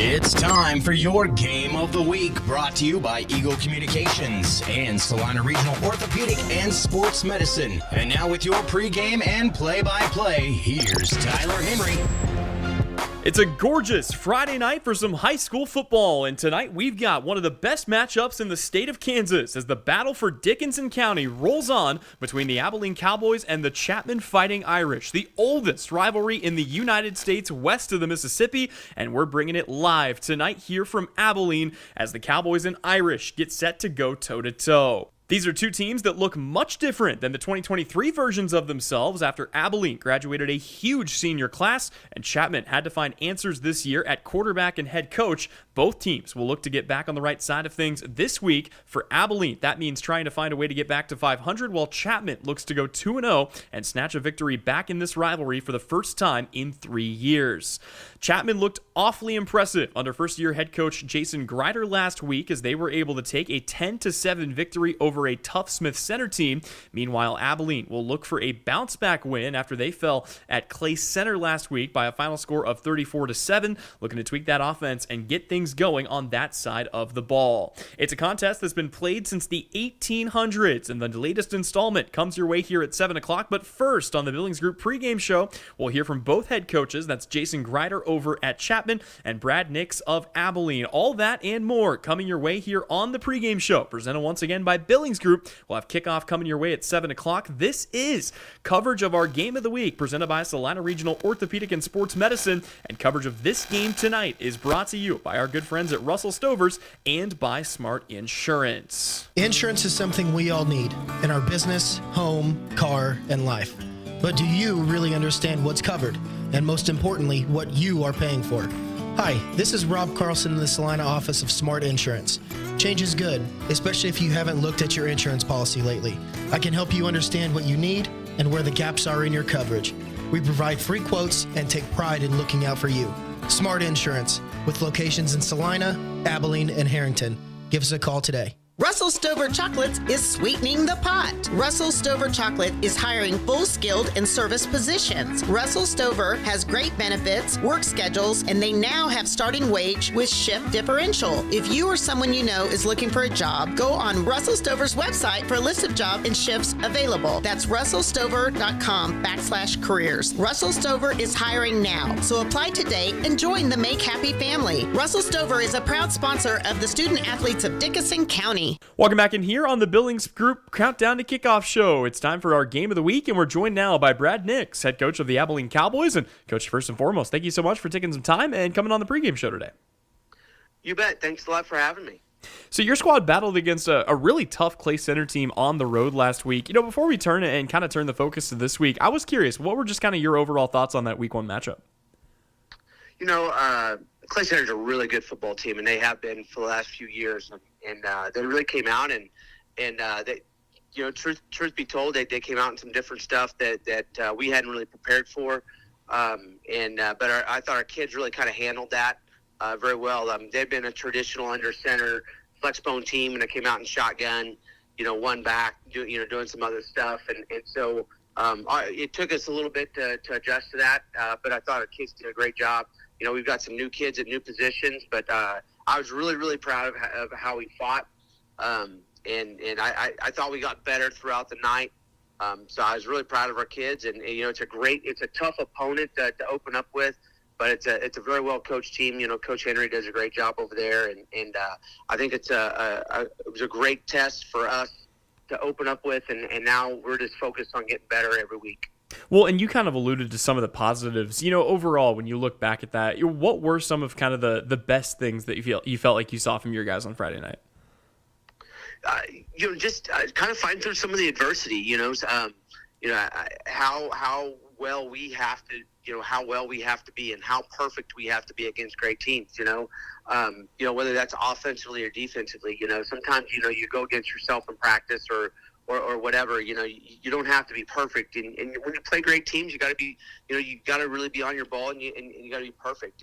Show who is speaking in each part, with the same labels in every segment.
Speaker 1: It's time for your Game of the Week, brought to you by Eagle Communications and Salina Regional Orthopedic and Sports Medicine. And now with your pregame and play-by-play, here's Tyler Henry.
Speaker 2: It's a gorgeous Friday night for some high school football, and tonight we've got one of the best matchups in the state of Kansas as the battle for Dickinson County rolls on between the Abilene Cowboys and the Chapman Fighting Irish, the oldest rivalry in the United States west of the Mississippi, and we're bringing it live tonight here from Abilene as the Cowboys and Irish get set to go toe-to-toe. These are two teams that look much different than the 2023 versions of themselves after Abilene graduated a huge senior class and Chapman had to find answers this year at quarterback and head coach. Both teams will look to get back on the right side of things this week. For Abilene, that means trying to find a way to get back to 500, while Chapman looks to go 2-0 and snatch a victory back in this rivalry for the first time in 3 years. Chapman looked awfully impressive under first-year head coach Jason Grider last week as they were able to take a 10-7 victory over a tough Smith Center team. Meanwhile, Abilene will look for a bounce-back win after they fell at Clay Center last week by a final score of 34-7, looking to tweak that offense and get things going on that side of the ball. It's a contest that's been played since the 1800s, and the latest installment comes your way here at 7 o'clock. But first, on the Billings Group pregame show, we'll hear from both head coaches. That's Jason Grider over at Chapman and Brad Nix of Abilene. All that and more coming your way here on the pregame show, presented once again by Billings Group. We'll have kickoff coming your way at 7 o'clock. This is coverage of our Game of the Week, presented by Salina Regional Orthopedic and Sports Medicine, and coverage of this game tonight is brought to you by our good friends at Russell Stovers and by Smart Insurance.
Speaker 3: Insurance is something we all need in our business, home, car, and life. But do you really understand what's covered? And most importantly, what you are paying for? Hi, this is Rob Carlson in the Salina office of Smart Insurance. Change is good, especially if you haven't looked at your insurance policy lately. I can help you understand what you need and where the gaps are in your coverage. We provide free quotes and take pride in looking out for you. Smart Insurance, with locations in Salina, Abilene, and Harrington. Give us a call today.
Speaker 4: Russell Stover Chocolates is sweetening the pot. Russell Stover Chocolate is hiring full-skilled and service positions. Russell Stover has great benefits, work schedules, and they now have starting wage with shift differential. If you or someone you know is looking for a job, go on Russell Stover's website for a list of jobs and shifts available. That's russellstover.com/careers. Russell Stover is hiring now, so apply today and join the Make Happy family. Russell Stover is a proud sponsor of the Student Athletes of Dickinson County.
Speaker 2: Welcome back in here on the Billings Group Countdown to Kickoff show. It's time for our Game of the Week, and we're joined now by Brad Nix, head coach of the Abilene Cowboys. And Coach, first and foremost, thank you so much for taking some time and coming on the pregame show today.
Speaker 5: You bet. Thanks a lot for having me.
Speaker 2: So your squad battled against a really tough Clay Center team on the road last week. You know, before we turn and kind of turn the focus to this week, I was curious, what were just kind of your overall thoughts on that Week 1 matchup?
Speaker 5: You know, Clay Center's a really good football team, and they have been for the last few years. And they really came out, and they, you know, truth be told, they came out in some different stuff that we hadn't really prepared for. But I thought our kids really kind of handled that very well. They've been a traditional under center flexbone team, and they came out in shotgun, you know, one back, doing some other stuff, and so it took us a little bit to adjust to that. But I thought our kids did a great job. You know, we've got some new kids at new positions, but I was really, really proud of how we fought. And I thought we got better throughout the night. So I was really proud of our kids. And you know, it's a tough opponent to open up with, but it's a very well coached team. You know, Coach Henry does a great job over there, and I think it was a great test for us to open up with, and now we're just focused on getting better every week.
Speaker 2: Well, and you kind of alluded to some of the positives. You know, overall, when you look back at that, what were some of kind of the best things that you felt like you saw from your guys on Friday night?
Speaker 5: You know, just kind of fighting through some of the adversity. You know, how well we have to, how well we have to be, and how perfect we have to be against great teams. You know, whether that's offensively or defensively. You know, sometimes you go against yourself in practice or whatever, you don't have to be perfect. And when you play great teams, you got to be, you got to really be on your ball, and you got to be perfect.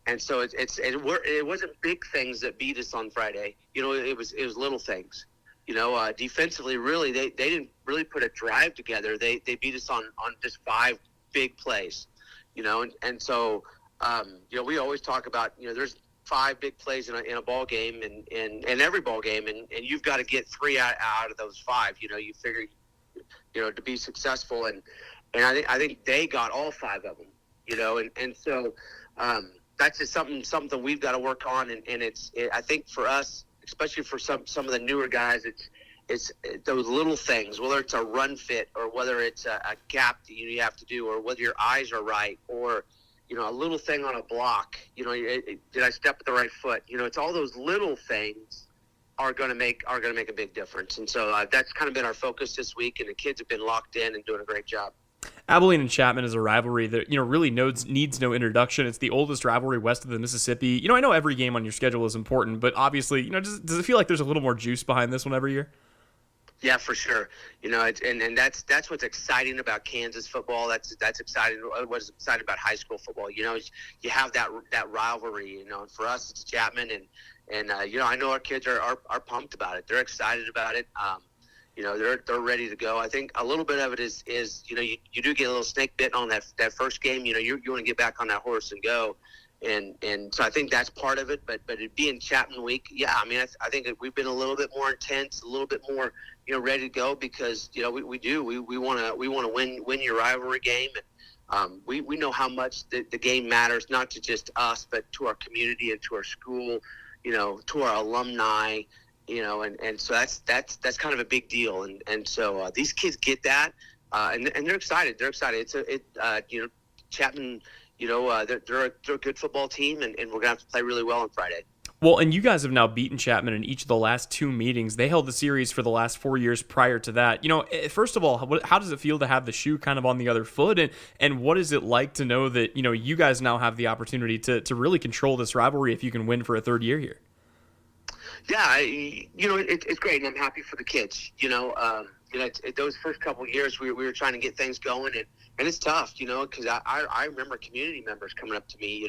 Speaker 5: And so it wasn't big things that beat us on Friday. It was little things. Defensively, really, they didn't really put a drive together. They beat us on just 5 big plays. And so we always talk about, there's 5 big plays in a ball game and every ball game, and you've got to get 3 out of those 5. You figure, to be successful, and I think they got all 5 of them. And so that's just something we've got to work on, and I think for us, especially for some of the newer guys, it's those little things, whether it's a run fit or whether it's a gap that you have to do, or whether your eyes are right, or a little thing on a block. Did I step with the right foot? It's all those little things are going to make a big difference. And so that's kind of been our focus this week, and the kids have been locked in and doing a great job.
Speaker 2: Abilene and Chapman is a rivalry that really needs no introduction. It's the oldest rivalry west of the Mississippi. I know every game on your schedule is important, but obviously, does it feel like there's a little more juice behind this one every year?
Speaker 5: Yeah, for sure. And that's what's exciting about Kansas football. That's exciting. What's exciting about high school football. You have that rivalry. And for us, it's Chapman, and I know our kids are pumped about it. They're excited about it. They're ready to go. I think a little bit of it is you do get a little snake bitten on that first game. You want to get back on that horse and go. And so I think that's part of it, but it being Chapman week, yeah, I think we've been a little bit more intense, a little bit more, ready to go, because, we want to win your rivalry game. And we know how much the game matters, not to just us, but to our community and to our school, to our alumni, and so that's kind of a big deal. And so these kids get that, and they're excited. They're excited. Chapman, they're a good football team, and we're going to have to play really well on Friday.
Speaker 2: Well, and you guys have now beaten Chapman in each of the last 2 meetings. They held the series for the last 4 years prior to that. First of all, how does it feel to have the shoe kind of on the other foot? And what is it like to know that, you guys now have the opportunity to really control this rivalry if you can win for a third year here?
Speaker 5: Yeah, it's great, and I'm happy for the kids. Those first couple of years, we were trying to get things going, and it's tough, because I remember community members coming up to me,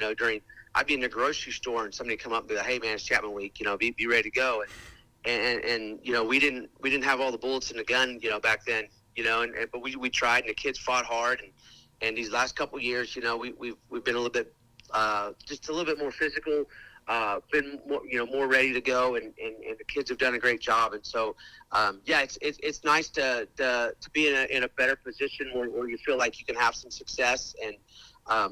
Speaker 5: I'd be in the grocery store and somebody come up and be like, "Hey man, it's Chapman week, be ready to go." And we didn't have all the bullets in the gun, back then, but we tried, and the kids fought hard, and these last couple of years, we've been a little bit, just a little bit more physical, been more, more ready to go, and the kids have done a great job. And so, it's nice to be in a better position where you feel like you can have some success. And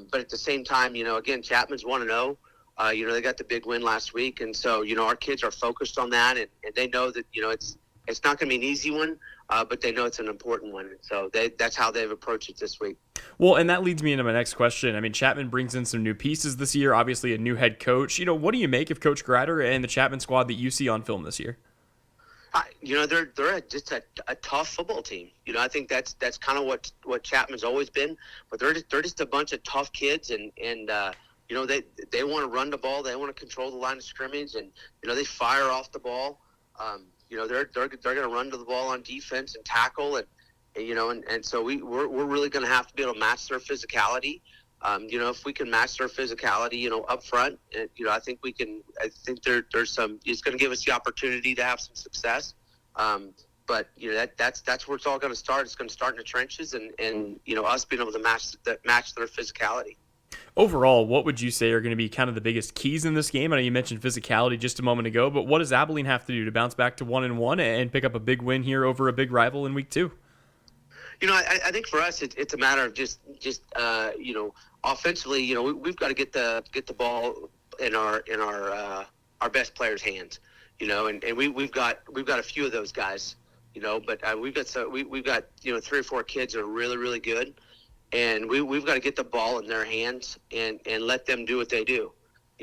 Speaker 5: but at the same time, again, Chapman's 1-0. They got the big win last week, and so our kids are focused on that, and they know that it's not going to be an easy one, but they know it's an important one. And so that's how they've approached it this week.
Speaker 2: Well, and that leads me into my next question. Chapman brings in some new pieces this year, obviously a new head coach. What do you make of Coach Grider and the Chapman squad that you see on film this year?
Speaker 5: They're just a tough football team. I think that's kind of what Chapman's always been, but they're just a bunch of tough kids, and they want to run the ball, they want to control the line of scrimmage, and they fire off the ball. They're going to run to the ball on defense and tackle, and so we're really going to have to be able to match their physicality. If we can match their physicality, up front, I think we can. I think there's some. It's going to give us the opportunity to have some success. But that's where it's all going to start. It's going to start in the trenches, and us being able to match their physicality.
Speaker 2: Overall, what would you say are going to be kind of the biggest keys in this game? I know you mentioned physicality just a moment ago, but what does Abilene have to do to bounce back to 1-1 and pick up a big win here over a big rival in week 2?
Speaker 5: I think for us, it's a matter of just offensively, we've got to get the ball in our best players' hands, and we've got a few of those guys, but we've got 3 or 4 kids that are really, really good, and we've got to get the ball in their hands and let them do what they do.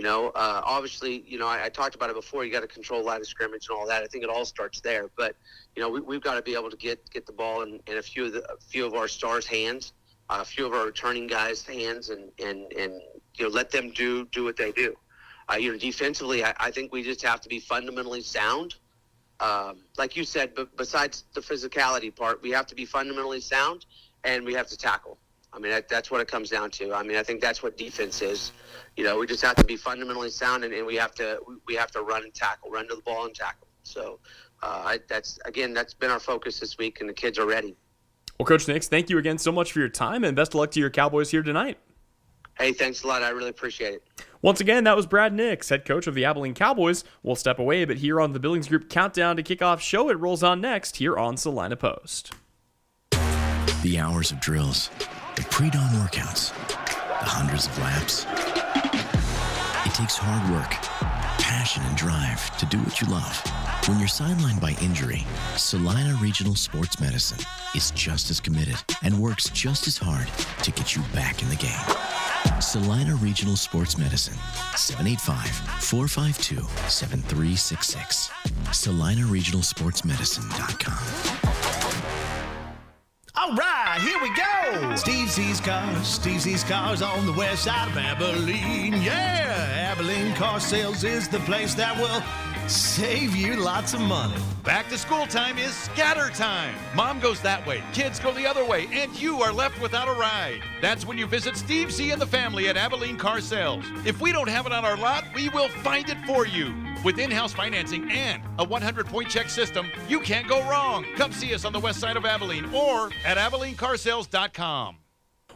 Speaker 5: Obviously, I talked about it before. You got to control line of scrimmage and all that. I think it all starts there. But we've got to be able to get the ball in a few of our stars' hands, a few of our returning guys' hands, and let them do what they do. Defensively, I think we just have to be fundamentally sound. Like you said, but besides the physicality part, we have to be fundamentally sound, and we have to tackle. That's what it comes down to. I think that's what defense is. We just have to be fundamentally sound, and we have to run and tackle, run to the ball and tackle. So that's been our focus this week, and the kids are ready.
Speaker 2: Well, Coach Nix, thank you again so much for your time, and best of luck to your Cowboys here tonight.
Speaker 5: Hey, thanks a lot. I really appreciate it.
Speaker 2: Once again, that was Brad Nix, head coach of the Abilene Cowboys. We'll step away, but here on the Billings Group Countdown to Kickoff show, it rolls on next here on Salina Post.
Speaker 6: The hours of drills, the pre-dawn workouts, the hundreds of laps. It takes hard work, passion, and drive to do what you love. When you're sidelined by injury, Salina Regional Sports Medicine is just as committed and works just as hard to get you back in the game. Salina Regional Sports Medicine, 785-452-7366. SalinaRegionalSportsMedicine.com.
Speaker 7: All right, here we go. Steve Z's Cars on the west side of Abilene. Yeah, Abilene Car Sales is the place that will save you lots of money.
Speaker 8: Back to school time is scatter time. Mom goes that way, kids go the other way, and you are left without a ride. That's when you visit Steve Z and the family at Abilene Car Sales. If we don't have it on our lot, we will find it for you. With in-house financing and a 100-point check system, you can't go wrong. Come see us on the west side of Abilene or at AbileneCarsales.com.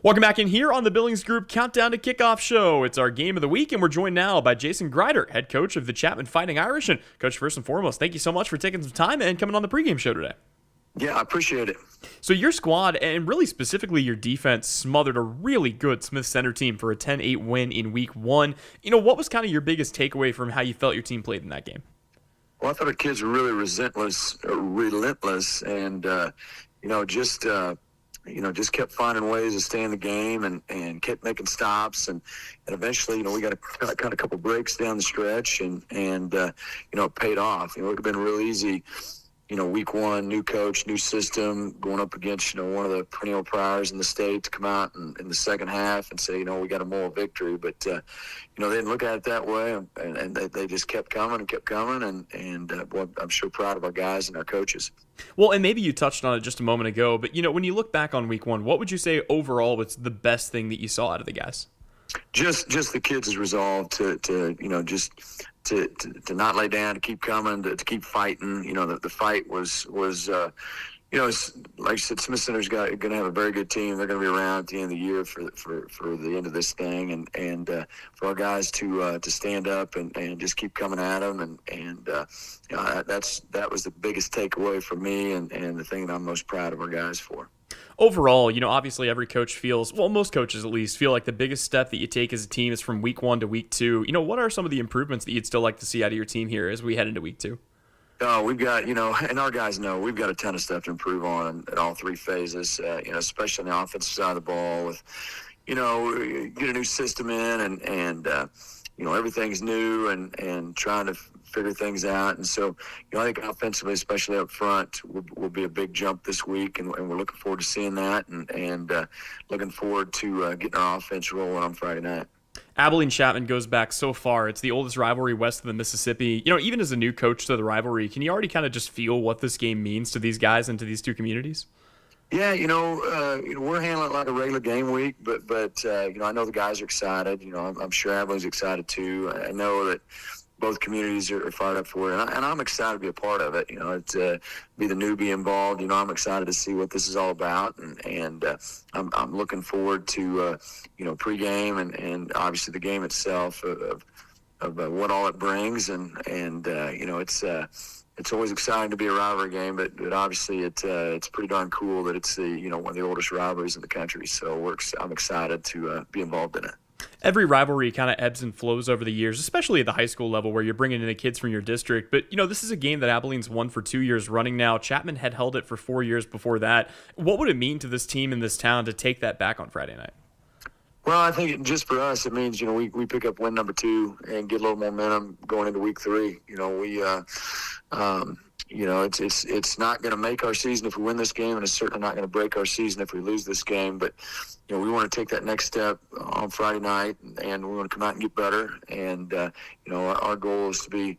Speaker 2: Welcome back in here on the Billings Group Countdown to Kickoff show. It's our game of the week, and we're joined now by Jason Greider, head coach of the Chapman Fighting Irish. And Coach, first and foremost, thank you so much for taking some time and coming on the pregame show today.
Speaker 9: Yeah, I appreciate it.
Speaker 2: So your squad, and really specifically your defense, smothered a really good Smith Center team for a 10-8 win in Week 1. What was kind of your biggest takeaway from how you felt your team played in that game?
Speaker 9: Well, I thought our kids were really relentless, and just kept finding ways to stay in the game and kept making stops, and eventually, we got a couple breaks down the stretch, and it paid off. It would have been real easy. Week 1, new coach, new system, going up against, one of the perennial priors in the state to come out in the second half and say, we got a moral victory. But, they didn't look at it that way, and they just kept coming, and well, I'm sure proud of our guys and our coaches.
Speaker 2: Well, and maybe you touched on it just a moment ago, but, when you look back on Week 1, what would you say overall was the best thing that you saw out of the guys?
Speaker 9: Just the kids' resolve to not lay down, to keep coming, to keep fighting. The fight was it's, like I said, Smith Center's going to have a very good team. They're going to be around at the end of the year for the end of this thing, and for our guys to stand up and just keep coming at them, that was the biggest takeaway for me, and the thing that I'm most proud of our guys for.
Speaker 2: Overall, obviously every coach feels, well, most coaches at least, feel like the biggest step that you take as a team is from Week 1 to Week 2. What are some of the improvements that you'd still like to see out of your team here as we head into Week 2?
Speaker 9: We've got, and our guys know we've got a ton of stuff to improve on at all three phases, especially on the offensive side of the ball with, get a new system in and everything's new and trying to figure things out. And so, I think offensively, especially up front, will be a big jump this week, and we're looking forward to seeing that and looking forward to getting our offense rolling on Friday night.
Speaker 2: Abilene Chapman goes back so far. It's the oldest rivalry west of the Mississippi. Even as a new coach to the rivalry, can you already kind of just feel what this game means to these guys and to these two communities?
Speaker 9: Yeah, we're handling it like a regular game week, but I know the guys are excited. I'm sure Abilene's excited too. I know that both communities are fired up for it, and I'm excited to be a part of it. To be the newbie involved. I'm excited to see what this is all about, and I'm looking forward to pregame and obviously the game itself of what all it brings, and it's always exciting to be a rivalry game, but obviously it's pretty darn cool that it's one of the oldest rivalries in the country. So I'm excited to be involved in it.
Speaker 2: Every rivalry kind of ebbs and flows over the years, especially at the high school level where you're bringing in the kids from your district. But, this is a game that Abilene's won for 2 years running now. Chapman had held it for 4 years before that. What would it mean to this team in this town to take that back on Friday night?
Speaker 9: Well, I think just for us, it means, we pick up win number 2 and get a little momentum going into Week 3. It's not going to make our season if we win this game, and it's certainly not going to break our season if we lose this game. But, we want to take that next step on Friday night, and we want to come out and get better. And, our goal is to be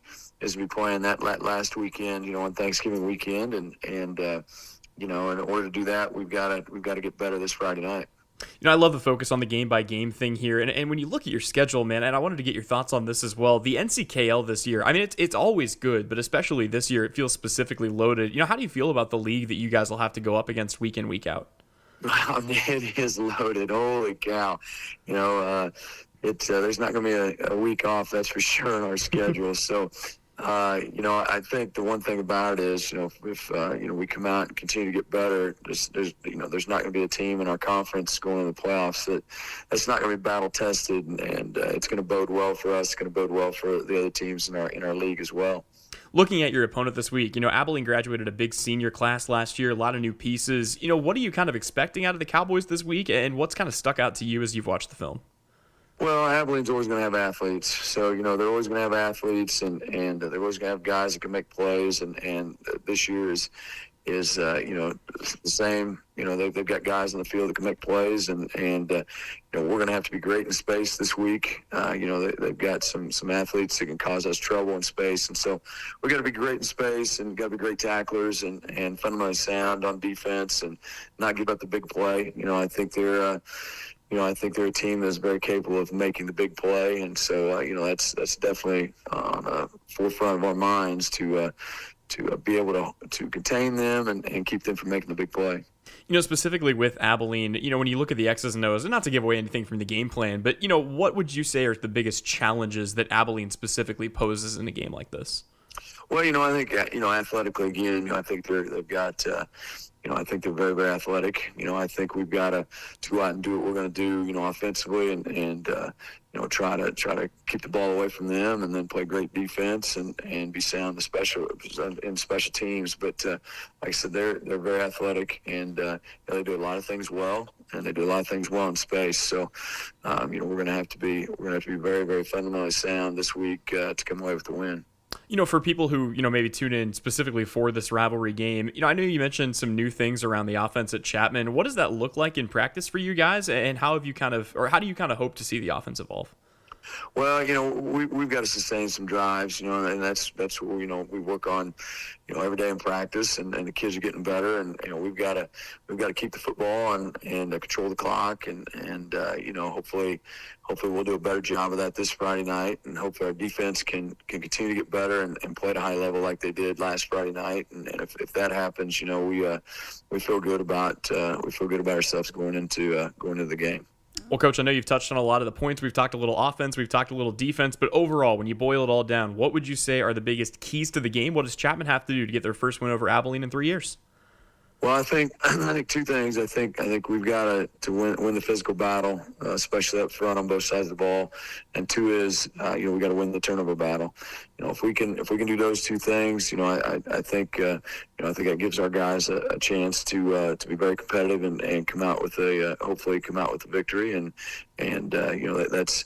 Speaker 9: playing that last weekend, on Thanksgiving weekend. And in order to do that, we've got to get better this Friday night.
Speaker 2: I love the focus on the game-by-game thing here. And when you look at your schedule, man, and I wanted to get your thoughts on this as well, the NCKL this year, I mean, it's always good, but especially this year, it feels specifically loaded. How do you feel about the league that you guys will have to go up against week in, week out?
Speaker 9: It is loaded. Holy cow. there's not going to be a week off, that's for sure, in our schedule. So, I think the one thing about it is, if we come out and continue to get better, there's not going to be a team in our conference going to the playoffs that's not going to be battle tested, and it's going to bode well for us. It's going to bode well for the other teams in our league as well.
Speaker 2: Looking at your opponent this week, Abilene graduated a big senior class last year, a lot of new pieces. What are you kind of expecting out of the Cowboys this week, and what's kind of stuck out to you as you've watched the film?
Speaker 9: Well, Abilene's always going to have athletes. So, they're always going to have athletes, and they're always going to have guys that can make plays. And this year is the same. They've got guys on the field that can make plays, and we're going to have to be great in space this week. They've got some athletes that can cause us trouble in space. And so we got to be great in space, and got to be great tacklers and fundamentally sound on defense and not give up the big play. I think they're a team that's very capable of making the big play, and so that's definitely on the forefront of our minds to be able to contain them and keep them from making the big play.
Speaker 2: Specifically with Abilene, when you look at the X's and O's, and not to give away anything from the game plan, but what would you say are the biggest challenges that Abilene specifically poses in a game like this?
Speaker 9: Well, I think athletically again, I think they've got. I think they're very, very athletic. I think we've got to go out and do what we're going to do, offensively, and try to keep the ball away from them, and then play great defense and be sound in special teams. But like I said, they're very athletic, and they do a lot of things well, and they do a lot of things well in space. So, we're going to have to be very, very fundamentally sound this week to come away with the win.
Speaker 2: For people who, maybe tune in specifically for this rivalry game, I know you mentioned some new things around the offense at Chapman. What does that look like in practice for you guys, and how do you kind of hope to see the offense evolve?
Speaker 9: Well, we've got to sustain some drives, and that's what we work on, every day in practice, and the kids are getting better, and we've got to keep the football and control the clock, and hopefully we'll do a better job of that this Friday night, and hopefully our defense can continue to get better and play at a high level like they did last Friday night, and if that happens, we feel good about ourselves going into the game.
Speaker 2: Well, Coach, I know you've touched on a lot of the points. We've talked a little offense, we've talked a little defense, but overall, when you boil it all down, what would you say are the biggest keys to the game? What does Chapman have to do to get their first win over Abilene in 3 years?
Speaker 9: Well, I think two things. I think we've got to win the physical battle, especially up front on both sides of the ball. And two is we got to win the turnover battle. If we can do those two things, I think that gives our guys a chance to be very competitive and come out with hopefully come out with a victory. And that's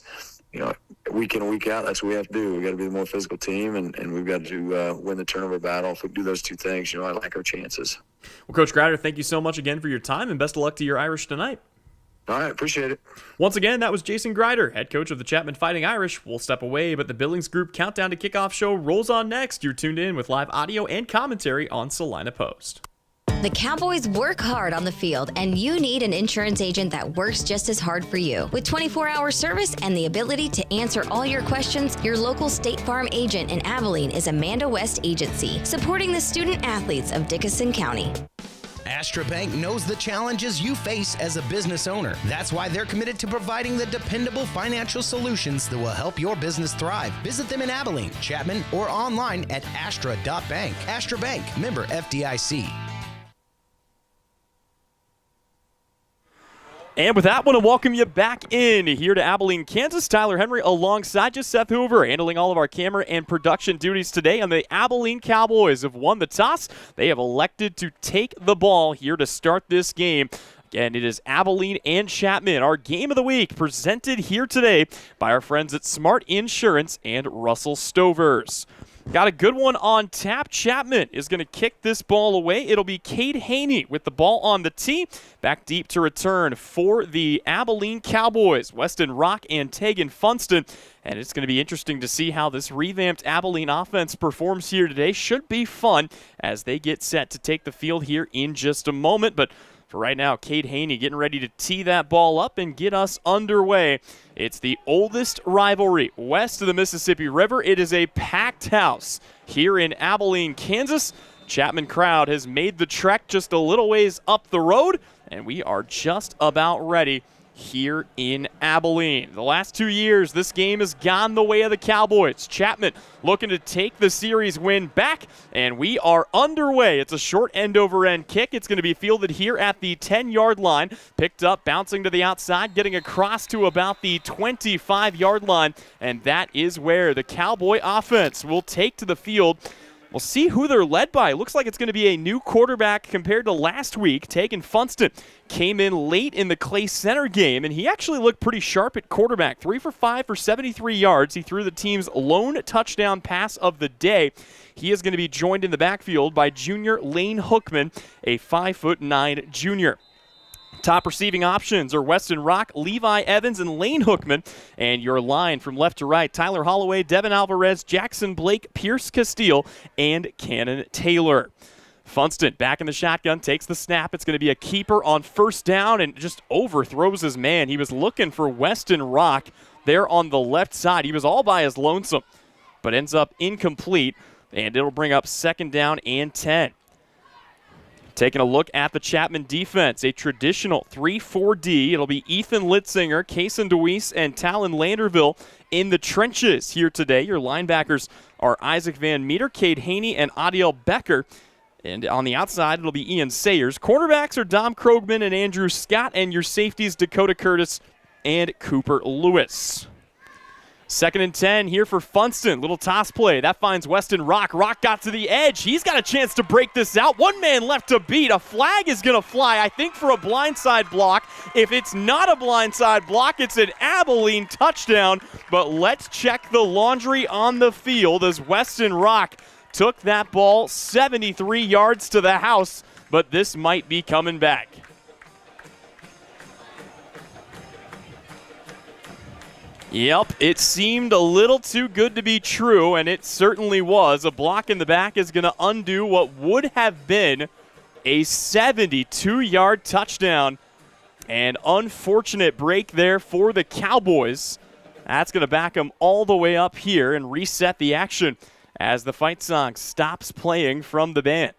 Speaker 9: week in and week out, that's what we have to do. We got to be the more physical team, and we've got to win the turnover battle. If we do those two things, I like our chances.
Speaker 2: Well, Coach Grider, thank you so much again for your time, and best of luck to your Irish tonight.
Speaker 9: All right, appreciate it.
Speaker 2: Once again, that was Jason Grider, head coach of the Chapman Fighting Irish. We'll step away, but the Billings Group Countdown to Kickoff show rolls on next. You're tuned in with live audio and commentary on Salina Post.
Speaker 10: The Cowboys work hard on the field, and you need an insurance agent that works just as hard for you. With 24-hour service and the ability to answer all your questions, your local State Farm agent in Abilene is Amanda West Agency, supporting the student athletes of Dickinson County.
Speaker 11: Astra Bank knows the challenges you face as a business owner. That's why they're committed to providing the dependable financial solutions that will help your business thrive. Visit them in Abilene, Chapman, or online at astra.bank. Astra Bank, member FDIC.
Speaker 2: And with that, I want to welcome you back in here to Abilene, Kansas. Tyler Henry alongside you, Seth Hoover, handling all of our camera and production duties today. And the Abilene Cowboys have won the toss. They have elected to take the ball here to start this game. Again, it is Abilene and Chapman, our game of the week, presented here today by our friends at Smart Insurance and Russell Stovers. Got a good one on tap. Chapman is going to kick this ball away. It'll be Cade Haney with the ball on the tee. Back deep to return for the Abilene Cowboys. Weston Rock and Tegan Funston. And it's going to be interesting to see how this revamped Abilene offense performs here today. Should be fun as they get set to take the field here in just a moment. But for right now, Cade Haney getting ready to tee that ball up and get us underway. It's the oldest rivalry west of the Mississippi River. It is a packed house here in Abilene, Kansas. Chapman crowd has made the trek just a little ways up the road, and we are just about ready here in Abilene. The last 2 years, this game has gone the way of the Cowboys. Chapman looking to take the series win back, and we are underway. It's a short end-over-end kick. It's going to be fielded here at the 10-yard line. Picked up, bouncing to the outside, getting across to about the 25-yard line, and that is where the Cowboy offense will take to the field. We'll see who they're led by. Looks like it's going to be a new quarterback compared to last week. Tegan Funston came in late in the Clay Center game, and he actually looked pretty sharp at quarterback. 3 for 5 for 73 yards. He threw the team's lone touchdown pass of the day. He is going to be joined in the backfield by junior Lane Hookman, a 5'9" junior. Top receiving options are Weston Rock, Levi Evans, and Lane Hookman. And your line from left to right, Tyler Holloway, Devin Alvarez, Jackson Blake, Pierce Castile, and Cannon Taylor. Funston back in the shotgun, takes the snap. It's going to be a keeper on first down and just overthrows his man. He was looking for Weston Rock there on the left side. He was all by his lonesome, but ends up incomplete, and it'll bring up 2nd down and 10. Taking a look at the Chapman defense, a traditional 3-4-D. It'll be Ethan Litzinger, Kaysen DeWeese, and Talon Landerville in the trenches here today. Your linebackers are Isaac Van Meter, Cade Haney, and Adiel Becker. And on the outside, it'll be Ian Sayers. Cornerbacks are Dom Krogman and Andrew Scott, and your safeties, Dakota Curtis and Cooper Lewis. 2nd and 10 here for Funston. Little toss play. That finds Weston Rock. Rock got to the edge. He's got a chance to break this out. One man left to beat. A flag is going to fly, I think, for a blindside block. If it's not a blindside block, it's an Abilene touchdown. But let's check the laundry on the field as Weston Rock took that ball 73 yards to the house. But this might be coming back. Yep, it seemed a little too good to be true, and it certainly was. A block in the back is going to undo what would have been a 72-yard touchdown. An unfortunate break there for the Cowboys. That's going to back them all the way up here and reset the action as the fight song stops playing from the band.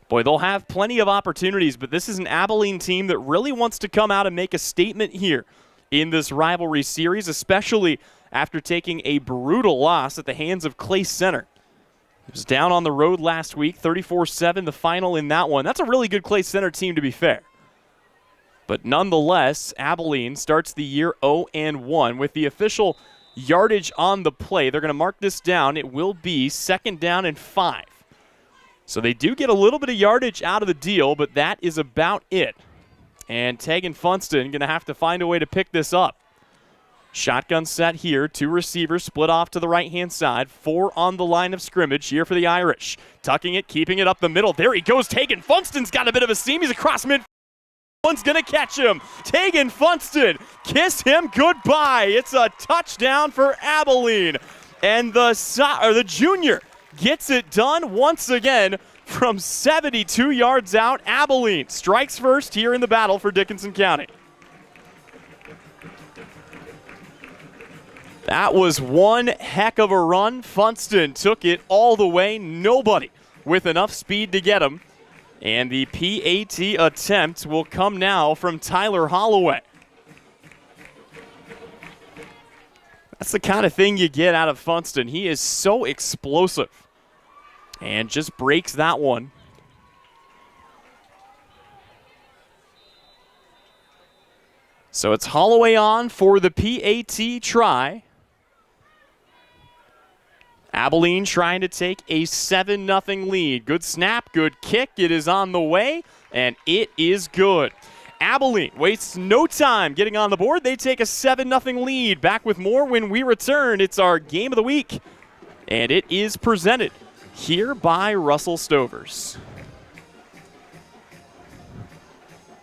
Speaker 2: Boy, they'll have plenty of opportunities, but this is an Abilene team that really wants to come out and make a statement here in this rivalry series, especially after taking a brutal loss at the hands of Clay Center. It was down on the road last week, 34-7, the final in that one. That's a really good Clay Center team, to be fair. But nonetheless, Abilene starts the year 0-1 with the official yardage on the play. They're going to mark this down. It will be 2nd down and 5. So they do get a little bit of yardage out of the deal, but that is about it. And Tegan Funston going to have to find a way to pick this up. Shotgun set here. 2 receivers split off to the right-hand side. 4 on the line of scrimmage here for the Irish. Tucking it, keeping it up the middle. There he goes. Tegan Funston's got a bit of a seam. He's across mid. One's going to catch him. Tegan Funston, kiss him goodbye. It's a touchdown for Abilene. And the junior gets it done once again. From 72 yards out, Abilene strikes first here in the battle for Dickinson County. That was one heck of a run. Funston took it all the way. Nobody with enough speed to get him. And the PAT attempt will come now from Tyler Holloway. That's the kind of thing you get out of Funston. He is so explosive. And just breaks that one. So it's Holloway on for the PAT try. Abilene trying to take a 7-0 lead. Good snap, good kick. It is on the way, and it is good. Abilene wastes no time getting on the board. They take a 7-0 lead. Back with more when we return. It's our game of the week, and it is presented here by Russell Stovers.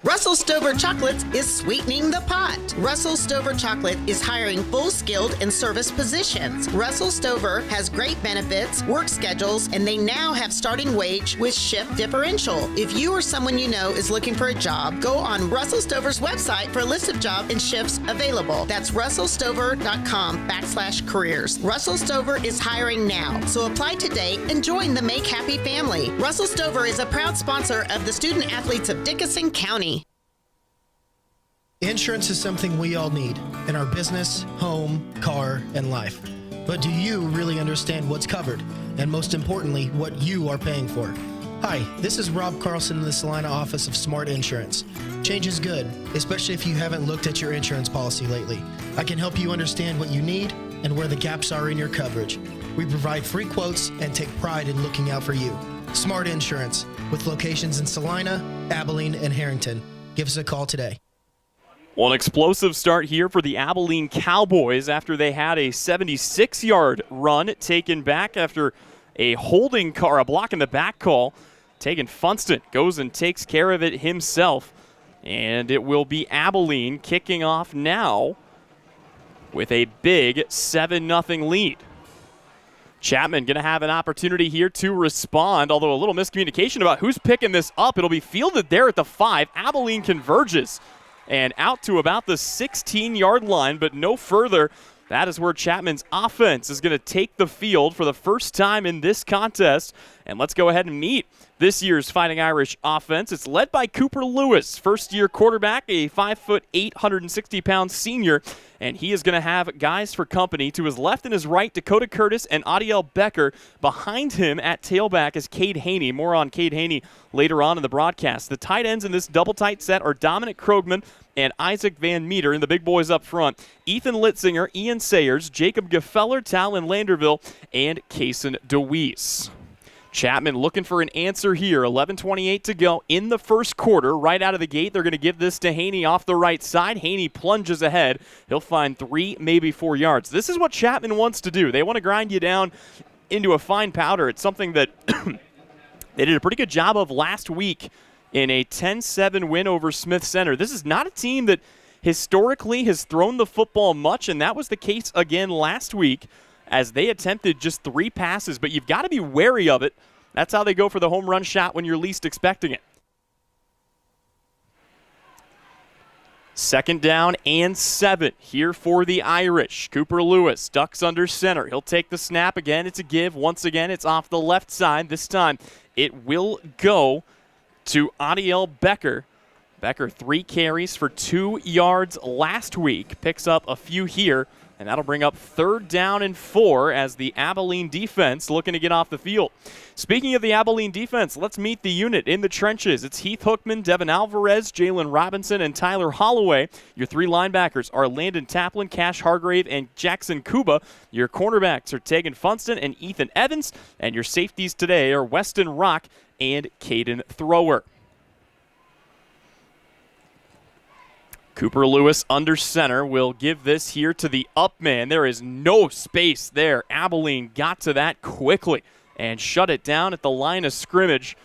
Speaker 4: Russell Stover Chocolates is sweetening the pot. Russell Stover Chocolate is hiring full skilled and service positions. Russell Stover has great benefits, work schedules, and they now have starting wage with shift differential. If you or someone you know is looking for a job, go on Russell Stover's website for a list of jobs and shifts available. That's russellstover.com/careers. Russell Stover is hiring now, so apply today and join the Make Happy family. Russell Stover is a proud sponsor of the student athletes of Dickinson County.
Speaker 3: Insurance is something we all need in our business, home, car, and life. But do you really understand what's covered? And most importantly, what you are paying for? Hi, this is Rob Carlson in the Salina office of Smart Insurance. Change is good, especially if you haven't looked at your insurance policy lately. I can help you understand what you need and where the gaps are in your coverage. We provide free quotes and take pride in looking out for you. Smart Insurance, with locations in Salina, Abilene, and Harrington. Give us a call today.
Speaker 2: Well, an explosive start here for the Abilene Cowboys after they had a 76-yard run taken back after a holding car, a block in the back call. Taken Funston goes and takes care of it himself. And it will be Abilene kicking off now with a big 7-0 lead. Chapman going to have an opportunity here to respond, although a little miscommunication about who's picking this up. It'll be fielded there at the 5. Abilene converges and out to about the 16-yard line, but no further. That is where Chapman's offense is going to take the field for the first time in this contest. And let's go ahead and meet this year's Fighting Irish offense. It's led by Cooper Lewis, first-year quarterback, a 5'8", 160-pound senior. And he is going to have guys for company. To his left and his right, Dakota Curtis and Adiel Becker. Behind him at tailback is Cade Haney. More on Cade Haney later on in the broadcast. The tight ends in this double tight set are Dominic Krogman and Isaac Van Meter, and the big boys up front, Ethan Litzinger, Ian Sayers, Jacob Gefeller, Talon Landerville, and Kason DeWeese. Chapman looking for an answer here. 11:28 to go in the first quarter. Right out of the gate, they're going to give this to Haney off the right side. Haney plunges ahead. He'll find 3, maybe 4 yards. This is what Chapman wants to do. They want to grind you down into a fine powder. It's something that they did a pretty good job of last week in a 10-7 win over Smith Center. This is not a team that historically has thrown the football much, and that was the case again last week as they attempted just 3 passes, but you've got to be wary of it. That's how they go for the home run shot when you're least expecting it. 2nd down and 7 here for the Irish. Cooper Lewis ducks under center. He'll take the snap again. It's a give. Once again, it's off the left side. This time it will go to Adiel Becker. Becker 3 carries for 2 yards last week. Picks up a few here, and that'll bring up 3rd down and 4 as the Abilene defense looking to get off the field. Speaking of the Abilene defense, let's meet the unit in the trenches. It's Heath Hookman, Devin Alvarez, Jalen Robinson, and Tyler Holloway. Your 3 linebackers are Landon Taplin, Cash Hargrave, and Jackson Kuba. Your cornerbacks are Tegan Funston and Ethan Evans. And your safeties today are Weston Rock and Caden Thrower. Cooper Lewis under center will give this here to the up man. There is no space there. Abilene got to that quickly and shut it down at the line of scrimmage.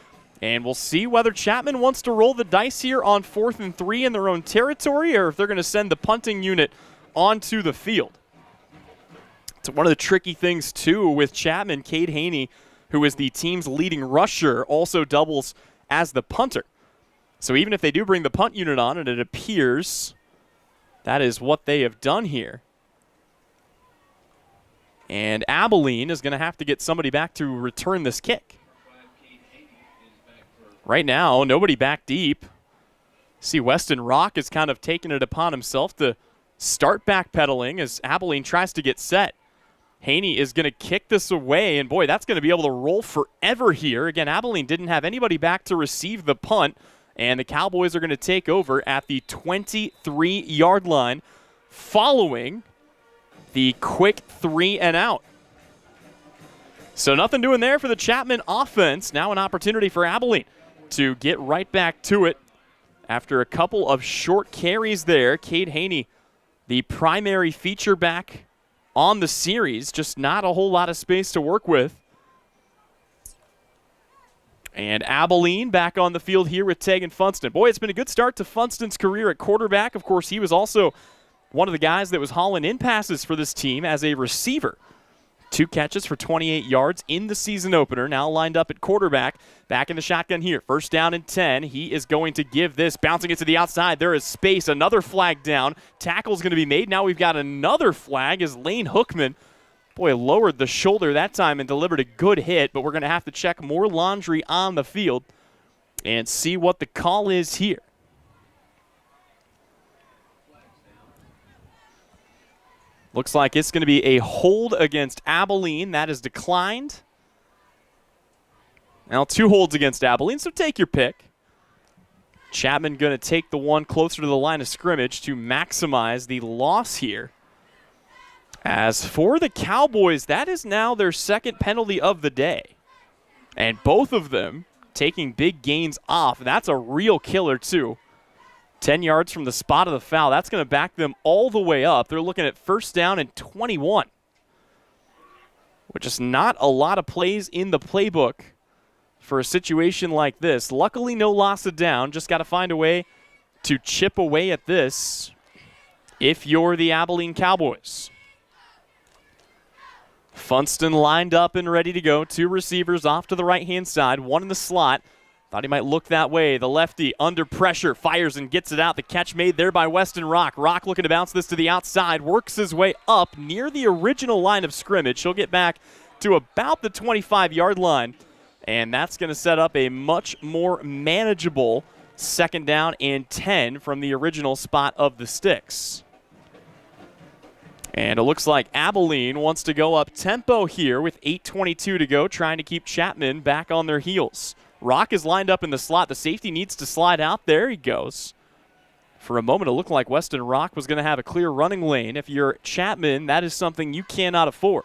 Speaker 2: And we'll see whether Chapman wants to roll the dice here on 4th and 3 in their own territory or if they're going to send the punting unit onto the field. It's one of the tricky things, too, with Chapman. Cade Haney, who is the team's leading rusher, also doubles as the punter. So even if they do bring the punt unit on, and it appears that is what they have done here, and Abilene is going to have to get somebody back to return this kick. Right now, nobody back deep. See, Weston Rock is kind of taking it upon himself to start backpedaling as Abilene tries to get set. Haney is going to kick this away, and boy, that's going to be able to roll forever here. Again, Abilene didn't have anybody back to receive the punt, and the Cowboys are going to take over at the 23-yard line following the quick 3 and out. So nothing doing there for the Chapman offense. Now an opportunity for Abilene to get right back to it after a couple of short carries there. Cade Haney, the primary feature back on the series, just not a whole lot of space to work with. And Abilene back on the field here with Tegan Funston. Boy, it's been a good start to Funston's career at quarterback. Of course, he was also one of the guys that was hauling in passes for this team as a receiver. 2 catches for 28 yards in the season opener. Now lined up at quarterback. Back in the shotgun here. 1st down and 10. He is going to give this. Bouncing it to the outside. There is space. Another flag down. Tackle's going to be made. Now we've got another flag as Lane Hookman, boy, lowered the shoulder that time and delivered a good hit. But we're going to have to check more laundry on the field and see what the call is here. Looks like it's going to be a hold against Abilene. That is declined. Now 2 holds against Abilene, so take your pick. Chapman going to take the one closer to the line of scrimmage to maximize the loss here. As for the Cowboys, that is now their second penalty of the day. And both of them taking big gains off. That's a real killer, too. 10 yards from the spot of the foul. That's going to back them all the way up. They're looking at first down and 21. Which is not a lot of plays in the playbook for a situation like this. Luckily, no loss of down. Just got to find a way to chip away at this if you're the Abilene Cowboys. Funston lined up and ready to go. 2 receivers off to the right-hand side. 1 in the slot. Thought he might look that way. The lefty under pressure, fires and gets it out. The catch made there by Weston Rock. Rock looking to bounce this to the outside. Works his way up near the original line of scrimmage. He'll get back to about the 25-yard line. And that's going to set up a much more manageable second down and 10 from the original spot of the sticks. And it looks like Abilene wants to go up tempo here with 8:22 to go, trying to keep Chapman back on their heels. Rock is lined up in the slot. The safety needs to slide out. There he goes. For a moment, it looked like Weston Rock was going to have a clear running lane. If you're Chapman, that is something you cannot afford.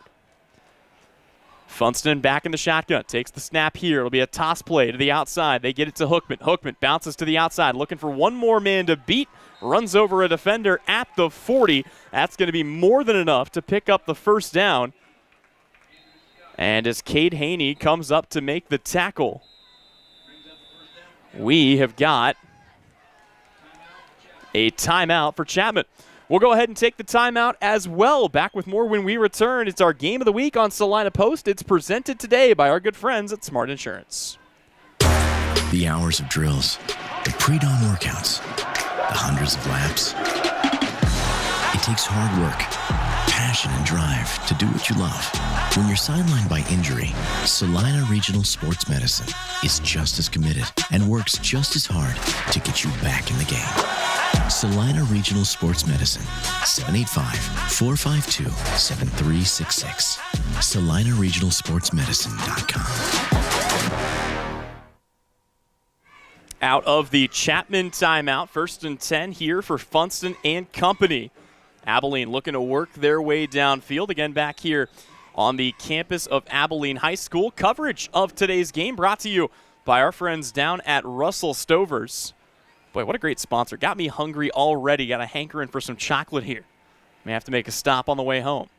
Speaker 2: Funston back in the shotgun. Takes the snap here. It'll be a toss play to the outside. They get it to Hookman. Hookman bounces to the outside, looking for one more man to beat. Runs over a defender at the 40. That's going to be more than enough to pick up the first down. And as Cade Haney comes up to make the tackle, we have got a timeout for Chapman. We'll go ahead and take the timeout as well. Back with more when we return. It's our Game of the Week on Salina Post. It's presented today by our good friends at Smart Insurance.
Speaker 6: The hours of drills, the pre-dawn workouts, the hundreds of laps. It takes hard work, passion, and drive to do what you love. When you're sidelined by injury, Salina Regional Sports Medicine is just as committed and works just as hard to get you back in the game. Salina Regional Sports Medicine, 785-452-7366. SalinaRegionalSportsMedicine.com.
Speaker 2: Out of the Chapman timeout, 1st and 10 here for Funston and company. Abilene looking to work their way downfield. Again, back here on the campus of Abilene High School. Coverage of today's game brought to you by our friends down at Russell Stover's. Boy, what a great sponsor. Got me hungry already. Got a hankering for some chocolate here. May have to make a stop on the way home.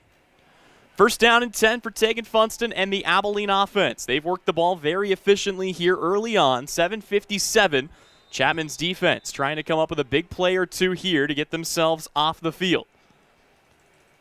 Speaker 2: First down and 10 for Tegan Funston and the Abilene offense. They've worked the ball very efficiently here early on. 7:57. Chapman's defense trying to come up with a big play or two here to get themselves off the field.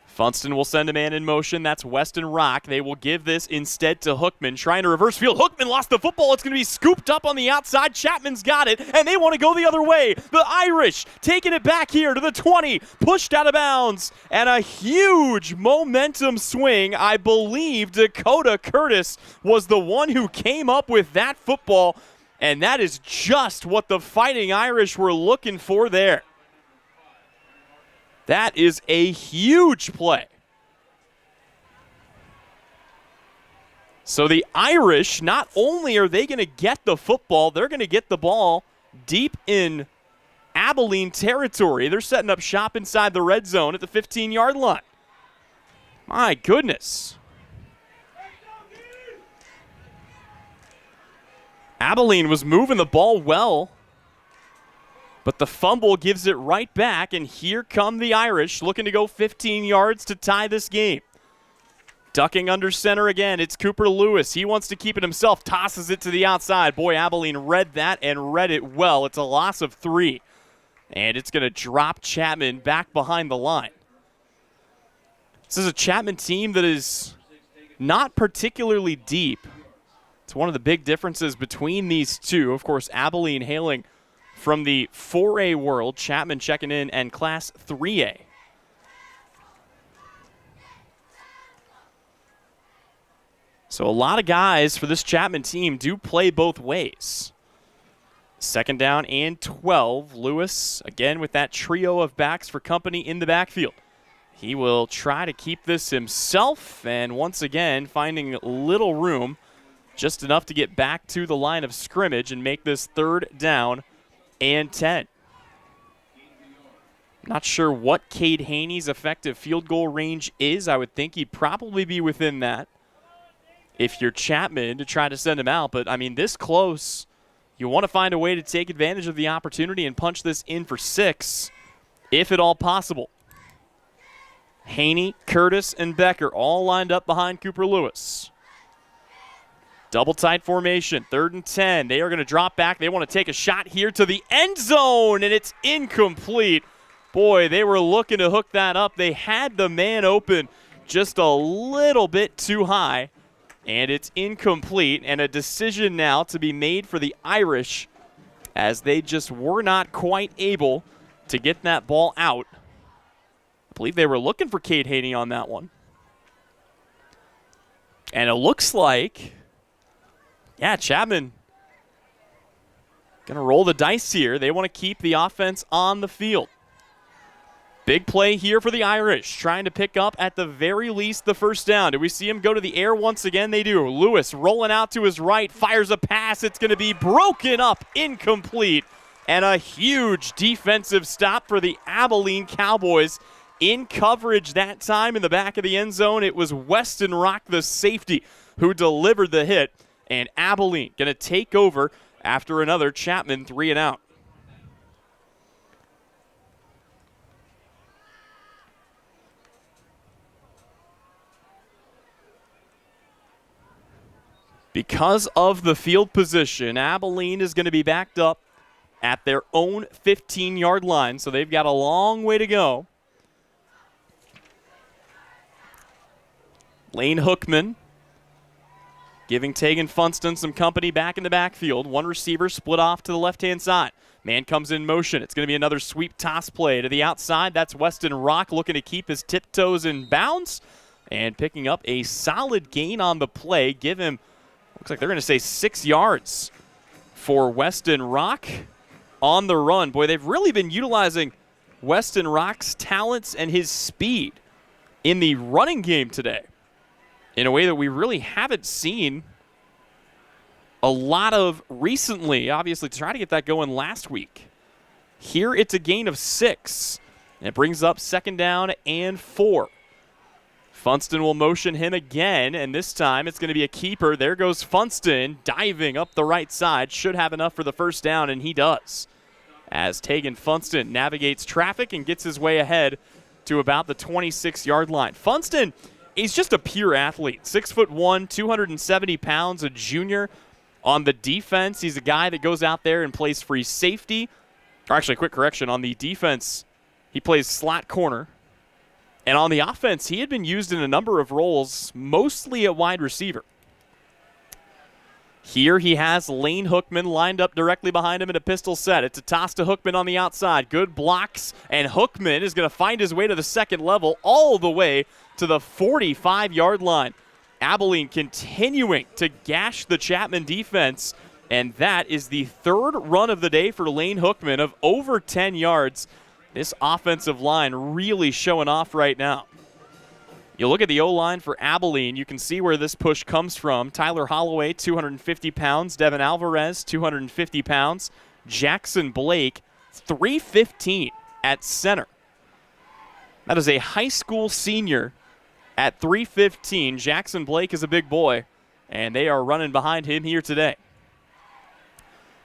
Speaker 2: Funston will send a man in motion. That's Weston Rock. They will give this instead to Hookman, trying to reverse field. Hookman lost the football. It's going to be scooped up on the outside. Chapman's got it, and they want to go the other way. The Irish taking it back here to the 20, pushed out of bounds, and a huge momentum swing. I believe Dakota Curtis was the one who came up with that football, and that is just what the Fighting Irish were looking for there. That is a huge play. So the Irish, not only are they going to get the football, they're going to get the ball deep in Abilene territory. They're setting up shop inside the red zone at the 15-yard line. My goodness. Abilene was moving the ball well, but the fumble gives it right back, and here come the Irish looking to go 15 yards to tie this game. Ducking under center again, it's Cooper Lewis. He wants to keep it himself, tosses it to the outside. Boy, Abilene read that and read it well. It's a loss of 3, and it's going to drop Chapman back behind the line. This is a Chapman team that is not particularly deep. It's one of the big differences between these two. Of course, Abilene hailing from the 4A world, Chapman checking in and Class 3A. So a lot of guys for this Chapman team do play both ways. Second down and 12. Lewis, again with that trio of backs for company in the backfield. He will try to keep this himself, and once again, finding little room, just enough to get back to the line of scrimmage and make this 3rd down and 10. Not sure what Cade Haney's effective field goal range is. I would think he'd probably be within that if you're Chapman to try to send him out. But, I mean, this close, you want to find a way to take advantage of the opportunity and punch this in for 6, if at all possible. Haney, Curtis, and Becker all lined up behind Cooper Lewis. Double tight formation, 3rd and 10. They are going to drop back. They want to take a shot here to the end zone, and it's incomplete. Boy, they were looking to hook that up. They had the man open just a little bit too high, and it's incomplete, and a decision now to be made for the Irish as they just were not quite able to get that ball out. I believe they were looking for Cade Haney on that one. And it looks like, yeah, Chapman going to roll the dice here. They want to keep the offense on the field. Big play here for the Irish, trying to pick up at the very least the 1st down. Do we see him go to the air once again? They do. Lewis rolling out to his right, fires a pass. It's going to be broken up, incomplete, and a huge defensive stop for the Abilene Cowboys. In coverage that time in the back of the end zone, it was Weston Rock, the safety, who delivered the hit, and Abilene going to take over after another Chapman 3-and-out. Because of the field position, Abilene is going to be backed up at their own 15-yard line, so they've got a long way to go. Lane Hookman giving Tegan Funston some company back in the backfield. One receiver split off to the left-hand side. Man comes in motion. It's going to be another sweep toss play to the outside. That's Weston Rock looking to keep his tiptoes in bounds and picking up a solid gain on the play. Give him, looks like they're going to say 6 yards for Weston Rock on the run. Boy, they've really been utilizing Weston Rock's talents and his speed in the running game today in a way that we really haven't seen a lot of recently. Obviously, to try to get that going last week. Here it's a gain of 6. And it brings up 2nd down and 4. Funston will motion him again, and this time it's going to be a keeper. There goes Funston diving up the right side. Should have enough for the 1st down, and he does. As Tegan Funston navigates traffic and gets his way ahead to about the 26-yard line. Funston, he's just a pure athlete. 6'1", 270 pounds, a junior. On the defense, he's a guy that goes out there and plays free safety. Or actually, quick correction, on the defense, he plays slot corner. And on the offense, he had been used in a number of roles, mostly at wide receiver. Here he has Lane Hookman lined up directly behind him in a pistol set. It's a toss to Hookman on the outside. Good blocks, and Hookman is going to find his way to the 2nd level all the way to the 45-yard line. Abilene continuing to gash the Chapman defense, and that is the 3rd run of the day for Lane Hookman of over 10 yards. This offensive line really showing off right now. You look at the O-line for Abilene, you can see where this push comes from. Tyler Holloway, 250 pounds. Devin Alvarez, 250 pounds. Jackson Blake, 315 at center. That is a high school senior at 315. Jackson Blake is a big boy, and they are running behind him here today.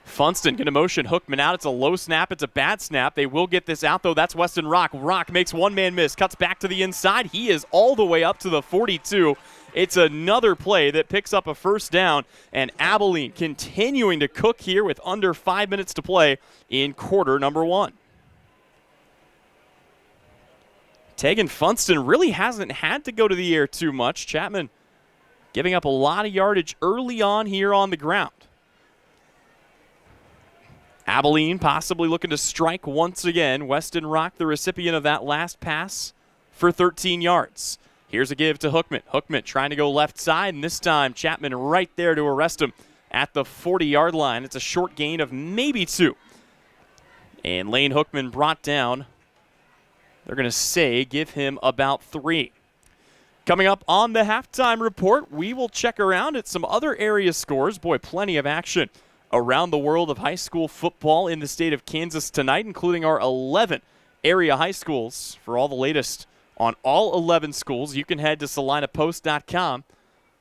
Speaker 2: Funston going to motion Hookman out. It's a low snap. It's a bad snap. They will get this out, though. That's Weston Rock. Rock makes one man miss. Cuts back to the inside. He is all the way up to the 42. It's another play that picks up a 1st down, and Abilene continuing to cook here with under 5 minutes to play in quarter number 1. Tegan Funston really hasn't had to go to the air too much. Chapman giving up a lot of yardage early on here on the ground. Abilene possibly looking to strike once again. Weston Rock, the recipient of that last pass for 13 yards. Here's a give to Hookman. Hookman trying to go left side, and this time Chapman right there to arrest him at the 40-yard line. It's a short gain of maybe 2. And Lane Hookman brought down They're going to say give him about 3. Coming up on the halftime report, we will check around at some other area scores. Boy, plenty of action around the world of high school football in the state of Kansas tonight, including our 11 area high schools. For all the latest on all 11 schools, you can head to salinapost.com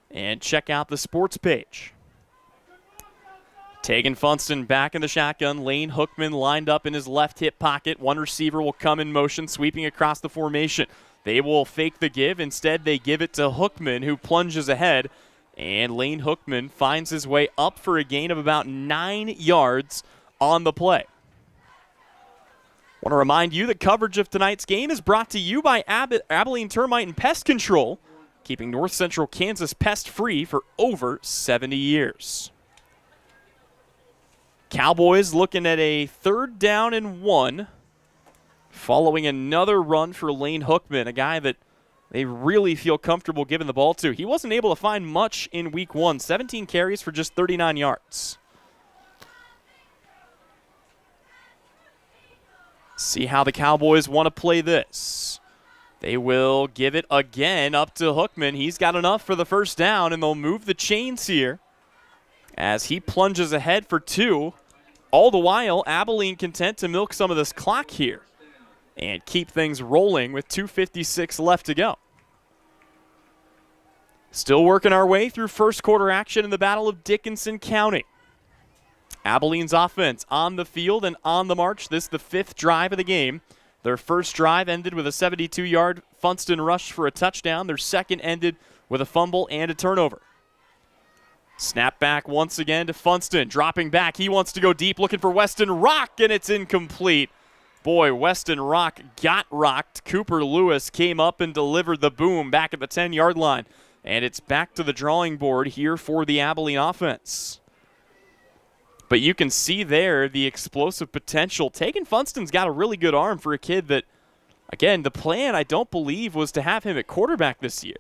Speaker 2: and check out the sports page. Tegan Funston back in the shotgun. Lane Hookman lined up in his left hip pocket. One receiver will come in motion, sweeping across the formation. They will fake the give. Instead, they give it to Hookman, who plunges ahead. And Lane Hookman finds his way up for a gain of about 9 yards on the play. Want to remind you that coverage of tonight's game is brought to you by Abilene Termite and Pest Control, keeping North Central Kansas pest-free for over 70 years. Cowboys looking at a 3rd down and 1, following another run for Lane Hookman, a guy that they really feel comfortable giving the ball to. He wasn't able to find much in week 1, 17 carries for just 39 yards. See how the Cowboys want to play this. They will give it again up to Hookman. He's got enough for the 1st down, and they'll move the chains here as he plunges ahead for 2. All the while, Abilene content to milk some of this clock here and keep things rolling with 2:56 left to go. Still working our way through first quarter action in the Battle of Dickinson County. Abilene's offense on the field and on the march. This is the 5th drive of the game. Their first drive ended with a 72-yard Funston rush for a touchdown. Their second ended with a fumble and a turnover. Snap back once again to Funston. Dropping back. He wants to go deep, looking for Weston Rock, and it's incomplete. Boy, Weston Rock got rocked. Cooper Lewis came up and delivered the boom back at the 10-yard line. And it's back to the drawing board here for the Abilene offense. But you can see there the explosive potential. Tegan Funston's got a really good arm for a kid that, again, the plan, I don't believe, was to have him at quarterback this year.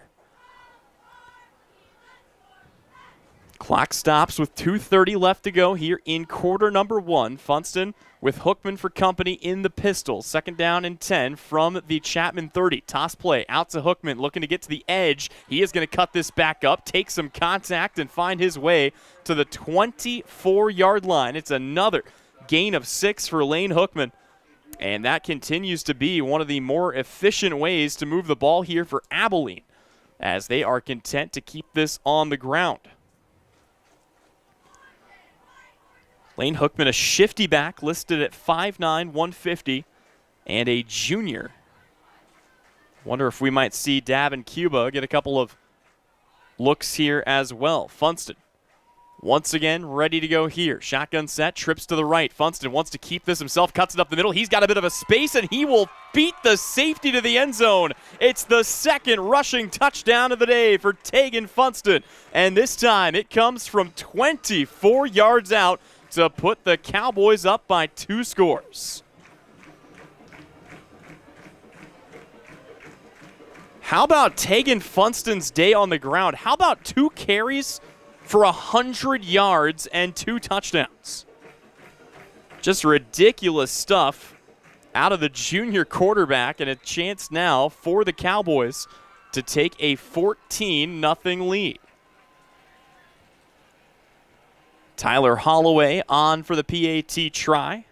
Speaker 2: Clock stops with 2:30 left to go here in quarter number 1. Funston with Hookman for company in the pistol. 2nd down and 10 from the Chapman 30. Toss play out to Hookman, looking to get to the edge. He is going to cut this back up, take some contact, and find his way to the 24-yard line. It's another gain of 6 for Lane Hookman. And that continues to be one of the more efficient ways to move the ball here for Abilene, as they are content to keep this on the ground. Lane Hookman, a shifty back, listed at 5'9", 150, and a junior. Wonder if we might see Davin Cuba get a couple of looks here as well. Funston, once again, ready to go here. Shotgun set, trips to the right. Funston wants to keep this himself, cuts it up the middle. He's got a bit of a space, and he will beat the safety to the end zone. It's the 2nd rushing touchdown of the day for Tegan Funston, and this time it comes from 24 yards out to put the Cowboys up by 2 scores. How about Tegan Funston's day on the ground? How about 2 carries for 100 yards and 2 touchdowns? Just ridiculous stuff out of the junior quarterback, and a chance now for the Cowboys to take a 14-0 lead. Tyler Holloway on for the PAT try.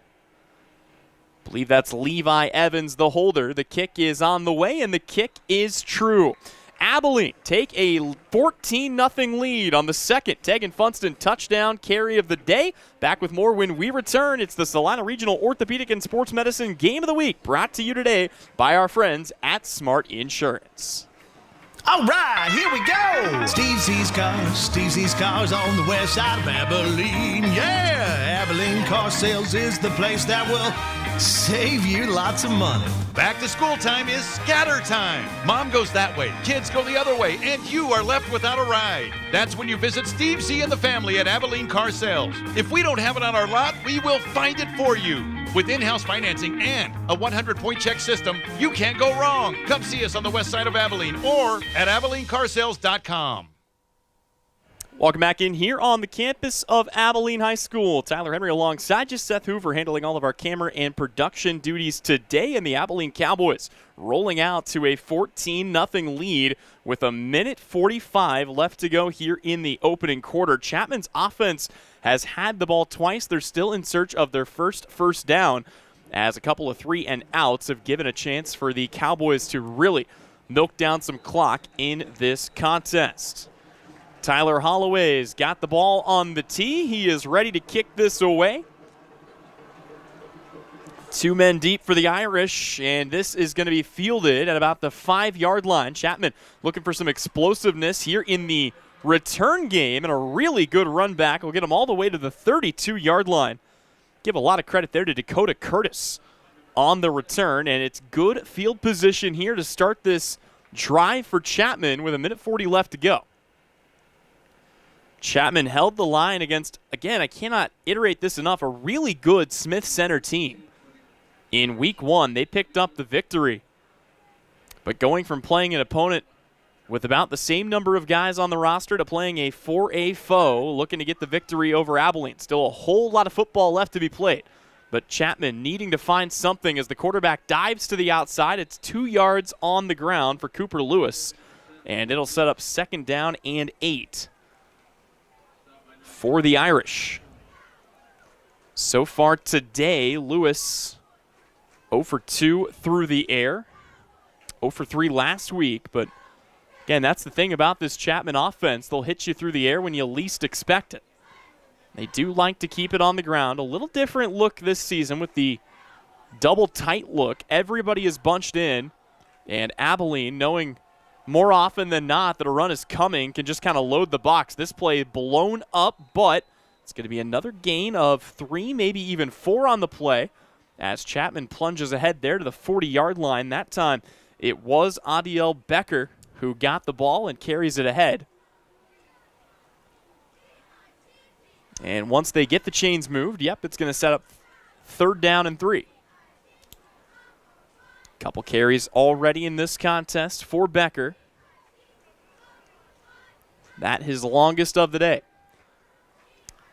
Speaker 2: Believe that's Levi Evans, the holder. The kick is on the way, and the kick is true. Abilene take a 14-0 lead on the 2nd Tegan Funston touchdown carry of the day. Back with more when we return. It's the Salina Regional Orthopedic and Sports Medicine Game of the Week, brought to you today by our friends at Smart Insurance.
Speaker 7: All right, here we go. Steve Z's Cars on the west side of Abilene. Yeah, Abilene Car Sales is the place that will save you lots of money.
Speaker 8: Back to school time is scatter time. Mom goes that way, kids go the other way, and you are left without a ride. That's when you visit Steve Z and the family at Abilene Car Sales. If we don't have it on our lot, we will find it for you. With in-house financing and a 100-point check system, you can't go wrong. Come see us on the west side of Abilene or at AbileneCarsales.com.
Speaker 2: Welcome back in here on the campus of Abilene High School. Tyler Henry alongside you, Seth Hoover, handling all of our camera and production duties today. And the Abilene Cowboys rolling out to a 14-0 lead with a minute 45 left to go here in the opening quarter. Chapman's offense has had the ball twice. They're still in search of their first down, as a couple of 3-and-outs have given a chance for the Cowboys to really milk down some clock in this contest. Tyler Holloway's got the ball on the tee. He is ready to kick this away. 2 men deep for the Irish, and this is going to be fielded at about the 5-yard line. Chapman looking for some explosiveness here in the return game, and a really good run back will get him all the way to the 32-yard line. Give a lot of credit there to Dakota Curtis on the return, and it's good field position here to start this drive for Chapman with a minute 40 left to go. Chapman held the line against, again, I cannot iterate this enough, a really good Smith Center team. In week 1, they picked up the victory. But going from playing an opponent with about the same number of guys on the roster to playing a 4A foe, looking to get the victory over Abilene. Still a whole lot of football left to be played. But Chapman needing to find something as the quarterback dives to the outside. It's 2 yards on the ground for Cooper Lewis. And it'll set up 2nd down and 8. For the Irish. So far today, Lewis 0 for 2 through the air. 0 for 3 last week, but again, that's the thing about this Chapman offense. They'll hit you through the air when you least expect it. They do like to keep it on the ground. A little different look this season with the double tight look. Everybody is bunched in, and Abilene, knowing more often than not that a run is coming, can just kind of load the box. This play blown up, but it's going to be another gain of 3, maybe even 4 on the play as Chapman plunges ahead there to the 40-yard line. That time it was Adiel Becker who got the ball and carries it ahead. And once they get the chains moved, it's going to set up 3rd down and 3. Couple carries already in this contest for Becker. That his longest of the day.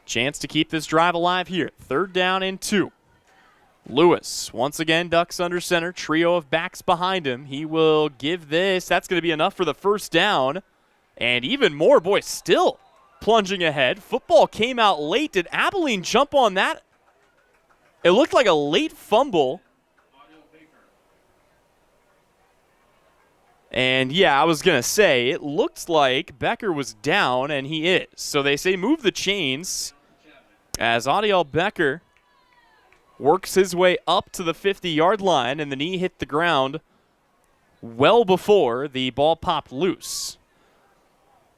Speaker 2: Chance to keep this drive alive here. 3rd down and 2. Lewis once again ducks under center. Trio of backs behind him. He will give this. That's going to be enough for the 1st down. And even more, boy, still plunging ahead. Football came out late. Did Abilene jump on that? It looked like a late fumble. And I was going to say, it looked like Becker was down, and he is. So they say move the chains as Adiel Becker works his way up to the 50-yard line, and the knee hit the ground well before the ball popped loose.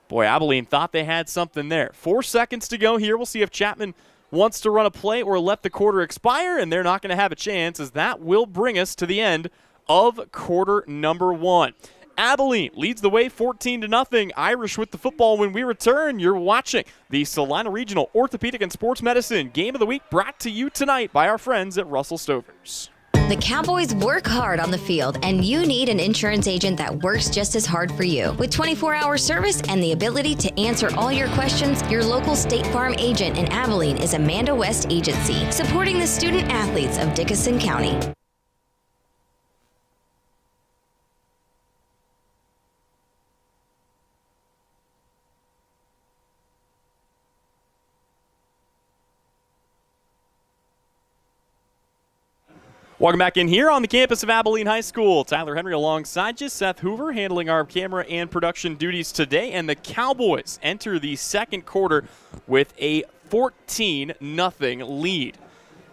Speaker 2: Boy, Abilene thought they had something there. 4 seconds to go here. We'll see if Chapman wants to run a play or let the quarter expire, and they're not going to have a chance, as that will bring us to the end of quarter number 1. Abilene leads the way 14-0. Irish with the football when we return. You're watching the Salina Regional Orthopedic and Sports Medicine Game of the Week, brought to you tonight by our friends at Russell Stovers.
Speaker 10: The Cowboys work hard on the field, and you need an insurance agent that works just as hard for you. With 24-hour service and the ability to answer all your questions, your local State Farm agent in Abilene is Amanda West Agency, supporting the student athletes of Dickinson County.
Speaker 2: Welcome back in here on the campus of Abilene High School. Tyler Henry alongside you, Seth Hoover handling our camera and production duties today. And the Cowboys enter the 2nd quarter with a 14-0 lead.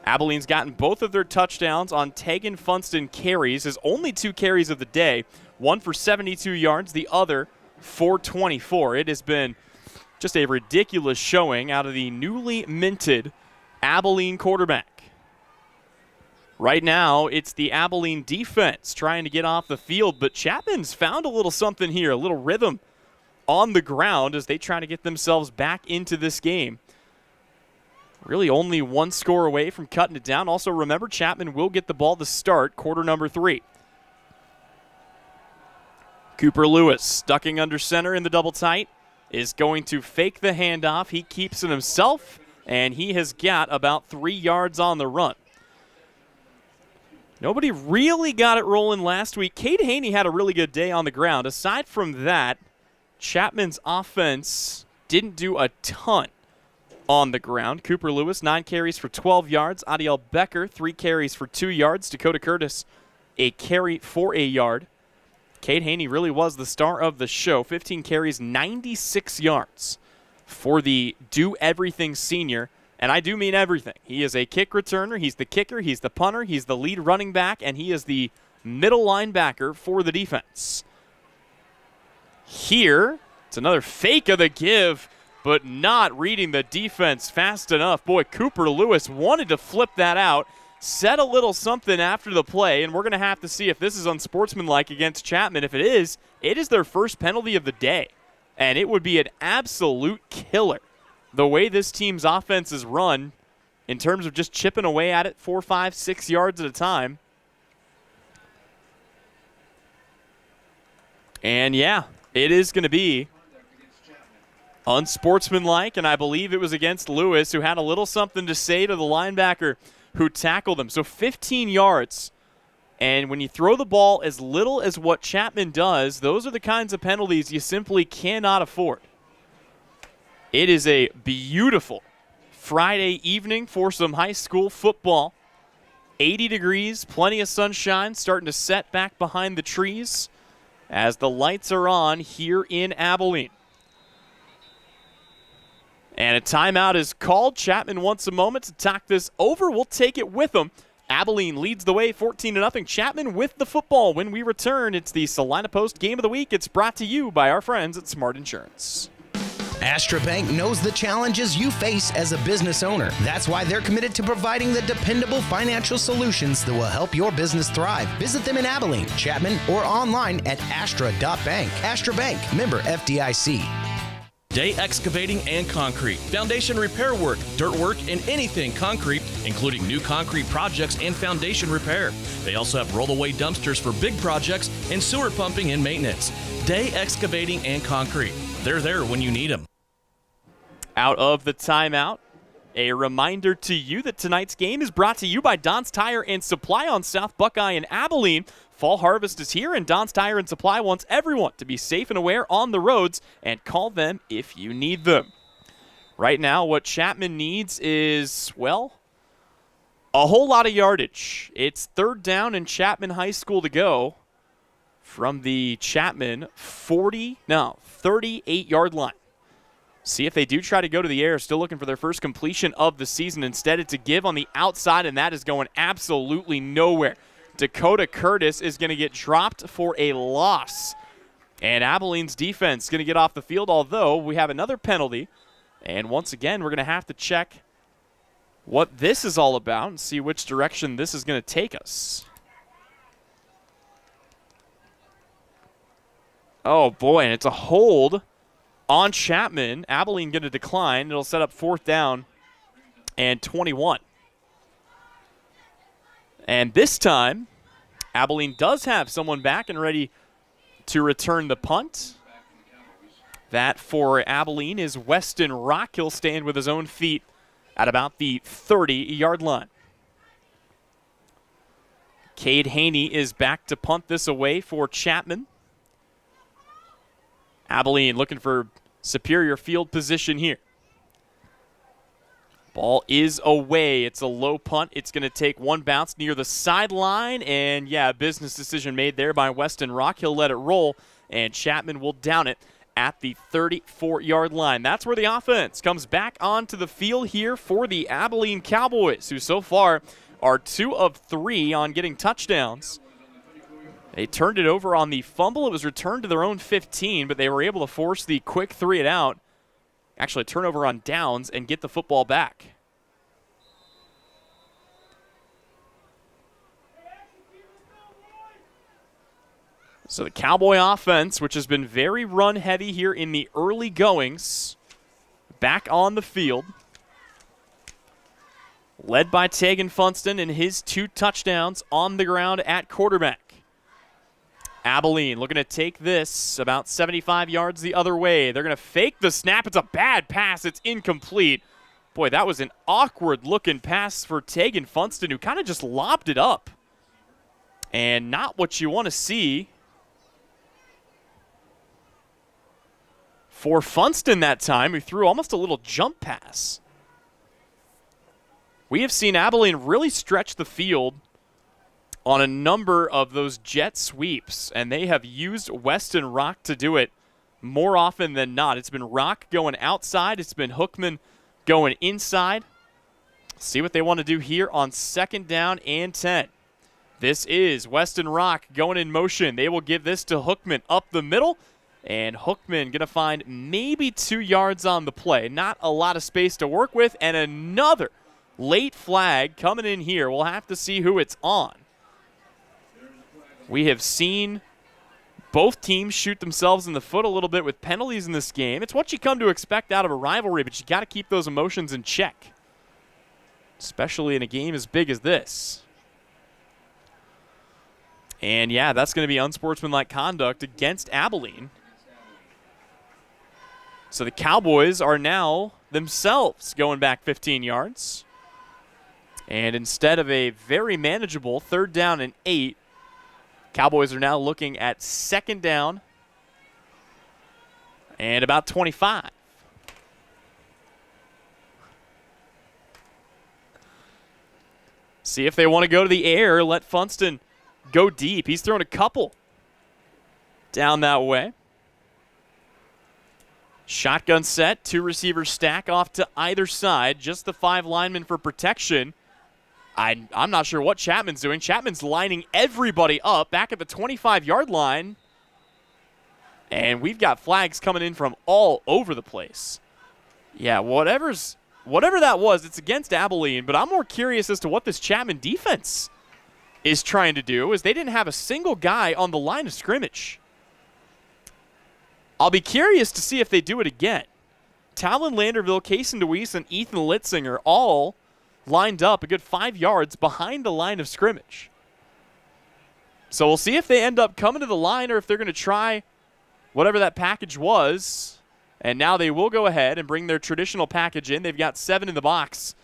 Speaker 2: Abilene's gotten both of their touchdowns on Tegan Funston carries, his only 2 carries of the day, one for 72 yards, the other for 24. It has been just a ridiculous showing out of the newly minted Abilene quarterback. Right now, it's the Abilene defense trying to get off the field, but Chapman's found a little something here, a little rhythm on the ground as they try to get themselves back into this game. Really only 1 score away from cutting it down. Also, remember, Chapman will get the ball to start quarter number 3. Cooper Lewis ducking under center in the double tight. is going to fake the handoff. He keeps it himself, and he has got about 3 yards on the run. Nobody really got it rolling last week. Cade Haney had a really good day on the ground. Aside from that, Chapman's offense didn't do a ton on the ground. Cooper Lewis, 9 carries for 12 yards. Adiel Becker, 3 carries for 2 yards. Dakota Curtis, a carry for a yard. Cade Haney really was the star of the show. 15 carries, 96 yards for the do-everything senior. And I do mean everything. He is a kick returner. He's the kicker. He's the punter. He's the lead running back. And he is the middle linebacker for the defense. Here, it's another fake of the give, but not reading the defense fast enough. Boy, Cooper Lewis wanted to flip that out, said a little something after the play, and we're going to have to see if this is unsportsmanlike against Chapman. If it is their first penalty of the day, and it would be an absolute killer the way this team's offense is run in terms of just chipping away at it 4, 5, 6 yards at a time. And yeah, it is going to be unsportsmanlike, and I believe it was against Lewis, who had a little something to say to the linebacker who tackled him. So 15 yards. And when you throw the ball as little as what Chapman does, those are the kinds of penalties you simply cannot afford. It is a beautiful Friday evening for some high school football. 80 degrees, plenty of sunshine, starting to set back behind the trees as the lights are on here in Abilene. And a timeout is called. Chapman wants a moment to talk this over. We'll take it with him. Abilene leads the way 14-0. Chapman with the football. When we return, it's the Salina Post Game of the Week. It's brought to you by our friends at Smart Insurance.
Speaker 11: Astra Bank knows the challenges you face as a business owner. That's why they're committed to providing the dependable financial solutions that will help your business thrive. Visit them in Abilene, Chapman, or online at astra.bank. Astra Bank, member FDIC.
Speaker 12: Day Excavating and Concrete. Foundation repair work, dirt work, and anything concrete, including new concrete projects and foundation repair. They also have roll-away dumpsters for big projects and sewer pumping and maintenance. Day Excavating and Concrete. They're there when you need them.
Speaker 2: Out of the timeout, a reminder to you that tonight's game is brought to you by Don's Tire and Supply on South Buckeye in Abilene. Fall harvest is here, and Don's Tire and Supply wants everyone to be safe and aware on the roads, and call them if you need them. Right now, what Chapman needs is, well, a whole lot of yardage. It's 3rd down and Chapman High School to go from the Chapman 38-yard line. See if they do try to go to the air. Still looking for their first completion of the season. Instead, it's a give on the outside, and that is going absolutely nowhere. Dakota Curtis is going to get dropped for a loss. And Abilene's defense is going to get off the field, although we have another penalty. And once again, we're going to have to check what this is all about and see which direction this is going to take us. Oh, boy, and it's a hold on Chapman. Abilene going to decline. It'll set up 4th down and 21. And this time, Abilene does have someone back and ready to return the punt. That for Abilene is Weston Rock. He'll stand with his own feet at about the 30-yard line. Cade Haney is back to punt this away for Chapman. Abilene looking for superior field position here. Ball is away. It's a low punt. It's going to take one bounce near the sideline. And, yeah, business decision made there by Weston Rock. He'll let it roll, and Chapman will down it at the 34-yard line. That's where the offense comes back onto the field here for the Abilene Cowboys, who so far are 2 of 3 on getting touchdowns. They turned it over on the fumble. It was returned to their own 15, but they were able to force the quick 3-and-out. Actually, turnover on downs and get the football back. So the Cowboy offense, which has been very run-heavy here in the early goings, back on the field. Led by Tegan Funston and his 2 touchdowns on the ground at quarterback. Abilene looking to take this about 75 yards the other way. They're going to fake the snap. It's a bad pass. It's incomplete. Boy, that was an awkward-looking pass for Tegan Funston, who kind of just lobbed it up. And not what you want to see for Funston that time, who threw almost a little jump pass. We have seen Abilene really stretch the field on a number of those jet sweeps, and they have used Weston Rock to do it more often than not. It's been Rock going outside. It's been Hookman going inside. See what they want to do here on 2nd down and 10. This is Weston Rock going in motion. They will give this to Hookman up the middle, and Hookman going to find maybe 2 yards on the play. Not a lot of space to work with, and another late flag coming in here. We'll have to see who it's on. We have seen both teams shoot themselves in the foot a little bit with penalties in this game. It's what you come to expect out of a rivalry, but you got to keep those emotions in check, especially in a game as big as this. And, yeah, that's going to be unsportsmanlike conduct against Abilene. So the Cowboys are now themselves going back 15 yards. And instead of a very manageable 3rd down and 8, Cowboys are now looking at 2nd down and about 25. See if they want to go to the air, let Funston go deep. He's thrown a couple down that way. Shotgun set, 2 receivers stack off to either side, just the 5 linemen for protection. I'm not sure what Chapman's doing. Chapman's lining everybody up back at the 25-yard line. And we've got flags coming in from all over the place. Yeah, whatever that was, it's against Abilene, but I'm more curious as to what this Chapman defense is trying to do, as they didn't have a single guy on the line of scrimmage. I'll be curious to see if they do it again. Talon Landerville, Kaysen DeWeese, and Ethan Litzinger all lined up a good 5 yards behind the line of scrimmage. So we'll see if they end up coming to the line or if they're going to try whatever that package was. And now they will go ahead and bring their traditional package in. They've got 7 in the box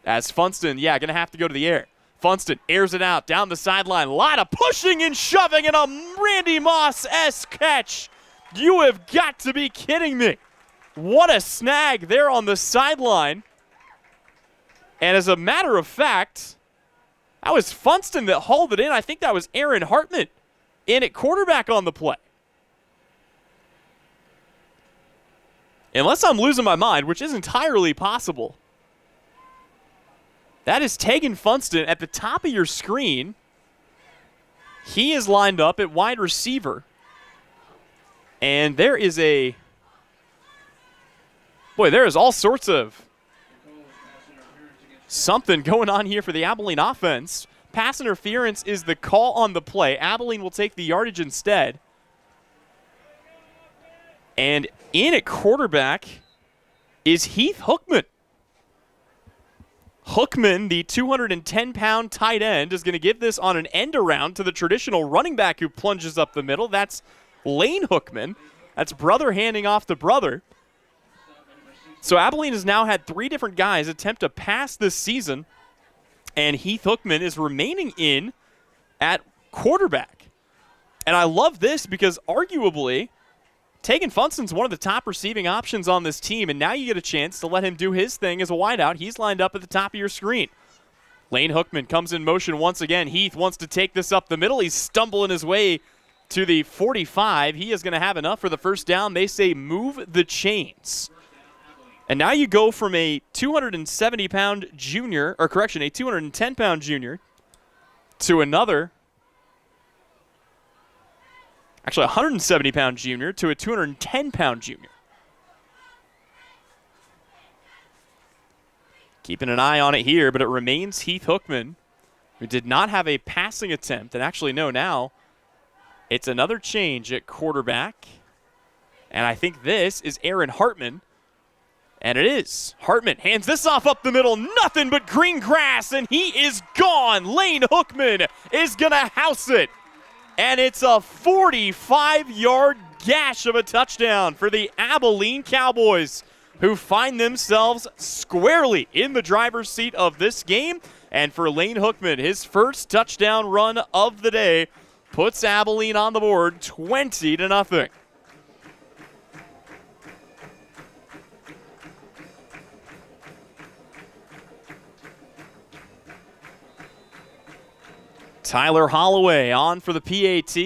Speaker 2: as Funston, going to have to go to the air. Funston airs it out down the sideline. A lot of pushing and shoving and a Randy Moss-esque catch. You have got to be kidding me. What a snag there on the sideline. And as a matter of fact, that was Funston that hauled it in. I think that was Aaron Hartman in at quarterback on the play. Unless I'm losing my mind, which is entirely possible. That is Tegan Funston at the top of your screen. He is lined up at wide receiver. And there is there is all sorts of something going on here for the Abilene offense. Pass interference is the call on the play. Abilene will take the yardage instead. And in at quarterback is Heath Hookman. Hookman, the 210-pound tight end, is going to give this on an end around to the traditional running back who plunges up the middle. That's Lane Hookman. That's brother handing off to brother. So Abilene has now had 3 different guys attempt to pass this season, and Heath Hookman is remaining in at quarterback. And I love this because arguably Tegan Funston's one of the top receiving options on this team, and now you get a chance to let him do his thing as a wideout. He's lined up at the top of your screen. Lane Hookman comes in motion once again. Heath wants to take this up the middle. He's stumbling his way to the 45. He is going to have enough for the first down. They say move the chains. And now you go from a 270-pound junior, or correction, a 210-pound junior to another, actually 170-pound junior to a 210-pound junior. Keeping an eye on it here, but it remains Heath Hookman, who did not have a passing attempt. And actually, no, now it's another change at quarterback. And I think this is Aaron Hartman. And it is. Hartman hands this off up the middle. Nothing but green grass, and he is gone. Lane Hookman is going to house it. And it's a 45-yard gash of a touchdown for the Abilene Cowboys, who find themselves squarely in the driver's seat of this game. And for Lane Hookman, his first touchdown run of the day puts Abilene on the board 20-0. Tyler Holloway on for the PAT.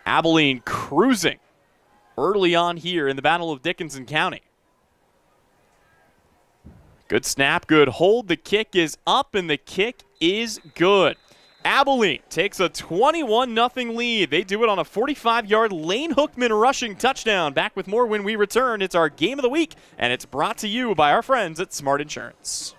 Speaker 2: Abilene cruising early on here in the Battle of Dickinson County. Good snap, good hold. The kick is up, and the kick is good. Abilene takes a 21-0 lead. They do it on a 45-yard Lane Hookman rushing touchdown. Back with more when we return. It's our Game of the Week, and it's brought to you by our friends at Smart Insurance.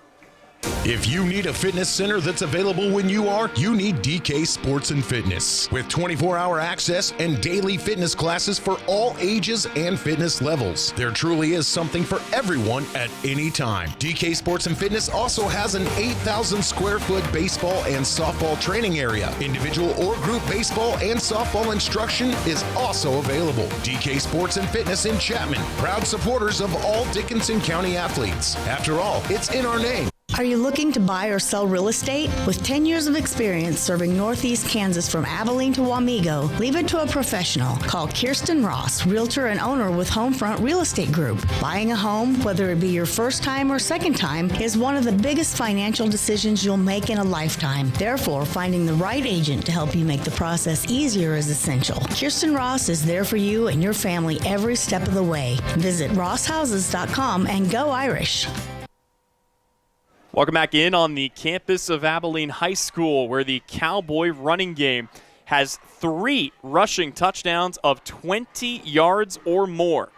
Speaker 13: If you need a fitness center that's available when you are, you need DK Sports and Fitness. With 24-hour access and daily fitness classes for all ages and fitness levels. There truly is something for everyone at any time. DK Sports and Fitness also has an 8,000 square foot baseball and softball training area. Individual or group baseball and softball instruction is also available. DK Sports and Fitness in Chapman, proud supporters of all Dickinson County athletes. After all, it's in our name.
Speaker 14: Are you looking to buy or sell real estate? With 10 years of experience serving Northeast Kansas from Abilene to Wamego, leave it to a professional. Call Kirsten Ross, realtor and owner with Homefront Real Estate Group. Buying a home, whether it be your first time or second time, is one of the biggest financial decisions you'll make in a lifetime. Therefore, finding the right agent to help you make the process easier is essential. Kirsten Ross is there for you and your family every step of the way. Visit rosshouses.com and go Irish.
Speaker 2: Welcome back in on the campus of Abilene High School, where the Cowboy running game has 3 rushing touchdowns of 20 yards or more.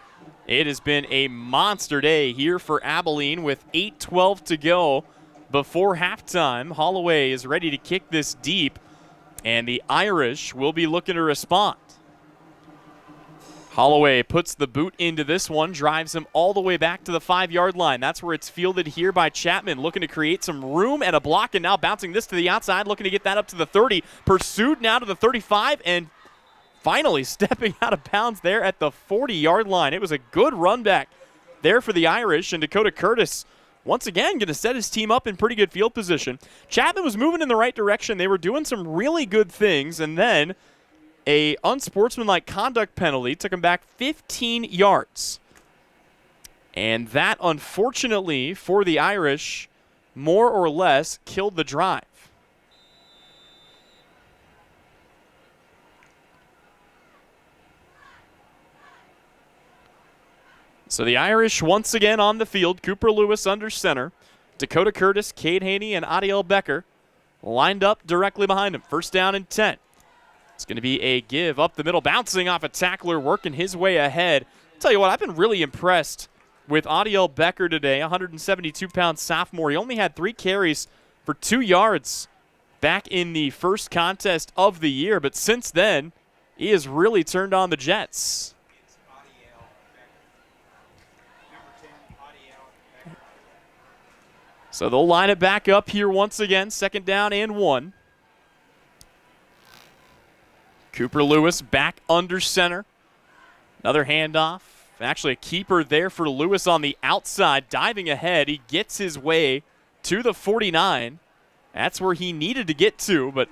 Speaker 2: It has been a monster day here for Abilene with 8:12 to go before halftime. Holloway is ready to kick this deep, and the Irish will be looking to respond. Holloway puts the boot into this one, drives him all the way back to the 5-yard line. That's where it's fielded here by Chapman, looking to create some room and a block, and now bouncing this to the outside, looking to get that up to the 30. Pursued now to the 35, and finally stepping out of bounds there at the 40-yard line. It was a good run back there for the Irish, and Dakota Curtis once again going to set his team up in pretty good field position. Chapman was moving in the right direction. They were doing some really good things, and then a unsportsmanlike conduct penalty took him back 15 yards. And that, unfortunately, for the Irish, more or less killed the drive. So the Irish once again on the field. Cooper Lewis under center. Dakota Curtis, Cade Haney, and Adiel Becker lined up directly behind him. First down and 10. It's going to be a give up the middle, bouncing off a tackler, working his way ahead. I'll tell you what, I've been really impressed with Adiel Becker today, 172-pound sophomore. He only had 3 carries for 2 yards back in the first contest of the year, but since then, he has really turned on the Jets. So they'll line it back up here once again, 2nd down and 1. Cooper Lewis back under center. Another handoff. Actually a keeper there for Lewis on the outside, diving ahead. He gets his way to the 49. That's where he needed to get to, but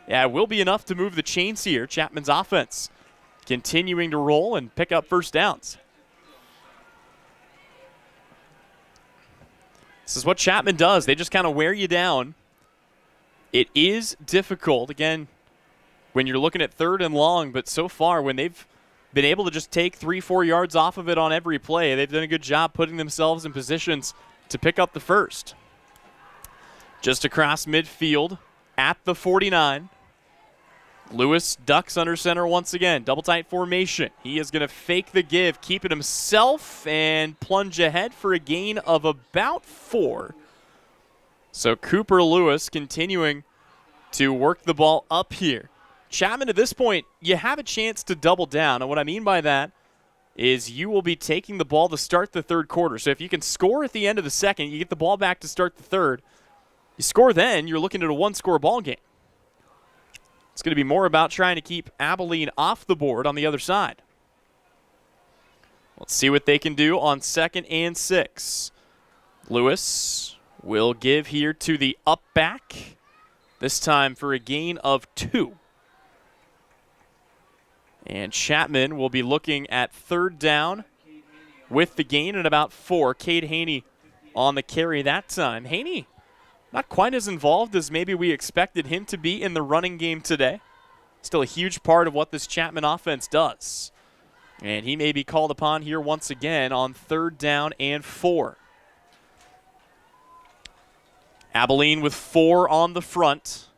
Speaker 2: yeah, it will be enough to move the chains here. Chapman's offense continuing to roll and pick up first downs. This is what Chapman does. They just kind of wear you down. It is difficult. Again, when you're looking at 3rd and long, but so far when they've been able to just take 3-4 yards off of it on every play, they've done a good job putting themselves in positions to pick up the first. Just across midfield at the 49. Lewis ducks under center once again. Double tight formation. He is going to fake the give, keep it himself, and plunge ahead for a gain of about 4. So Cooper Lewis continuing to work the ball up here. Chapman, at this point, you have a chance to double down. And what I mean by that is you will be taking the ball to start the 3rd quarter. So if you can score at the end of the 2nd, you get the ball back to start the 3rd. You score then, you're looking at a 1-score ball game. It's going to be more about trying to keep Abilene off the board on the other side. Let's see what they can do on 2nd and 6. Lewis will give here to the up back, this time for a gain of 2. And Chapman will be looking at 3rd down with the gain at about 4. Cade Haney on the carry that time. Haney not quite as involved as maybe we expected him to be in the running game today. Still a huge part of what this Chapman offense does. And he may be called upon here once again on 3rd down and 4. Abilene with 4 on the front.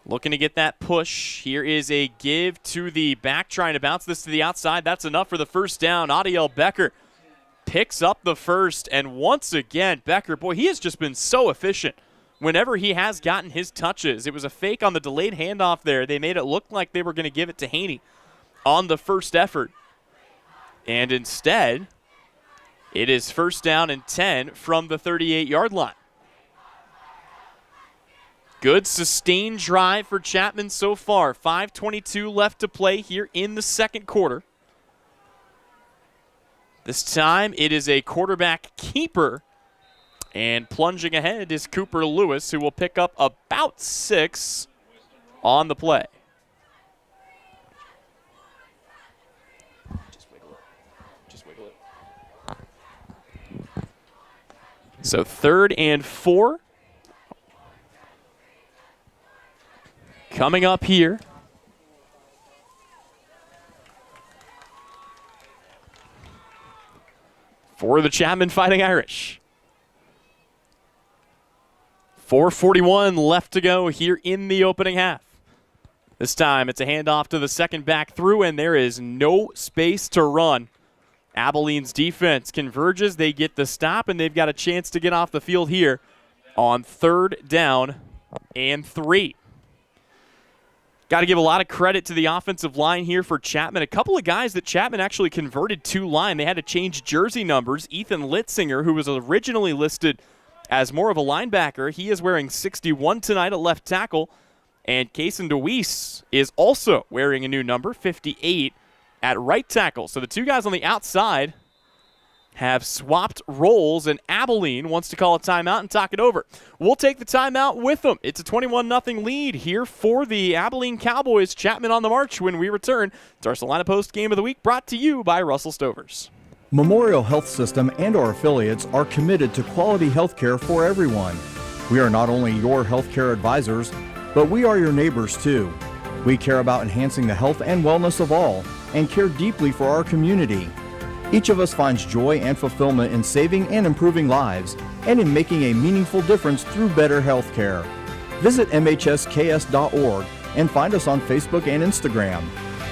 Speaker 2: Looking to get that push. Here is a give to the back, trying to bounce this to the outside. That's enough for the first down. Adiel Becker picks up the first. And once again, Becker, boy, he has just been so efficient whenever he has gotten his touches. It was a fake on the delayed handoff there. They made it look like they were going to give it to Haney on the first effort. And instead, it is 1st down and 10 from the 38-yard line. Good sustained drive for Chapman so far. 5:22 left to play here in the second quarter. This time it is a quarterback keeper. And plunging ahead is Cooper Lewis, who will pick up about 6 on the play. Just wiggle it. So 3rd and 4. Coming up here. For the Chapman Fighting Irish. 4:41 left to go here in the opening half. This time it's a handoff to the second back through, and there is no space to run. Abilene's defense converges. They get the stop, and they've got a chance to get off the field here on 3rd down and 3. Got to give a lot of credit to the offensive line here for Chapman. A couple of guys that Chapman actually converted to line. They had to change jersey numbers. Ethan Litzinger, who was originally listed as more of a linebacker, he is wearing 61 tonight at left tackle. And Kaysen DeWeese is also wearing a new number, 58, at right tackle. So the two guys on the outside have swapped roles, and Abilene wants to call a timeout and talk it over. We'll take the timeout with them. It's a 21-0 lead here for the Abilene Cowboys. Chapman on the march when we return to our Salina Post Game of the Week, brought to you by Russell Stovers.
Speaker 15: Memorial Health System and our affiliates are committed to quality health care for everyone. We are not only your health care advisors, but we are your neighbors too. We care about enhancing the health and wellness of all and care deeply for our community. Each of us finds joy and fulfillment in saving and improving lives and in making a meaningful difference through better health care. Visit mhsks.org and find us on Facebook and Instagram.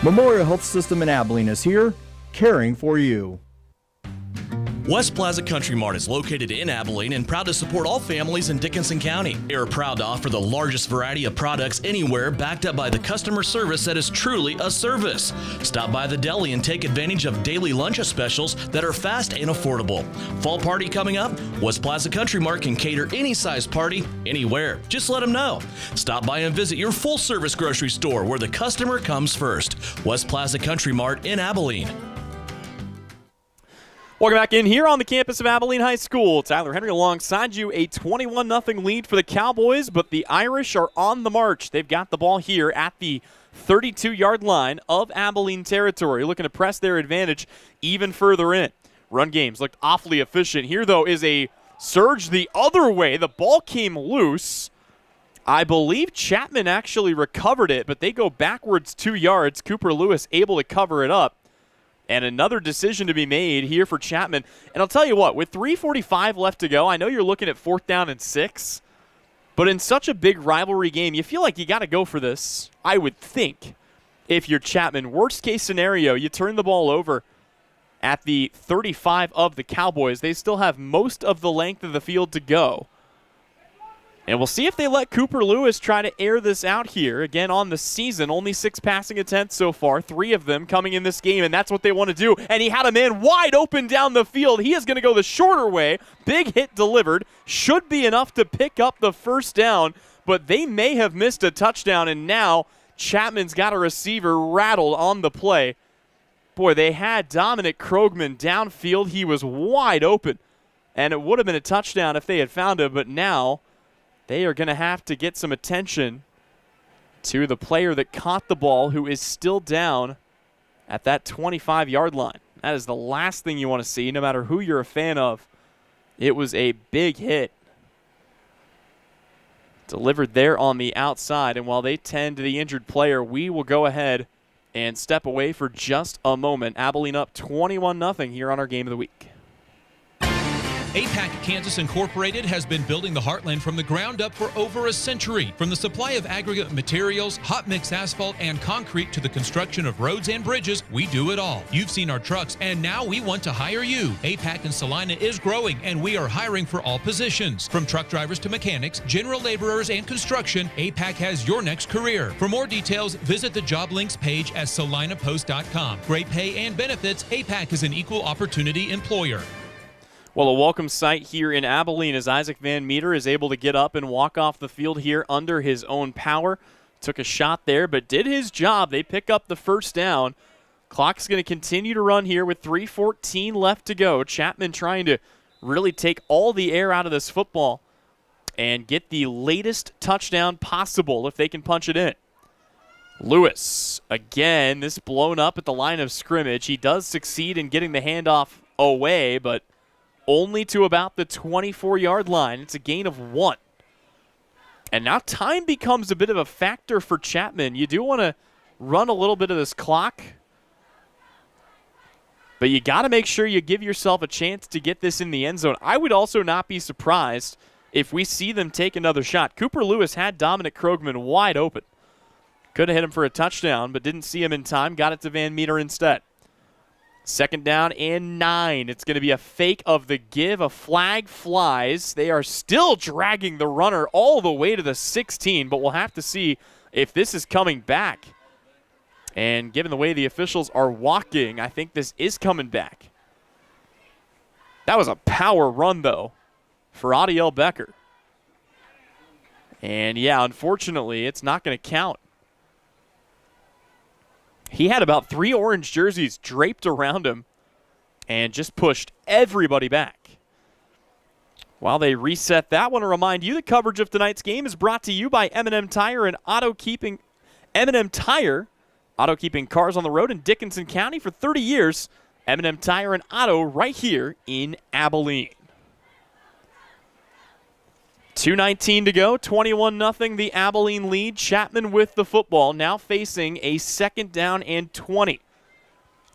Speaker 15: Memorial Health System in Abilene is here, caring for you.
Speaker 12: West Plaza Country Mart is located in Abilene and proud to support all families in Dickinson County. They are proud to offer the largest variety of products anywhere, backed up by the customer service that is truly a service. Stop by the deli and take advantage of daily lunch specials that are fast and affordable. Fall party coming up? West Plaza Country Mart can cater any size party, anywhere. Just let them know. Stop by and visit your full-service grocery store where the customer comes first. West Plaza Country Mart in Abilene.
Speaker 2: Welcome back in here on the campus of Abilene High School. Tyler Henry alongside you. A 21-0 lead for the Cowboys, but the Irish are on the march. They've got the ball here at the 32-yard line of Abilene territory, looking to press their advantage even further in. Run games looked awfully efficient. Here, though, is a surge the other way. The ball came loose. I believe Chapman actually recovered it, but they go backwards 2 yards. Cooper Lewis able to cover it up. And another decision to be made here for Chapman. And I'll tell you what, with 3:45 left to go, I know you're looking at 4th down and 6. But in such a big rivalry game, you feel like you got to go for this, I would think, if you're Chapman. Worst case scenario, you turn the ball over at the 35 of the Cowboys. They still have most of the length of the field to go. And we'll see if they let Cooper Lewis try to air this out here. Again, on the season, only 6 passing attempts so far, 3 of them coming in this game, and that's what they want to do. And he had a man wide open down the field. He is going to go the shorter way. Big hit delivered. Should be enough to pick up the first down, but they may have missed a touchdown, and now Chapman's got a receiver rattled on the play. Boy, they had Dominic Krogman downfield. He was wide open, and it would have been a touchdown if they had found him, but now they are going to have to get some attention to the player that caught the ball, who is still down at that 25-yard line. That is the last thing you want to see, no matter who you're a fan of. It was a big hit. Delivered there on the outside, and while they tend to the injured player, we will go ahead and step away for just a moment. Abilene up 21-0 here on our Game of the Week.
Speaker 16: APAC Kansas Incorporated has been building the Heartland from the ground up for over a century. From the supply of aggregate materials, hot mix asphalt, and concrete to the construction of roads and bridges, we do it all. You've seen our trucks, and now we want to hire you. APAC in Salina is growing, and we are hiring for all positions. From truck drivers to mechanics, general laborers, and construction, APAC has your next career. For more details, visit the job links page at salinapost.com. Great pay and benefits, APAC is an equal opportunity employer.
Speaker 2: Well, a welcome sight here in Abilene as Isaac Van Meter is able to get up and walk off the field here under his own power. Took a shot there, but did his job. They pick up the first down. Clock's going to continue to run here with 3:14 left to go. Chapman trying to really take all the air out of this football and get the latest touchdown possible if they can punch it in. Lewis, again, this blown up at the line of scrimmage. He does succeed in getting the handoff away, but only to about the 24-yard line. It's a gain of 1. And now time becomes a bit of a factor for Chapman. You do want to run a little bit of this clock, but you got to make sure you give yourself a chance to get this in the end zone. I would also not be surprised if we see them take another shot. Cooper Lewis had Dominic Krogman wide open. Could have hit him for a touchdown, but didn't see him in time. Got it to Van Meter instead. 2nd down and 9. It's going to be a fake of the give. A flag flies. They are still dragging the runner all the way to the 16, but we'll have to see if this is coming back. And given the way the officials are walking, I think this is coming back. That was a power run, though, for Adiel Becker. And, yeah, unfortunately, it's not going to count. He had about 3 orange jerseys draped around him and just pushed everybody back. While they reset that, I want to remind you that coverage of tonight's game is brought to you by M&M Tire and Auto Keeping. M&M Tire, auto keeping cars on the road in Dickinson County for 30 years. M&M Tire and Auto right here in Abilene. 2:19 to go, 21-0 the Abilene lead. Chapman with the football, now facing a 2nd down and 20.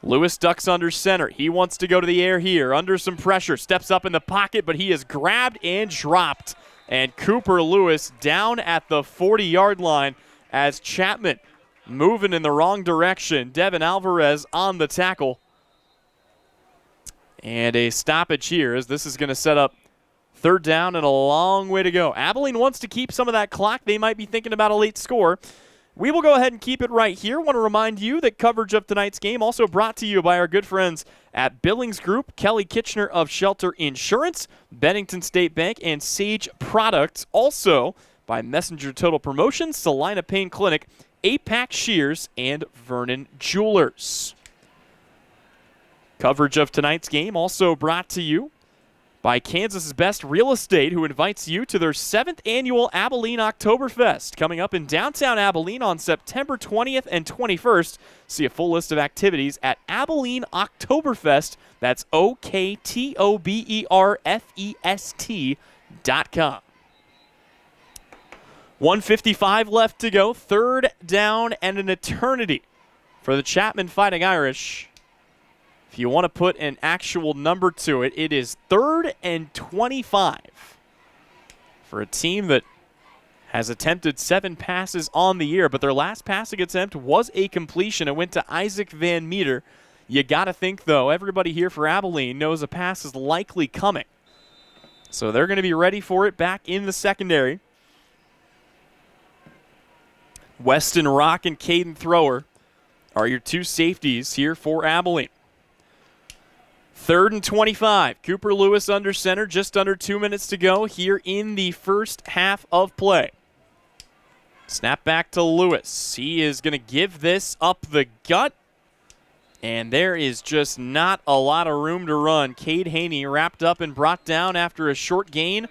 Speaker 2: Lewis ducks under center. He wants to go to the air here, under some pressure. Steps up in the pocket, but he is grabbed and dropped. And Cooper Lewis down at the 40-yard line as Chapman moving in the wrong direction. Devin Alvarez on the tackle. And a stoppage here as this is going to set up 3rd down and a long way to go. Abilene wants to keep some of that clock. They might be thinking about a late score. We will go ahead and keep it right here. Want to remind you that coverage of tonight's game also brought to you by our good friends at Billings Group, Kelly Kitchener of Shelter Insurance, Bennington State Bank, and Sage Products. Also by Messenger Total Promotions, Salina Pain Clinic, APAC Shears, and Vernon Jewelers. Coverage of tonight's game also brought to you by Kansas's Best Real Estate, who invites you to their 7th annual Abilene Oktoberfest, coming up in downtown Abilene on September 20th and 21st. See a full list of activities at Abilene Oktoberfest. That's OKTOBERFEST.com. 1:55 left to go. 3rd down and an eternity for the Chapman Fighting Irish. If you want to put an actual number to it, it is 3rd and 25 for a team that has attempted 7 passes on the year, but their last passing attempt was a completion. It went to Isaac Van Meter. You got to think, though, everybody here for Abilene knows a pass is likely coming. So they're going to be ready for it back in the secondary. Weston Rock and Caden Thrower are your 2 safeties here for Abilene. 3rd and 25. Cooper Lewis under center, just under 2 minutes to go here in the first half of play. Snap back to Lewis. He is going to give this up the gut. And there is just not a lot of room to run. Cade Haney wrapped up and brought down after a short gain.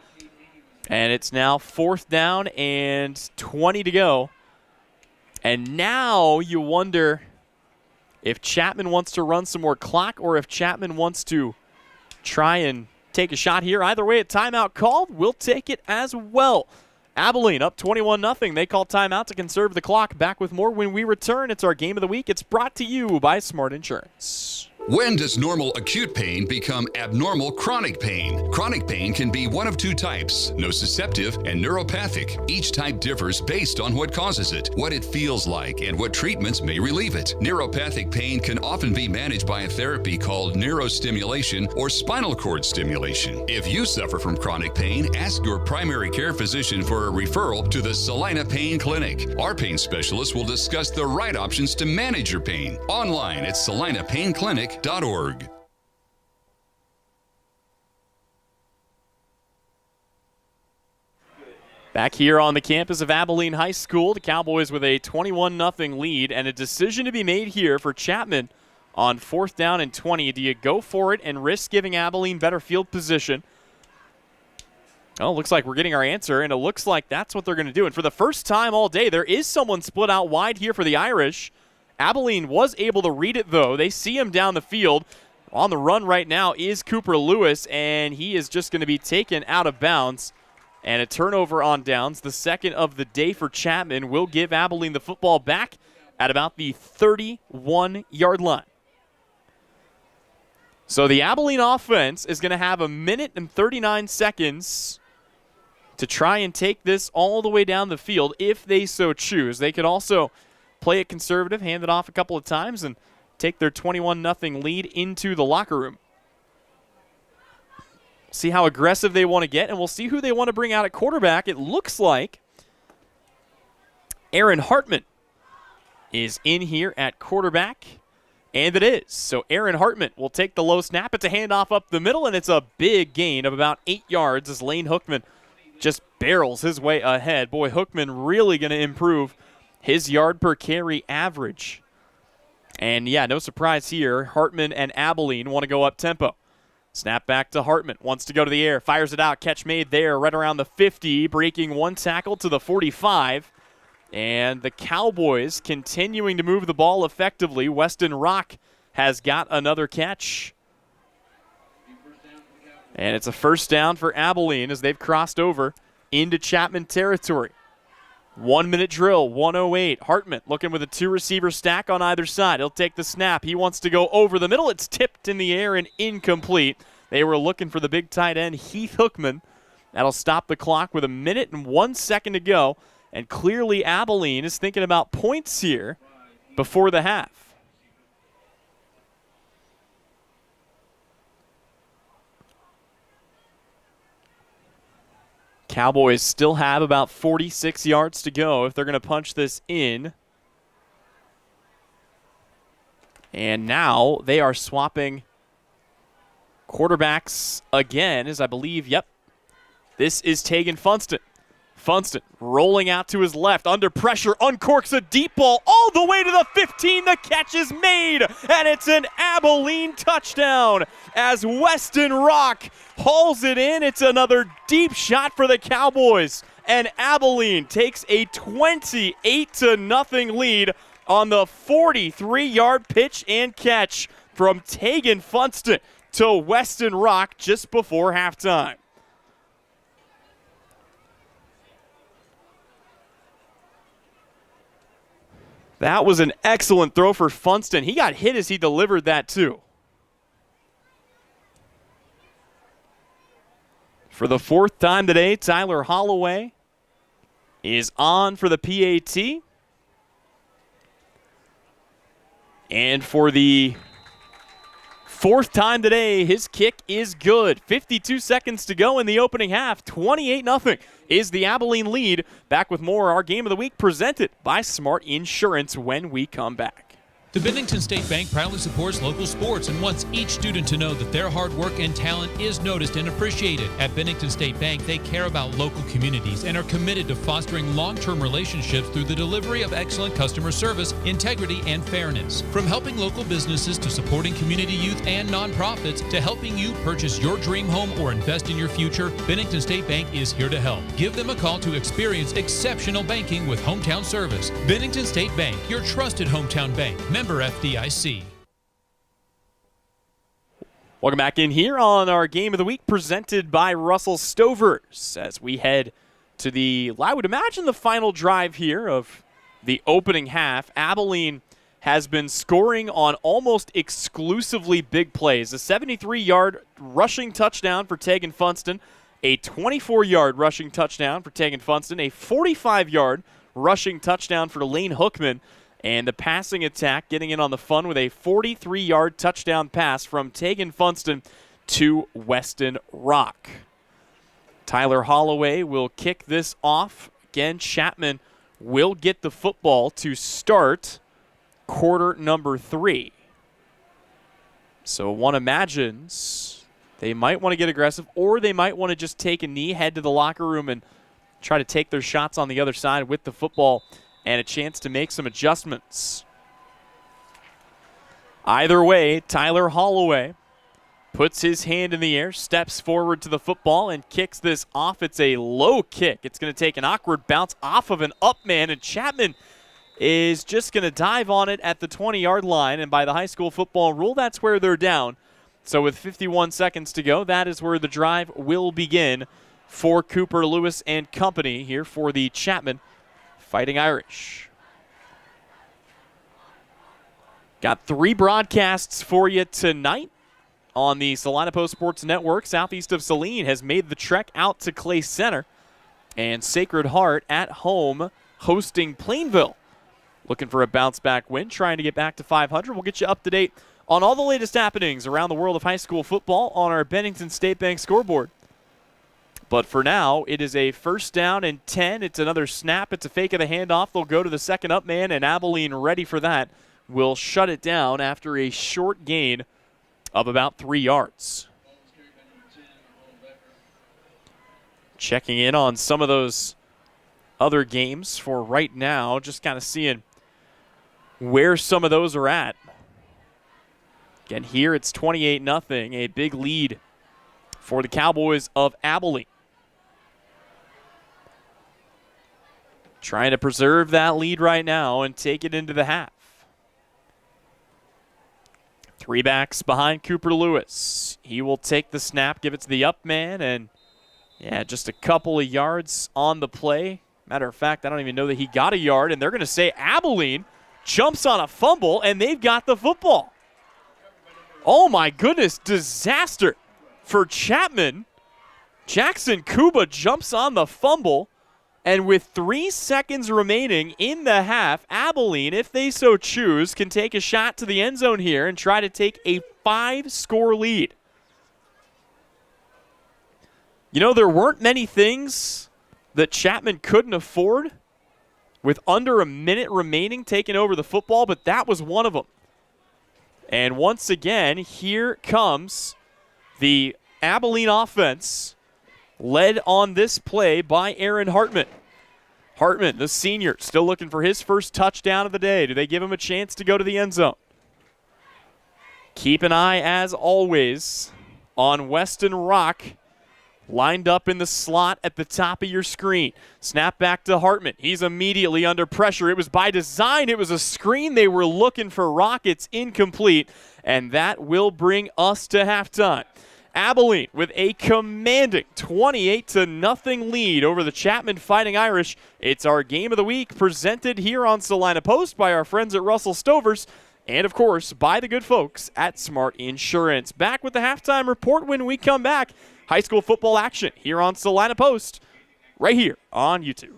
Speaker 2: And it's now 4th down and 20 to go. And now you wonder if Chapman wants to run some more clock or if Chapman wants to try and take a shot here. Either way, a timeout called. We'll take it as well. Abilene up 21-0. They call timeout to conserve the clock. Back with more when we return. It's our game of the week. It's brought to you by Smart Insurance.
Speaker 17: When does normal acute pain become abnormal chronic pain? Chronic pain can be one of 2 types, nociceptive and neuropathic. Each type differs based on what causes it, what it feels like, and what treatments may relieve it. Neuropathic pain can often be managed by a therapy called neurostimulation or spinal cord stimulation. If you suffer from chronic pain, ask your primary care physician for a referral to the Salina Pain Clinic. Our pain specialist will discuss the right options to manage your pain. Online at salinapainclinic.org.
Speaker 2: Back here on the campus of Abilene High School, the Cowboys with a 21-0 lead and a decision to be made here for Chapman on 4th down and 20. Do you go for it and risk giving Abilene better field position? Oh, looks like we're getting our answer, and it looks like that's what they're going to do. And for the first time all day, there is someone split out wide here for the Irish. Abilene was able to read it, though. They see him down the field. On the run right now is Cooper Lewis, and he is just going to be taken out of bounds. And a turnover on downs, the second of the day for Chapman, will give Abilene the football back at about the 31-yard line. So the Abilene offense is going to have 1 minute and 39 seconds to try and take this all the way down the field if they so choose. They could also play it conservative, hand it off a couple of times, and take their 21-0 lead into the locker room. See how aggressive they want to get, and we'll see who they want to bring out at quarterback. It looks like Aaron Hartman is in here at quarterback, and it is. So Aaron Hartman will take the low snap. It's a handoff up the middle, and it's a big gain of about 8 yards as Lane Hookman just barrels his way ahead. Boy, Hookman really going to improve his yard per carry average. And yeah, no surprise here. Hartman and Abilene want to go up tempo. Snap back to Hartman. Wants to go to the air. Fires it out. Catch made there right around the 50. Breaking 1 tackle to the 45. And the Cowboys continuing to move the ball effectively. Weston Rock has got another catch. And it's a first down for Abilene as they've crossed over into Chapman territory. 1 minute drill, 1:08. Hartman looking with a 2-receiver stack on either side. He'll take the snap. He wants to go over the middle. It's tipped in the air and incomplete. They were looking for the big tight end, Heath Hookman. That'll stop the clock with 1 minute and 1 second to go. And clearly Abilene is thinking about points here before the half. Cowboys still have about 46 yards to go if they're going to punch this in. And now they are swapping quarterbacks again, as I believe, yep, this is Tegan Funston. Funston rolling out to his left, under pressure, uncorks a deep ball all the way to the 15. The catch is made, and it's an Abilene touchdown as Weston Rock hauls it in. It's another deep shot for the Cowboys, and Abilene takes a 28-0 lead on the 43-yard pitch and catch from Tegan Funston to Weston Rock just before halftime. That was an excellent throw for Funston. He got hit as he delivered that too. For the 4th time today, Tyler Holloway is on for the PAT. And for the 4th time today, his kick is good. 52 seconds to go in the opening half. 28-0 is the Abilene lead. Back with more, our Game of the Week presented by Smart Insurance when we come back.
Speaker 16: The Bennington State Bank proudly supports local sports and wants each student to know that their hard work and talent is noticed and appreciated. At Bennington State Bank, they care about local communities and are committed to fostering long-term relationships through the delivery of excellent customer service, integrity, and fairness. From helping local businesses to supporting community youth and nonprofits to helping you purchase your dream home or invest in your future, Bennington State Bank is here to help. Give them a call to experience exceptional banking with hometown service. Bennington State Bank, your trusted hometown bank. Member FDIC.
Speaker 2: Welcome back in here on our Game of the Week presented by Russell Stovers as we head to I would imagine, the final drive here of the opening half. Abilene has been scoring on almost exclusively big plays. A 73-yard rushing touchdown for Tegan Funston, a 24-yard rushing touchdown for Tegan Funston, a 45-yard rushing touchdown for Lane Hookman, and the passing attack getting in on the fun with a 43-yard touchdown pass from Tegan Funston to Weston Rock. Tyler Holloway will kick this off. Again, Chapman will get the football to start quarter number 3. So one imagines they might want to get aggressive, or they might want to just take a knee, head to the locker room, and try to take their shots on the other side with the football and a chance to make some adjustments. Either way, Tyler Holloway puts his hand in the air, steps forward to the football, and kicks this off. It's a low kick. It's going to take an awkward bounce off of an up man, and Chapman is just going to dive on it at the 20-yard line, and by the high school football rule, that's where they're down. So with 51 seconds to go, that is where the drive will begin for Cooper Lewis and company here for the Chapman Fighting Irish. Got 3 broadcasts for you tonight on the Salina Post Sports Network. Southeast of Saline has made the trek out to Clay Center, and Sacred Heart at home hosting Plainville. Looking for a bounce-back win, trying to get back to 500. We'll get you up to date on all the latest happenings around the world of high school football on our Bennington State Bank scoreboard. But for now, it is a 1st down and 10. It's another snap. It's a fake of the handoff. They'll go to the second up man, and Abilene, ready for that, will shut it down after a short gain of about 3 yards. Checking in on some of those other games for right now, just kind of seeing where some of those are at. Again, here it's 28-0, a big lead for the Cowboys of Abilene. Trying to preserve that lead right now and take it into the half. 3 backs behind Cooper Lewis. He will take the snap, give it to the up man, and just a couple of yards on the play. Matter of fact, I don't even know that he got a yard, and they're going to say Abilene jumps on a fumble, and they've got the football. Oh my goodness, disaster for Chapman. Jackson Kuba jumps on the fumble, and with 3 seconds remaining in the half, Abilene, if they so choose, can take a shot to the end zone here and try to take a 5-score lead. You know, there weren't many things that Chapman couldn't afford with under a minute remaining taking over the football, but that was one of them. And once again, here comes the Abilene offense, led on this play by Aaron Hartman. Hartman, the senior, still looking for his first touchdown of the day. Do they give him a chance to go to the end zone? Keep an eye, as always, on Weston Rock, lined up in the slot at the top of your screen. Snap back to Hartman. He's immediately under pressure. It was by design. It was a screen. They were looking for Rock. It's incomplete, and that will bring us to halftime. Abilene with a commanding 28-0 lead over the Chapman Fighting Irish. It's our Game of the Week presented here on Salina Post by our friends at Russell Stovers and, of course, by the good folks at Smart Insurance. Back with the halftime report when we come back. High school football action here on Salina Post, right here on YouTube.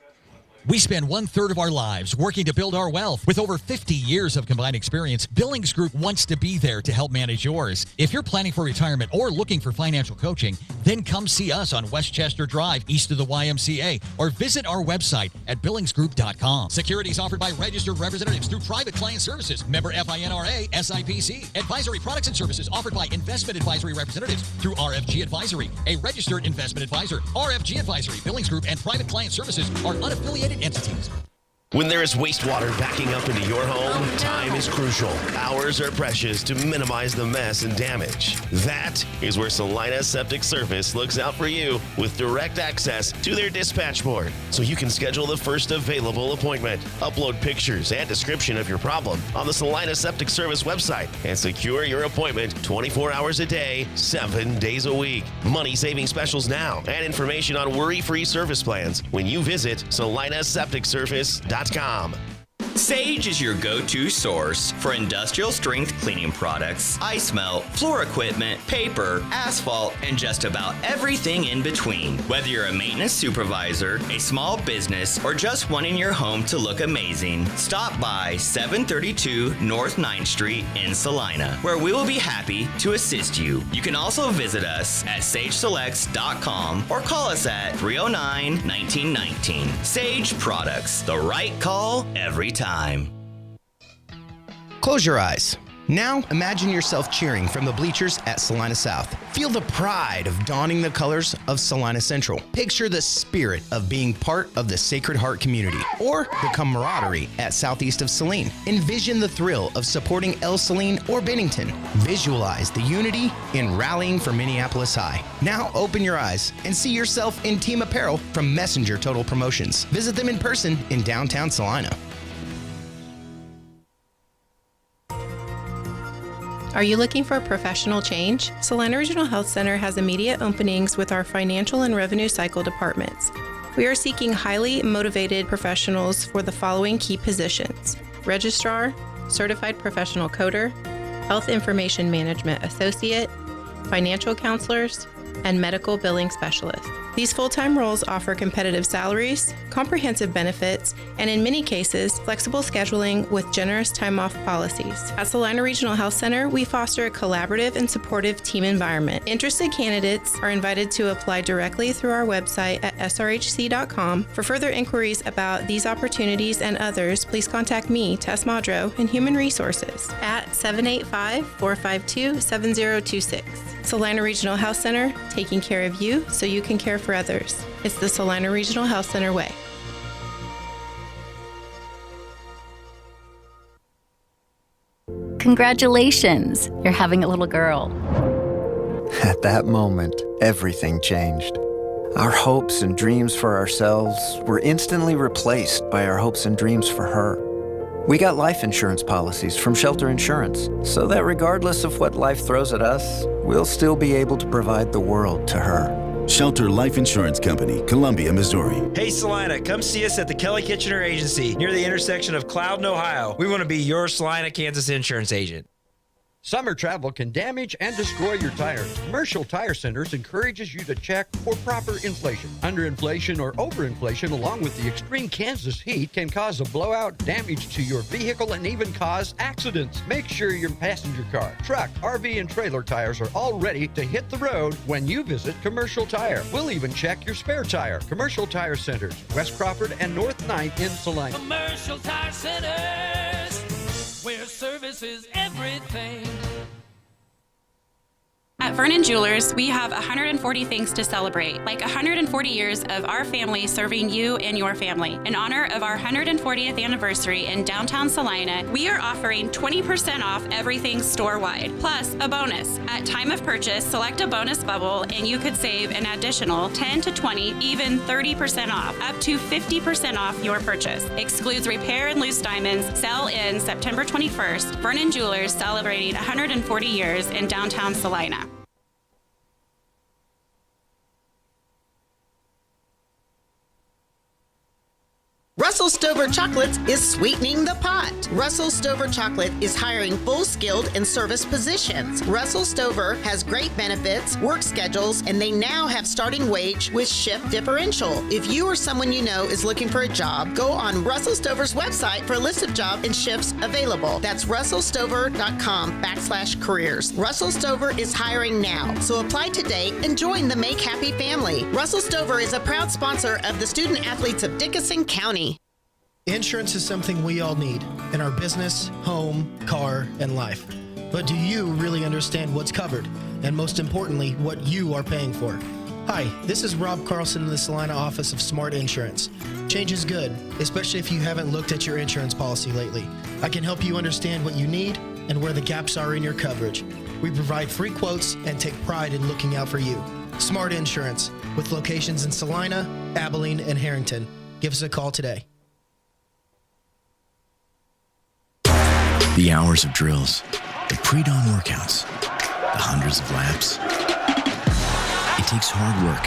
Speaker 18: We spend 1/3 of our lives working to build our wealth. With over 50 years of combined experience, Billings Group wants to be there to help manage yours. If you're planning for retirement or looking for financial coaching, then come see us on Westchester Drive, east of the YMCA, or visit our website at billingsgroup.com. Securities offered by registered representatives through Private Client Services, member FINRA, SIPC. Advisory products and services offered by investment advisory representatives through RFG Advisory, a registered investment advisor. RFG Advisory, Billings Group, and Private Client Services are unaffiliated entities.
Speaker 19: When there is wastewater backing up into your home, time is crucial. Hours are precious to minimize the mess and damage. That is where Salina Septic Service looks out for you with direct access to their dispatch board, so you can schedule the first available appointment. Upload pictures and description of your problem on the Salina Septic Service website and secure your appointment 24 hours a day, 7 days a week. Money-saving specials now and information on worry-free service plans when you visit salinasepticservice.com.
Speaker 20: Sage is your go-to source for industrial strength cleaning products, ice melt, floor equipment, paper, asphalt, and just about everything in between. Whether you're a maintenance supervisor, a small business, or just wanting your home to look amazing, stop by 732 North 9th Street in Salina, where we will be happy to assist you. You can also visit us at sageselects.com or call us at 309-1919. Sage Products, the right call every time.
Speaker 11: Close your eyes. Now imagine yourself cheering from the bleachers at Salina South. Feel the pride of donning the colors of Salina Central. Picture the spirit of being part of the Sacred Heart community or the camaraderie at Southeast of Saline. Envision the thrill of supporting El Saline or Bennington. Visualize the unity in rallying for Minneapolis High. Now open your eyes and see yourself in team apparel from Messenger Total Promotions. Visit them in person in downtown Salina.
Speaker 21: Are you looking for professional change? Salina Regional Health Center has immediate openings with our financial and revenue cycle departments. We are seeking highly motivated professionals for the following key positions: Registrar, Certified Professional Coder, Health Information Management Associate, Financial Counselors, and Medical Billing Specialists. These full-time roles offer competitive salaries, comprehensive benefits, and in many cases, flexible scheduling with generous time-off policies. At Salina Regional Health Center, we foster a collaborative and supportive team environment. Interested candidates are invited to apply directly through our website at srhc.com. For further inquiries about these opportunities and others, please contact me, Tess Madro, in Human Resources at 785-452-7026. Salina Regional Health Center, taking care of you so you can care for others. It's the Salina Regional Health Center way.
Speaker 22: Congratulations, you're having a little girl.
Speaker 23: At that moment, everything changed. Our hopes and dreams for ourselves were instantly replaced by our hopes and dreams for her. We got life insurance policies from Shelter Insurance, so that regardless of what life throws at us, we'll still be able to provide the world to her.
Speaker 24: Shelter Life Insurance Company, Columbia, Missouri.
Speaker 25: Hey Salina, come see us at the Kelly Kitchener Agency near the intersection of Cloud and Ohio. We want to be your Salina, Kansas insurance agent.
Speaker 26: Summer travel can damage and destroy your tires. Commercial Tire Centers encourages you to check for proper inflation. Underinflation or overinflation, along with the extreme Kansas heat, can cause a blowout, damage to your vehicle, and even cause accidents. Make sure your passenger car, truck, RV, and trailer tires are all ready to hit the road when you visit Commercial Tire. We'll even check your spare tire. Commercial Tire Centers, West Crawford and North 9th in Salina.
Speaker 27: Commercial Tire Centers, where service is everything.
Speaker 28: At Vernon Jewelers, we have 140 things to celebrate, like 140 years of our family serving you and your family. In honor of our 140th anniversary in downtown Salina, we are offering 20% off everything store-wide, plus a bonus. At time of purchase, select a bonus bubble and you could save an additional 10 to 20, even 30% off, up to 50% off your purchase. Excludes repair and loose diamonds. Sell in September 21st. Vernon Jewelers celebrating 140 years in downtown Salina.
Speaker 4: Russell Stover Chocolates is sweetening the pot. Russell Stover Chocolate is hiring full-skilled and service positions. Russell Stover has great benefits, work schedules, and they now have starting wage with shift differential. If you or someone you know is looking for a job, go on Russell Stover's website for a list of jobs and shifts available. That's russellstover.com/careers. Russell Stover is hiring now, so apply today and join the Make Happy family. Russell Stover is a proud sponsor of the student athletes of Dickinson County.
Speaker 1: Insurance is something we all need in our business, home, car, and life. But do you really understand what's covered? And most importantly, what you are paying for? Hi, this is Rob Carlson in the Salina office of Smart Insurance. Change is good, especially if you haven't looked at your insurance policy lately. I can help you understand what you need and where the gaps are in your coverage. We provide free quotes and take pride in looking out for you. Smart Insurance, with locations in Salina, Abilene, and Harrington. Give us a call today.
Speaker 3: The hours of drills, the pre-dawn workouts, the hundreds of laps. It takes hard work,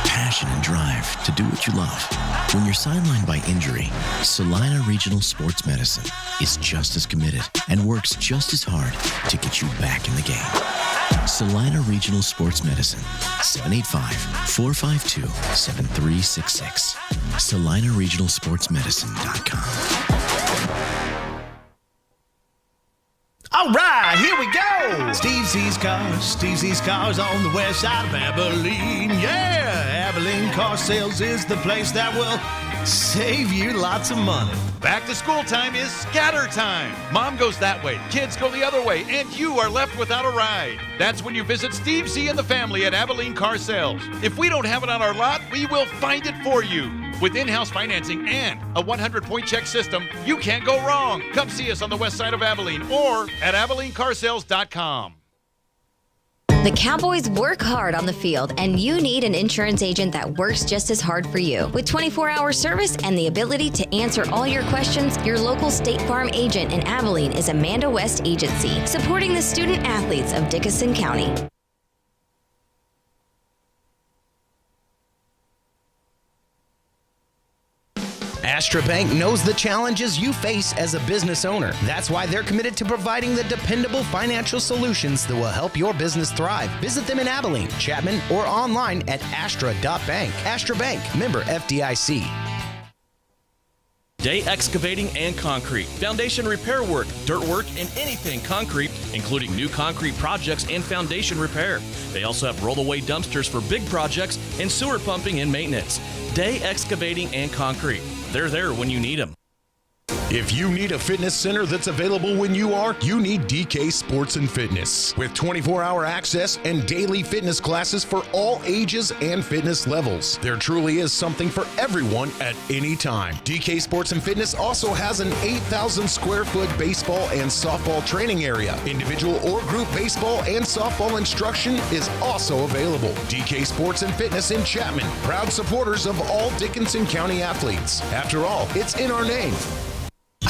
Speaker 3: passion, and drive to do what you love. When you're sidelined by injury, Salina Regional Sports Medicine is just as committed and works just as hard to get you back in the game. Salina Regional Sports Medicine, 785-452-7366. SalinaRegionalSportsMedicine.com.
Speaker 5: All right, here we go. Steve Z's Cars on the west side of Abilene. Yeah, Abilene Car Sales is the place that will save you lots of money.
Speaker 6: Back to school time is scatter time. Mom goes that way, kids go the other way, and you are left without a ride. That's when you visit Steve Z and the family at Abilene Car Sales. If we don't have it on our lot, we will find it for you. With in-house financing and a 100-point check system, you can't go wrong. Come see us on the west side of Abilene or at AbileneCarSales.com.
Speaker 7: The Cowboys work hard on the field, and you need an insurance agent that works just as hard for you. With 24-hour service and the ability to answer all your questions, your local State Farm agent in Abilene is Amanda West Agency, supporting the student athletes of Dickinson County.
Speaker 11: Astra Bank knows the challenges you face as a business owner. That's why they're committed to providing the dependable financial solutions that will help your business thrive. Visit them in Abilene, Chapman, or online at astra.bank. Astra Bank, member FDIC.
Speaker 12: Day Excavating and Concrete. Foundation repair work, dirt work, and anything concrete, including new concrete projects and foundation repair. They also have roll-away dumpsters for big projects and sewer pumping and maintenance. Day Excavating and Concrete. They're there when you need them.
Speaker 13: If you need a fitness center that's available when you are, you need DK Sports and Fitness. With 24-hour access and daily fitness classes for all ages and fitness levels, there truly is something for everyone at any time. DK Sports and Fitness also has an 8,000 square foot baseball and softball training area. Individual or group baseball and softball instruction is also available. DK Sports and Fitness in Chapman, proud supporters of all Dickinson County athletes. After all, it's in our name.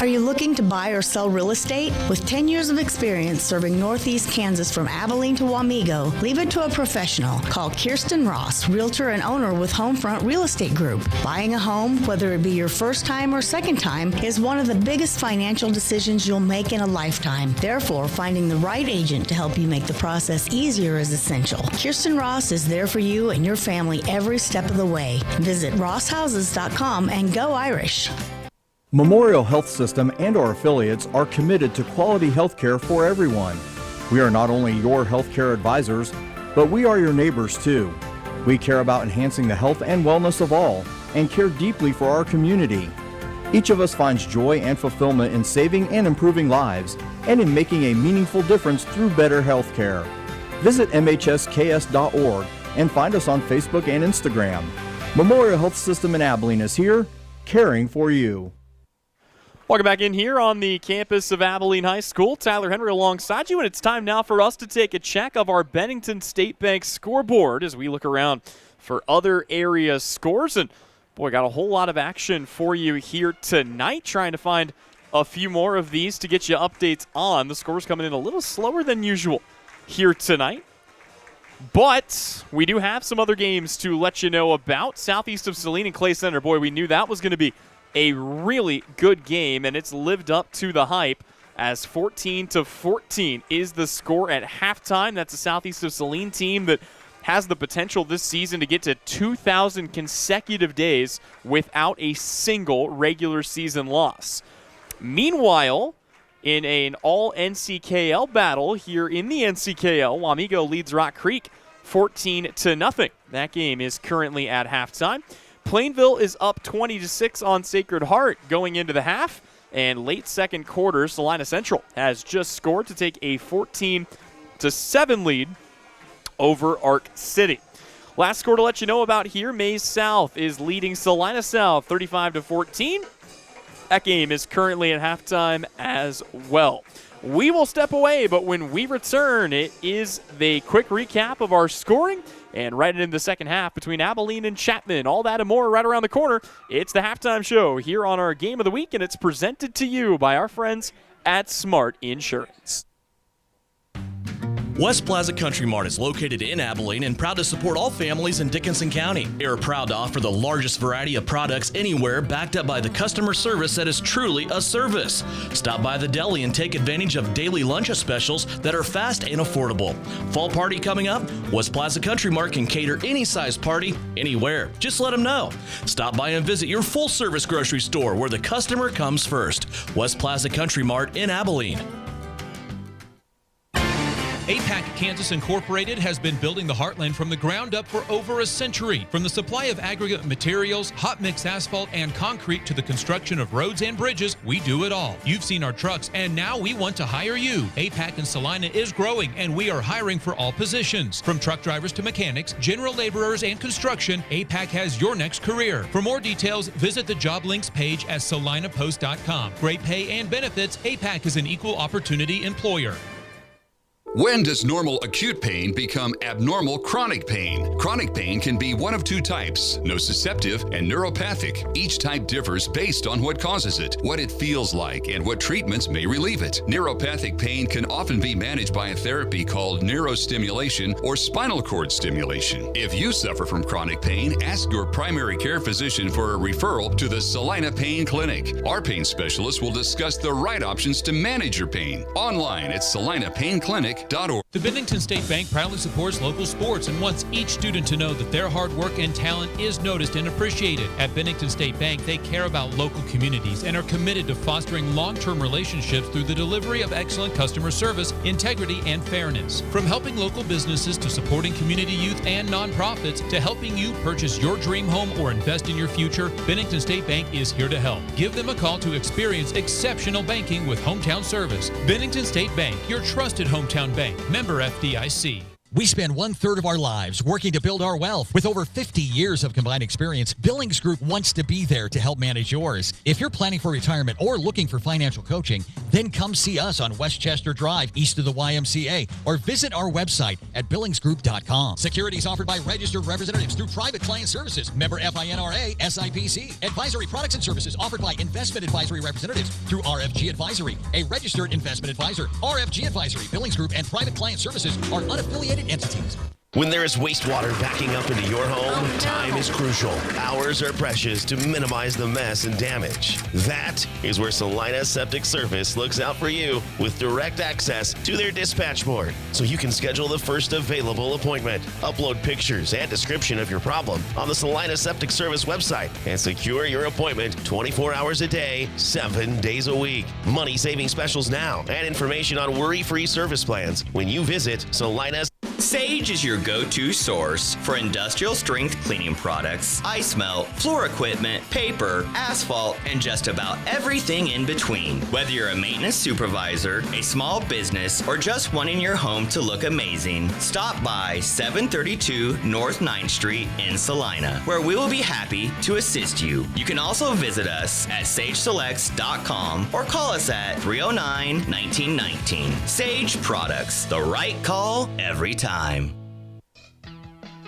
Speaker 14: Are you looking to buy or sell real estate? With 10 years of experience serving Northeast Kansas from Abilene to Wamego, leave it to a professional. Call Kirsten Ross, realtor and owner with Homefront Real Estate Group. Buying a home, whether it be your first time or second time, is one of the biggest financial decisions you'll make in a lifetime. Therefore, finding the right agent to help you make the process easier is essential. Kirsten Ross is there for you and your family every step of the way. Visit rosshouses.com and go Irish.
Speaker 15: Memorial Health System and our affiliates are committed to quality health care for everyone. We are not only your healthcare advisors, but we are your neighbors too. We care about enhancing the health and wellness of all and care deeply for our community. Each of us finds joy and fulfillment in saving and improving lives and in making a meaningful difference through better health care. Visit mhsks.org and find us on Facebook and Instagram. Memorial Health System in Abilene is here, caring for you.
Speaker 2: Welcome back in here on the campus of Abilene High School. Tyler Henry alongside you, and it's time now for us to take a check of our Bennington State Bank scoreboard as we look around for other area scores. And, boy, got a whole lot of action for you here tonight, trying to find a few more of these to get you updates on. The scores coming in a little slower than usual here tonight. But we do have some other games to let you know about. Southeast of Salina and Clay Center. Boy, we knew that was going to be a really good game, and it's lived up to the hype as 14-14 is the score at halftime. That's a Southeast of Saline team that has the potential this season to get to 2,000 consecutive days without a single regular season loss. Meanwhile, in an all-NCKL battle here in the NCKL, Wamego leads Rock Creek 14-0. That game is currently at halftime. Plainville is up 20-6 on Sacred Heart going into the half. And late second quarter, Salina Central has just scored to take a 14-7 lead over Arc City. Last score to let you know about here, Maize South is leading Salina South 35-14. That game is currently at halftime as well. We will step away, but when we return, it is the quick recap of our scoring and right into the second half between Abilene and Chapman. All that and more right around the corner. It's the halftime show here on our Game of the Week, and it's presented to you by our friends at Smart Insurance.
Speaker 12: West Plaza Country Mart is located in Abilene and proud to support all families in Dickinson County. They are proud to offer the largest variety of products anywhere, backed up by the customer service that is truly a service. Stop by the deli and take advantage of daily lunch specials that are fast and affordable. Fall party coming up? West Plaza Country Mart can cater any size party, anywhere. Just let them know. Stop by and visit your full-service grocery store where the customer comes first. West Plaza Country Mart in Abilene.
Speaker 8: APAC Kansas Incorporated has been building the heartland from the ground up for over a century. From the supply of aggregate materials, hot mix asphalt, and concrete to the construction of roads and bridges, we do it all. You've seen our trucks, and now we want to hire you. APAC in Salina is growing, and we are hiring for all positions. From truck drivers to mechanics, general laborers, and construction, APAC has your next career. For more details, visit the job links page at salinapost.com. Great pay and benefits, APAC is an equal opportunity employer.
Speaker 9: When does normal acute pain become abnormal chronic pain? Chronic pain can be one of two types, nociceptive and neuropathic. Each type differs based on what causes it, what it feels like, and what treatments may relieve it. Neuropathic pain can often be managed by a therapy called neurostimulation or spinal cord stimulation. If you suffer from chronic pain, ask your primary care physician for a referral to the Salina Pain Clinic. Our pain specialists will discuss the right options to manage your pain. Online at salinapainclinic.org.
Speaker 8: The Bennington State Bank proudly supports local sports and wants each student to know that their hard work and talent is noticed and appreciated. At Bennington State Bank, they care about local communities and are committed to fostering long-term relationships through the delivery of excellent customer service, integrity, and fairness. From helping local businesses to supporting community youth and nonprofits to helping you purchase your dream home or invest in your future, Bennington State Bank is here to help. Give them a call to experience exceptional banking with hometown service. Bennington State Bank, your trusted hometown bank. Member FDIC.
Speaker 10: We spend 1/3 of our lives working to build our wealth. With over 50 years of combined experience, Billings Group wants to be there to help manage yours. If you're planning for retirement or looking for financial coaching, then come see us on Westchester Drive, east of the YMCA, or visit our website at billingsgroup.com. Securities offered by registered representatives through Private Client Services, member FINRA, SIPC. Advisory products and services offered by investment advisory representatives through RFG Advisory, a registered investment advisor. RFG Advisory, Billings Group, and Private Client Services are unaffiliated entities.
Speaker 16: When there is wastewater backing up into your home, time is crucial. Hours are precious to minimize the mess and damage. That is where Salina Septic Service looks out for you with direct access to their dispatch board, so you can schedule the first available appointment. Upload pictures and description of your problem on the Salina Septic Service website and secure your appointment 24 hours a day, 7 days a week. Money-saving specials now and information on worry-free service plans when you visit Salina's.
Speaker 17: Sage is your go-to source for industrial strength cleaning products, ice melt, floor equipment, paper, asphalt, and just about everything in between. Whether you're a maintenance supervisor, a small business, or just wanting your home to look amazing, stop by 732 North 9th Street in Salina, where we will be happy to assist you. You can also visit us at sageselects.com or call us at 309-1919. Sage Products, the right call every time.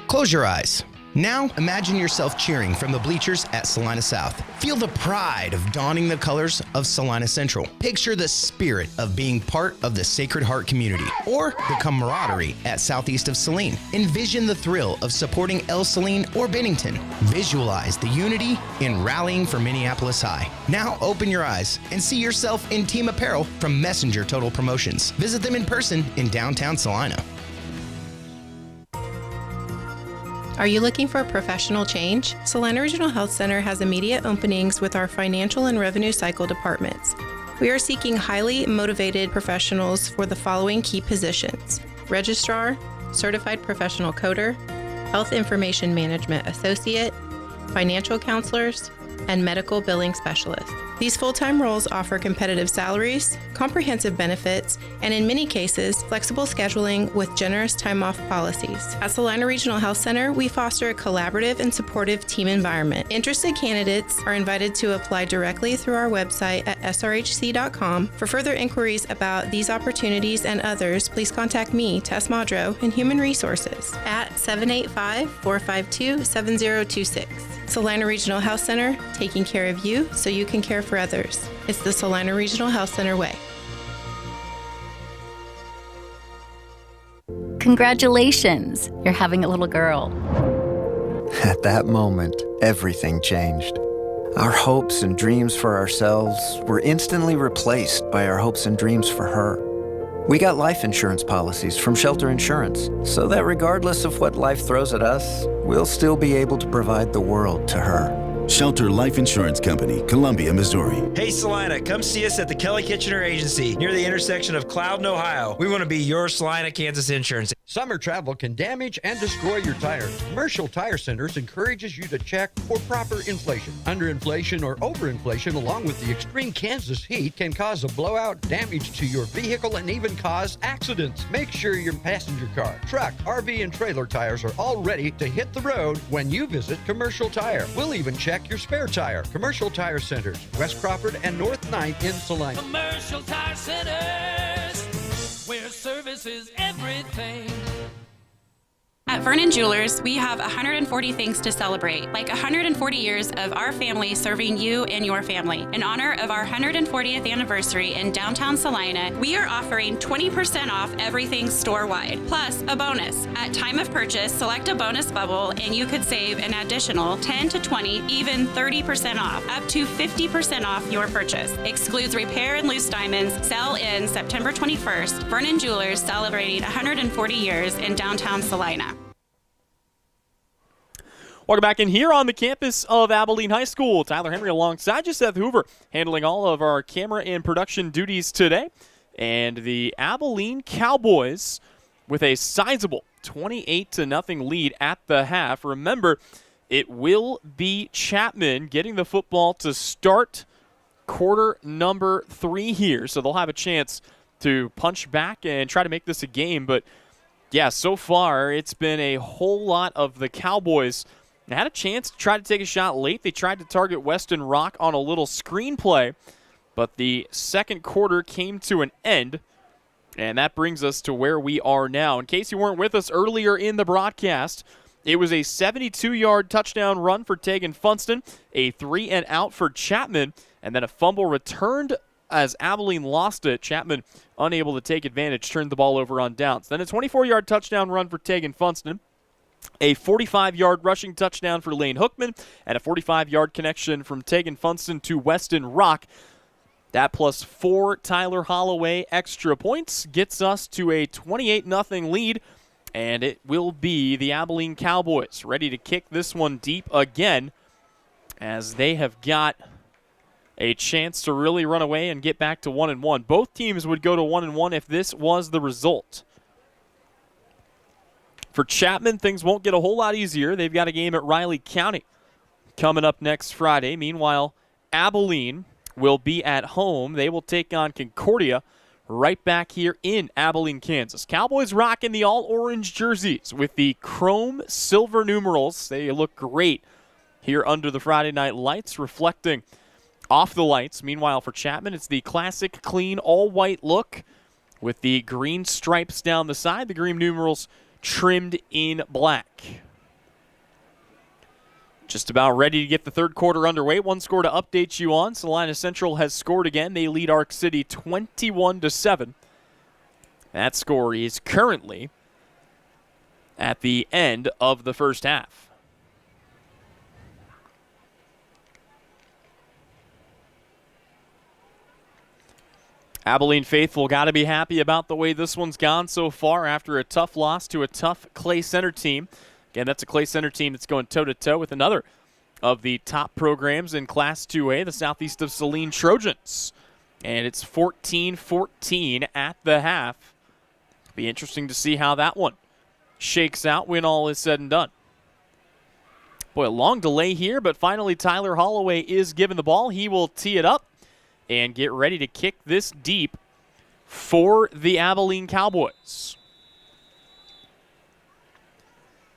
Speaker 11: Close your eyes. Now, imagine yourself cheering from the bleachers at Salina South. Feel the pride of donning the colors of Salina Central. Picture the spirit of being part of the Sacred Heart community, or the camaraderie at Southeast of Saline. Envision the thrill of supporting El Saline or Bennington. Visualize the unity in rallying for Minneapolis High. Now, open your eyes and see yourself in team apparel from Messenger Total Promotions. Visit them in person in downtown Salina.
Speaker 18: Are you looking for a professional change? Salina Regional Health Center has immediate openings with our financial and revenue cycle departments. We are seeking highly motivated professionals for the following key positions: registrar, certified professional coder, health information management associate, financial counselors, and medical billing specialists. These full-time roles offer competitive salaries, comprehensive benefits, and in many cases, flexible scheduling with generous time-off policies. At Salina Regional Health Center, we foster a collaborative and supportive team environment. Interested candidates are invited to apply directly through our website at srhc.com. For further inquiries about these opportunities and others, please contact me, Tess Madro, in Human Resources at 785-452-7026. Salina Regional Health Center, taking care of you so you can care for others. It's the Salina Regional Health Center way.
Speaker 19: Congratulations, you're having a little girl.
Speaker 20: At that moment, everything changed. Our hopes and dreams for ourselves were instantly replaced by our hopes and dreams for her. We got life insurance policies from Shelter Insurance, so that regardless of what life throws at us, we'll still be able to provide the world to her.
Speaker 21: Shelter Life Insurance Company, Columbia, Missouri.
Speaker 22: Hey Salina, come see us at the Kelly Kitchener Agency near the intersection of Cloud and Ohio. We want to be your Salina, Kansas insurance.
Speaker 26: Summer travel can damage and destroy your tires. Commercial Tire Centers encourages you to check for proper inflation. Underinflation or overinflation, along with the extreme Kansas heat, can cause a blowout, damage to your vehicle, and even cause accidents. Make sure your passenger car, truck, RV, and trailer tires are all ready to hit the road when you visit Commercial Tire. We'll even check your spare tire. Commercial Tire Centers, West Crawford and North 9th in Salina.
Speaker 27: Commercial Tire Centers, where service is everything.
Speaker 28: At Vernon Jewelers, we have 140 things to celebrate, like 140 years of our family serving you and your family. In honor of our 140th anniversary in downtown Salina, we are offering 20% off everything store-wide, plus a bonus. At time of purchase, select a bonus bubble and you could save an additional 10 to 20, even 30% off, up to 50% off your purchase. Excludes repair and loose diamonds. Sell in September 21st. Vernon Jewelers celebrating 140 years in downtown Salina.
Speaker 2: Welcome back in here on the campus of Abilene High School. Tyler Henry alongside you, Seth Hoover, handling all of our camera and production duties today. And the Abilene Cowboys with a sizable 28-0 lead at the half. Remember, it will be Chapman getting the football to start quarter number 3 here. So they'll have a chance to punch back and try to make this a game. But, yeah, so far it's been a whole lot of the Cowboys. They had a chance to try to take a shot late. They tried to target Weston Rock on a little screen play, but the second quarter came to an end, and that brings us to where we are now. In case you weren't with us earlier in the broadcast, it was a 72-yard touchdown run for Tegan Funston, a 3-and-out for Chapman, and then a fumble returned as Abilene lost it. Chapman, unable to take advantage, turned the ball over on downs. Then a 24-yard touchdown run for Tegan Funston, a 45-yard rushing touchdown for Lane Hookman, and a 45-yard connection from Tegan Funston to Weston Rock. That plus 4 Tyler Holloway extra points gets us to a 28-0 lead, and it will be the Abilene Cowboys ready to kick this one deep again, as they have got a chance to really run away and get back to 1-1. Both teams would go to 1-1 if this was the result. For Chapman, things won't get a whole lot easier. They've got a game at Riley County coming up next Friday. Meanwhile, Abilene will be at home. They will take on Concordia right back here in Abilene, Kansas. Cowboys rocking the all-orange jerseys with the chrome silver numerals. They look great here under the Friday night lights, reflecting off the lights. Meanwhile, for Chapman, it's the classic, clean, all-white look with the green stripes down the side. The green numerals trimmed in black. Just about ready to get the third quarter underway. One score to update you on. Salina Central has scored again. They lead Arc City 21-7. That score is currently at the end of the first half. Abilene faithful got to be happy about the way this one's gone so far after a tough loss to a tough Clay Center team. Again, that's a Clay Center team that's going toe-to-toe with another of the top programs in Class 2A, the Southeast of Saline Trojans. And it's 14-14 at the half. Be interesting to see how that one shakes out when all is said and done. Boy, a long delay here, but finally Tyler Holloway is given the ball. He will tee it up and get ready to kick this deep for the Abilene Cowboys.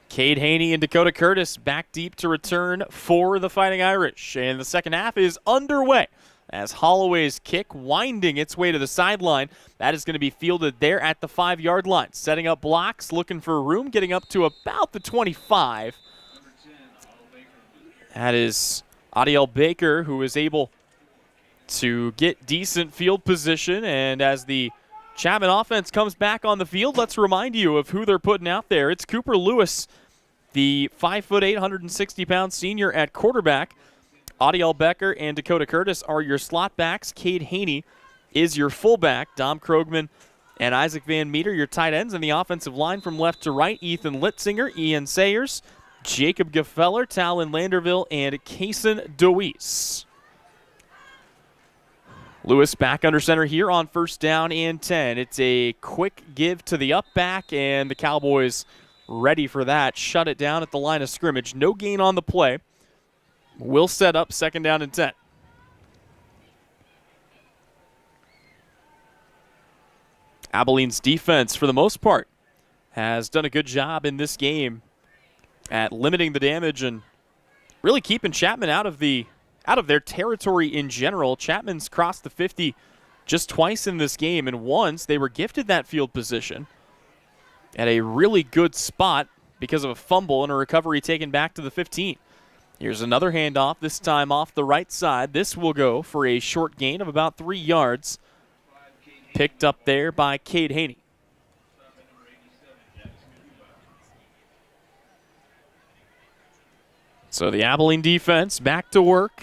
Speaker 2: Cade Haney and Dakota Curtis back deep to return for the Fighting Irish. And the second half is underway as Holloway's kick winding its way to the sideline. That is going to be fielded there at the 5-yard line. Setting up blocks, looking for room, getting up to about the 25. That is Adiel Baker, who is able to get decent field position. And as the Chapman offense comes back on the field, let's remind you of who they're putting out there. It's Cooper Lewis, the 5'8", 160-pound senior at quarterback. Adiel Becker and Dakota Curtis are your slot backs. Cade Haney is your fullback. Dom Krogman and Isaac Van Meter, your tight ends. And the offensive line from left to right, Ethan Litzinger, Ian Sayers, Jacob Gefeller, Talon Landerville, and Kason DeWeese. Lewis back under center here on 1st down and 10. It's a quick give to the up back, and the Cowboys ready for that. Shut it down at the line of scrimmage. No gain on the play. Will set up 2nd down and 10. Abilene's defense, for the most part, has done a good job in this game at limiting the damage and really keeping Chapman out of their territory in general. Chapman's crossed the 50 just twice in this game, and once they were gifted that field position at a really good spot because of a fumble and a recovery taken back to the 15. Here's another handoff, this time off the right side. This will go for a short gain of about 3 yards. Picked up there by Cade Haney. So the Abilene defense back to work,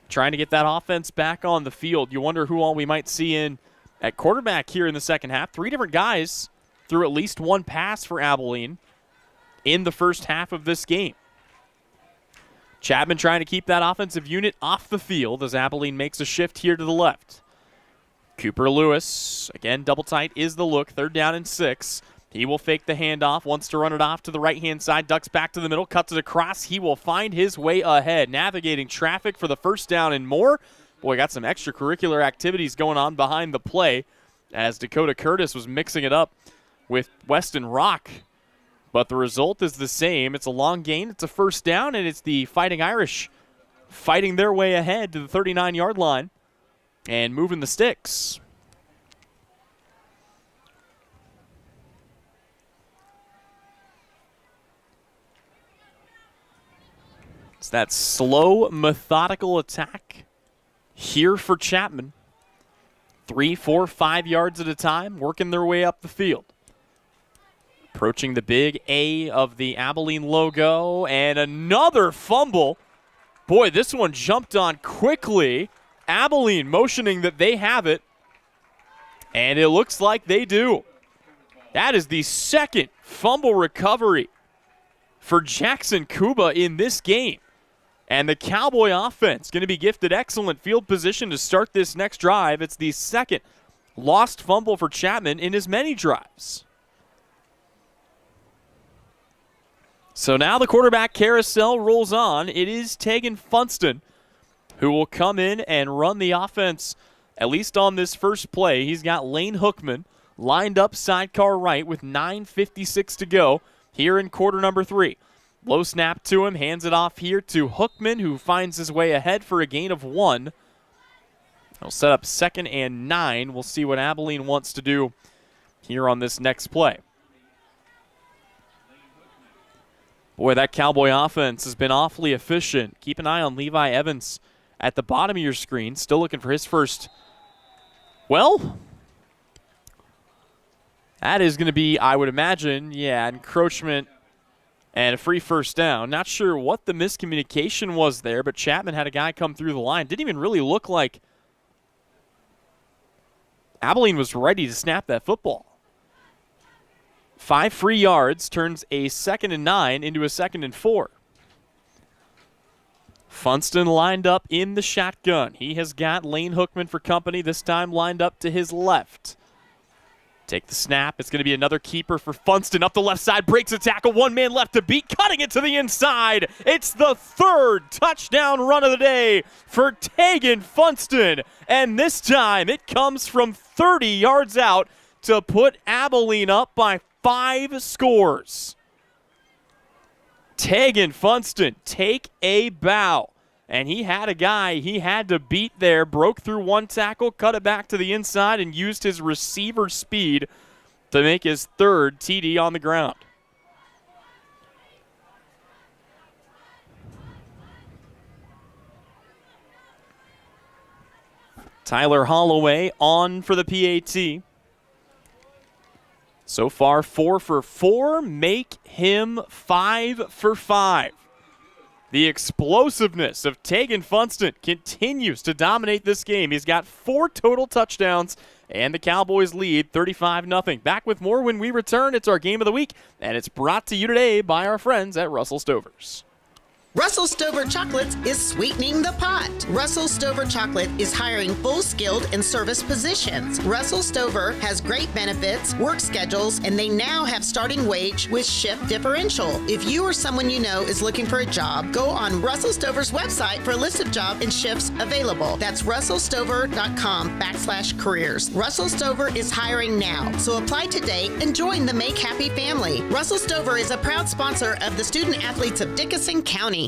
Speaker 2: trying to get that offense back on the field. You wonder who all we might see in at quarterback here in the second half. 3 different guys threw at least one pass for Abilene in the first half of this game. Chapman trying to keep that offensive unit off the field as Abilene makes a shift here to the left. Cooper Lewis, again, double tight is the look. 3rd down and 6. He will fake the handoff, wants to run it off to the right-hand side, ducks back to the middle, cuts it across. He will find his way ahead, navigating traffic for the 1st down and more. Boy, got some extracurricular activities going on behind the play as Dakota Curtis was mixing it up with Weston Rock. But the result is the same. It's a long gain, it's a 1st down, and it's the Fighting Irish fighting their way ahead to the 39-yard line and moving the sticks. It's that slow, methodical attack here for Chapman. 3, 4, 5 yards at a time, working their way up the field. Approaching the big A of the Abilene logo, and another fumble. Boy, this one jumped on quickly. Abilene motioning that they have it, and it looks like they do. That is the 2nd fumble recovery for Jackson Kuba in this game. And the Cowboy offense going to be gifted excellent field position to start this next drive. It's the 2nd lost fumble for Chapman in as many drives. So now the quarterback carousel rolls on. It is Tegan Funston who will come in and run the offense, at least on this first play. He's got Lane Hookman lined up sidecar right with 9:56 to go here in quarter number 3. Low snap to him, hands it off here to Hookman, who finds his way ahead for a gain of 1. He'll set up 2nd and 9. We'll see what Abilene wants to do here on this next play. Boy, that Cowboy offense has been awfully efficient. Keep an eye on Levi Evans at the bottom of your screen. Still looking for his first. Well, that is going to be, I would imagine, encroachment and a free first down. Not sure what the miscommunication was there, but Chapman had a guy come through the line. Didn't even really look like Abilene was ready to snap that football. 5 free yards turns a 2nd and 9 into a 2nd and 4. Funston lined up in the shotgun. He has got Lane Hookman for company, this time lined up to his left. Take the snap. It's going to be another keeper for Funston. Up the left side, breaks a tackle. 1 man left to beat, cutting it to the inside. It's the 3rd touchdown run of the day for Tegan Funston. And this time it comes from 30 yards out to put Abilene up by 5 scores. Tegan Funston, take a bow. And he had a guy he had to beat there, broke through 1 tackle, cut it back to the inside, and used his receiver speed to make his 3rd TD on the ground. Tyler Holloway on for the PAT. So far, 4 for 4. Make him 5 for 5. The explosiveness of Tegan Funston continues to dominate this game. He's got 4 total touchdowns, and the Cowboys lead 35-0. Back with more when we return. It's our Game of the Week, and it's brought to you today by our friends at Russell Stover's.
Speaker 1: Russell Stover Chocolates is sweetening the pot. Russell Stover Chocolate is hiring full-skilled and service positions. Russell Stover has great benefits, work schedules, and they now have starting wage with shift differential. If you or someone you know is looking for a job, go on Russell Stover's website for a list of jobs and shifts available. That's russellstover.com/careers. Russell Stover is hiring now, so apply today and join the Make Happy family. Russell Stover is a proud sponsor of the student athletes of Dickinson County.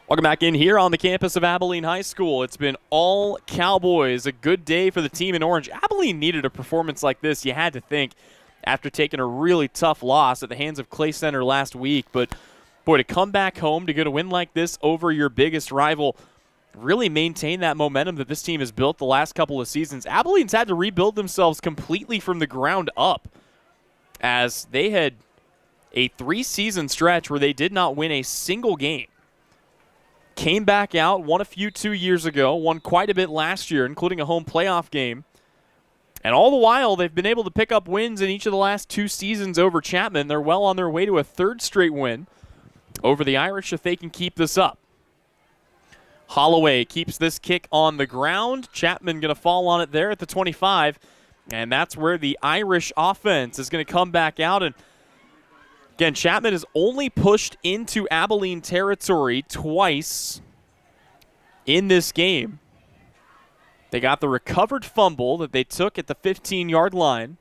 Speaker 2: Welcome back in here on the campus of Abilene High School. It's been all Cowboys. A good day for the team in orange. Abilene needed a performance like this, you had to think, after taking a really tough loss at the hands of Clay Center last week. But, boy, to come back home to get a win like this over your biggest rival, really maintain that momentum that this team has built the last couple of seasons. Abilene's had to rebuild themselves completely from the ground up, as they had a 3-season stretch where they did not win a single game. Came back out, won a few 2 years ago, won quite a bit last year, including a home playoff game. And all the while, they've been able to pick up wins in each of the last 2 seasons over Chapman. They're well on their way to a 3rd straight win over the Irish if they can keep this up. Holloway keeps this kick on the ground. Chapman going to fall on it there at the 25. And that's where the Irish offense is going to come back out. And again, Chapman has only pushed into Abilene territory twice in this game. They got the recovered fumble that they took at the 15-yard line.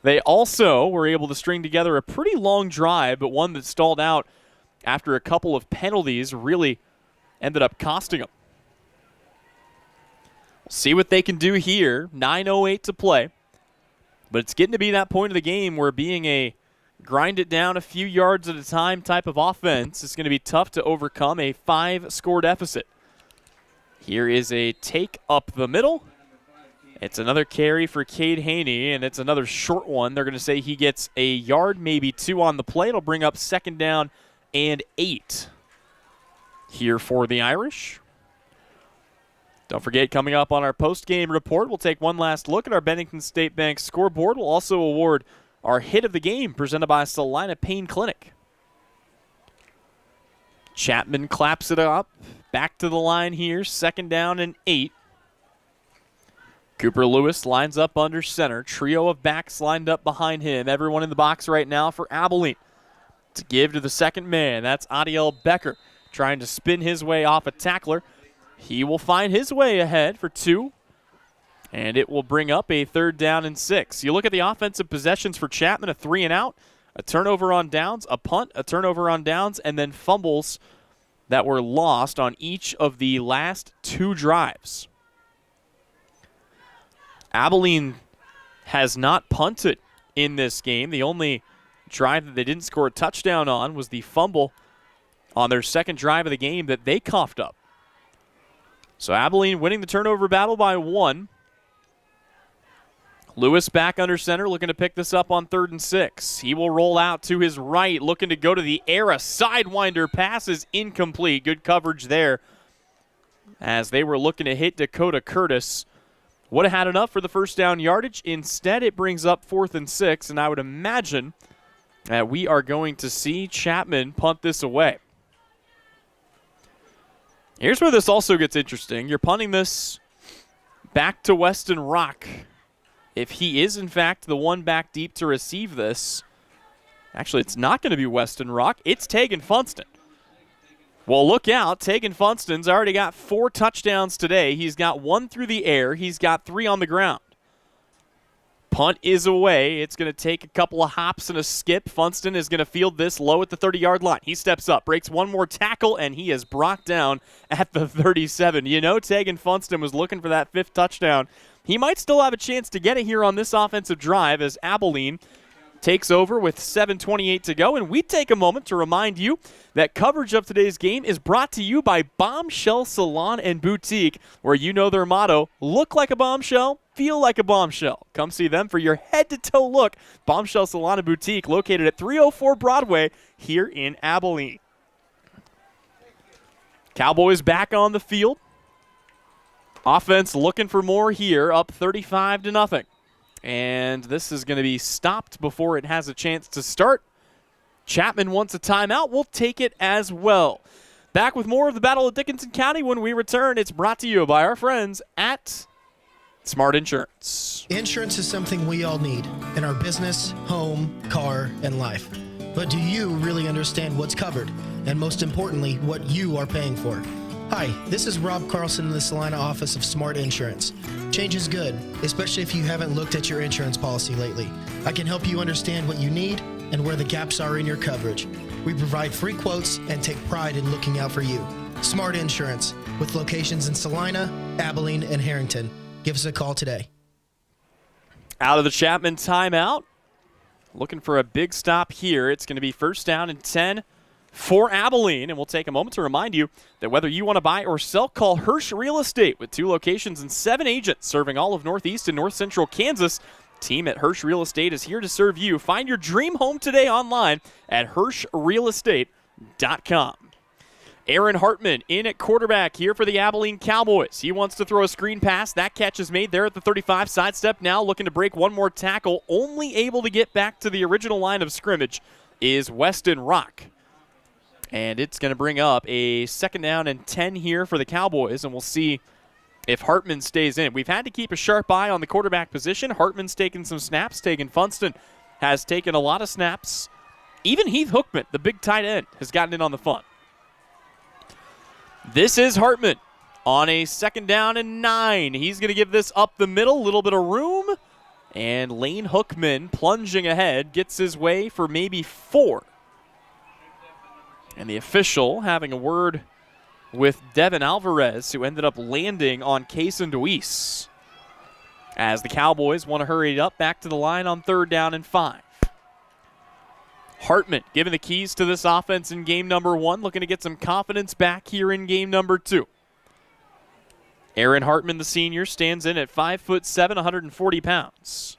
Speaker 2: They also were able to string together a pretty long drive, but one that stalled out after a couple of penalties really ended up costing them. We'll see what they can do here. 9:08 to play. But it's getting to be that point of the game where being a grind it down a few yards at a time type of offense is going to be tough to overcome a 5-score deficit. Here is a take up the middle. It's another carry for Cade Haney, and it's another short one. They're going to say he gets a yard, maybe 2 on the play. It'll bring up 2nd down and 8 here for the Irish. Don't forget, coming up on our post-game report, we'll take one last look at our Bennington State Bank scoreboard. We'll also award our hit of the game presented by Salina Pain Clinic. Chapman claps it up. Back to the line here. 2nd down and 8. Cooper Lewis lines up under center. Trio of backs lined up behind him. Everyone in the box right now for Abilene. To give to the 2nd man. That's Adiel Becker trying to spin his way off a tackler. He will find his way ahead for 2. And it will bring up a 3rd down and 6. You look at the offensive possessions for Chapman, a 3 and out, a turnover on downs, a punt, a turnover on downs, and then fumbles that were lost on each of the last 2 drives. Abilene has not punted in this game. The only drive that they didn't score a touchdown on was the fumble on their second drive of the game that they coughed up. So Abilene winning the turnover battle by 1. Lewis back under center, looking to pick this up on 3rd and 6. He will roll out to his right, looking to go to the air. A sidewinder pass is incomplete. Good coverage there as they were looking to hit Dakota Curtis. Would have had enough for the first down yardage. Instead, it brings up 4th and 6, and I would imagine that we are going to see Chapman punt this away. Here's where this also gets interesting. You're punting this back to Weston Rock. If he is, in fact, the one back deep to receive this, actually, it's not going to be Weston Rock. It's Tegan Funston. Well, look out. Tegan Funston's already got 4 touchdowns today. He's got 1 through the air. He's got 3 on the ground. Punt is away. It's going to take a couple of hops and a skip. Funston is going to field this low at the 30-yard line. He steps up, breaks one more tackle, and he is brought down at the 37. You know Tegan Funston was looking for that 5th touchdown. He might still have a chance to get it here on this offensive drive as Abilene takes over with 7:28 to go. And we take a moment to remind you that coverage of today's game is brought to you by Bombshell Salon and Boutique, where you know their motto, look like a bombshell, feel like a bombshell. Come see them for your head-to-toe look. Bombshell Salon and Boutique, located at 304 Broadway here in Abilene. Cowboys back on the field. Offense looking for more here, up 35-0. And this is going to be stopped before it has a chance to start. Chapman wants a timeout. We'll take it as well. Back with more of the Battle of Dickinson County when we return. It's brought to you by our friends at Smart Insurance.
Speaker 3: Insurance is something we all need in our business, home, car, and life. But do you really understand what's covered? And most importantly, what you are paying for? Hi, this is Rob Carlson in the Salina office of Smart Insurance. Change is good, especially if you haven't looked at your insurance policy lately. I can help you understand what you need and where the gaps are in your coverage. We provide free quotes and take pride in looking out for you. Smart Insurance, with locations in Salina, Abilene, and Harrington. Give us a call today.
Speaker 2: Out of the Chapman timeout. Looking for a big stop here. It's going to be 1st down and 10 for Abilene, and we'll take a moment to remind you that whether you want to buy or sell, call Hirsch Real Estate with 2 locations and 7 agents serving all of Northeast and North Central Kansas. Team at Hirsch Real Estate is here to serve you. Find your dream home today online at HirschRealEstate.com. Aaron Hartman in at quarterback here for the Abilene Cowboys. He wants to throw a screen pass. That catch is made there at the 35. Sidestep now, looking to break one more tackle. Only able to get back to the original line of scrimmage is Weston Rock. And it's going to bring up a 2nd down and 10 here for the Cowboys, and we'll see if Hartman stays in. We've had to keep a sharp eye on the quarterback position. Hartman's taken some snaps. Tegan Funston has taken a lot of snaps. Even Heath Hookman, the big tight end, has gotten in on the fun. This is Hartman on a 2nd down and 9. He's going to give this up the middle, a little bit of room. And Lane Hookman, plunging ahead, gets his way for maybe 4. And the official having a word with Devin Alvarez, who ended up landing on Kaysen DeWeese, as the Cowboys want to hurry it up back to the line on 3rd down and 5. Hartman given the keys to this offense in game number 1, looking to get some confidence back here in game number 2. Aaron Hartman, the senior, stands in at 5'7", 140 pounds.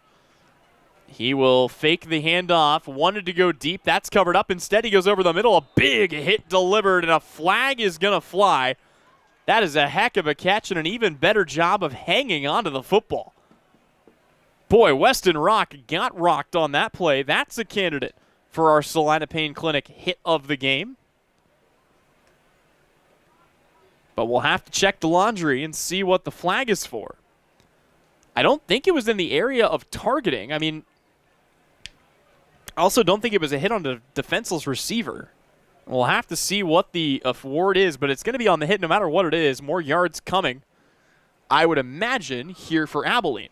Speaker 2: He will fake the handoff, wanted to go deep. That's covered up. Instead, he goes over the middle. A big hit delivered, and a flag is going to fly. That is a heck of a catch and an even better job of hanging onto the football. Boy, Weston Rock got rocked on that play. That's a candidate for our Salina Pain Clinic hit of the game. But we'll have to check the laundry and see what the flag is for. I don't think it was in the area of targeting. I mean, I also don't think it was a hit on the defenseless receiver. We'll have to see what the award is, but it's going to be on the hit no matter what it is. More yards coming, I would imagine, here for Abilene.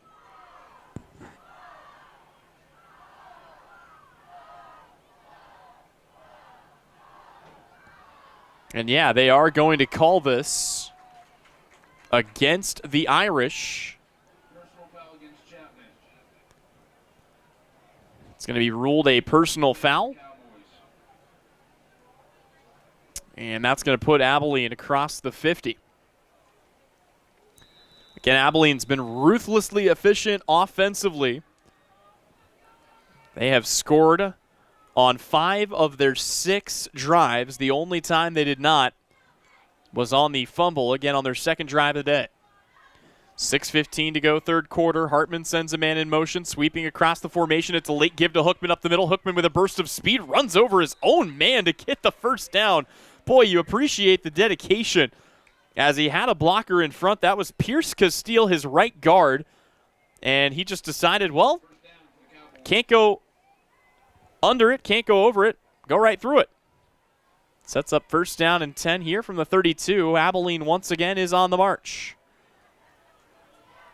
Speaker 2: And yeah, they are going to call this against the Irish. It's going to be ruled a personal foul. And that's going to put Abilene across the 50. Again, Abilene's been ruthlessly efficient offensively. They have scored on 5 of their 6 drives. The only time they did not was on the fumble, again on their second drive of the day. 6:15 to go, third quarter. Hartman sends a man in motion, sweeping across the formation. It's a late give to Hookman up the middle. Hookman with a burst of speed runs over his own man to get the first down. Boy, you appreciate the dedication as he had a blocker in front. That was Pierce Castile, his right guard. And he just decided, well, can't go under it, can't go over it, go right through it. Sets up first down and 10 here from the 32. Abilene once again is on the march.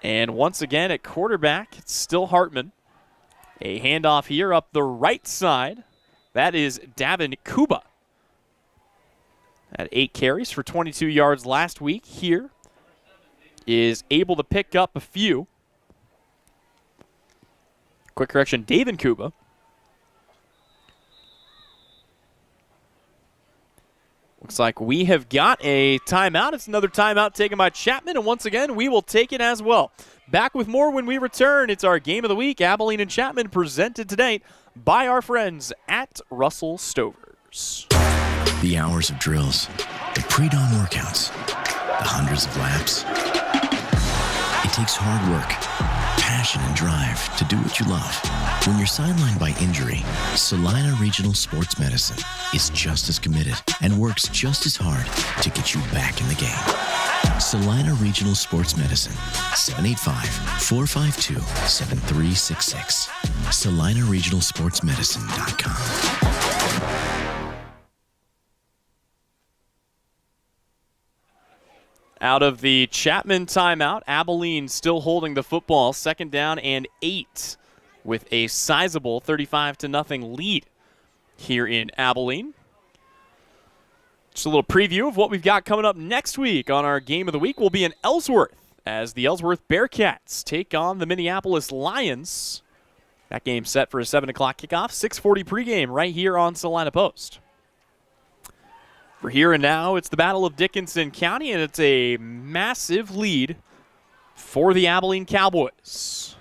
Speaker 2: And once again at quarterback, it's still Hartman. A handoff here up the right side. That is Davin Kuba. Had 8 carries for 22 yards last week. Here is able to pick up a few. Quick correction, Davin Kuba. Looks like we have got a timeout. It's another timeout taken by Chapman, and once again, we will take it as well. Back with more when we return. It's our Game of the Week, Abilene and Chapman, presented tonight by our friends at Russell Stovers.
Speaker 4: The hours of drills, the pre-dawn workouts, the hundreds of laps. It takes hard work, passion, and drive to do what you love. When you're sidelined by injury, Salina Regional Sports Medicine is just as committed and works just as hard to get you back in the game. Salina Regional Sports Medicine, 785-452-7366. SalinaRegionalSportsMedicine.com.
Speaker 2: Out of the Chapman timeout, Abilene still holding the football, 2nd down and 8 with a sizable 35-0 lead here in Abilene. Just a little preview of what we've got coming up next week on our Game of the Week. Will be in Ellsworth as the Ellsworth Bearcats take on the Minneapolis Lions. That game set for a 7 o'clock kickoff, 6:40 pregame right here on Salina Post. For here and now, it's the Battle of Dickinson County, and it's a massive lead for the Abilene Cowboys.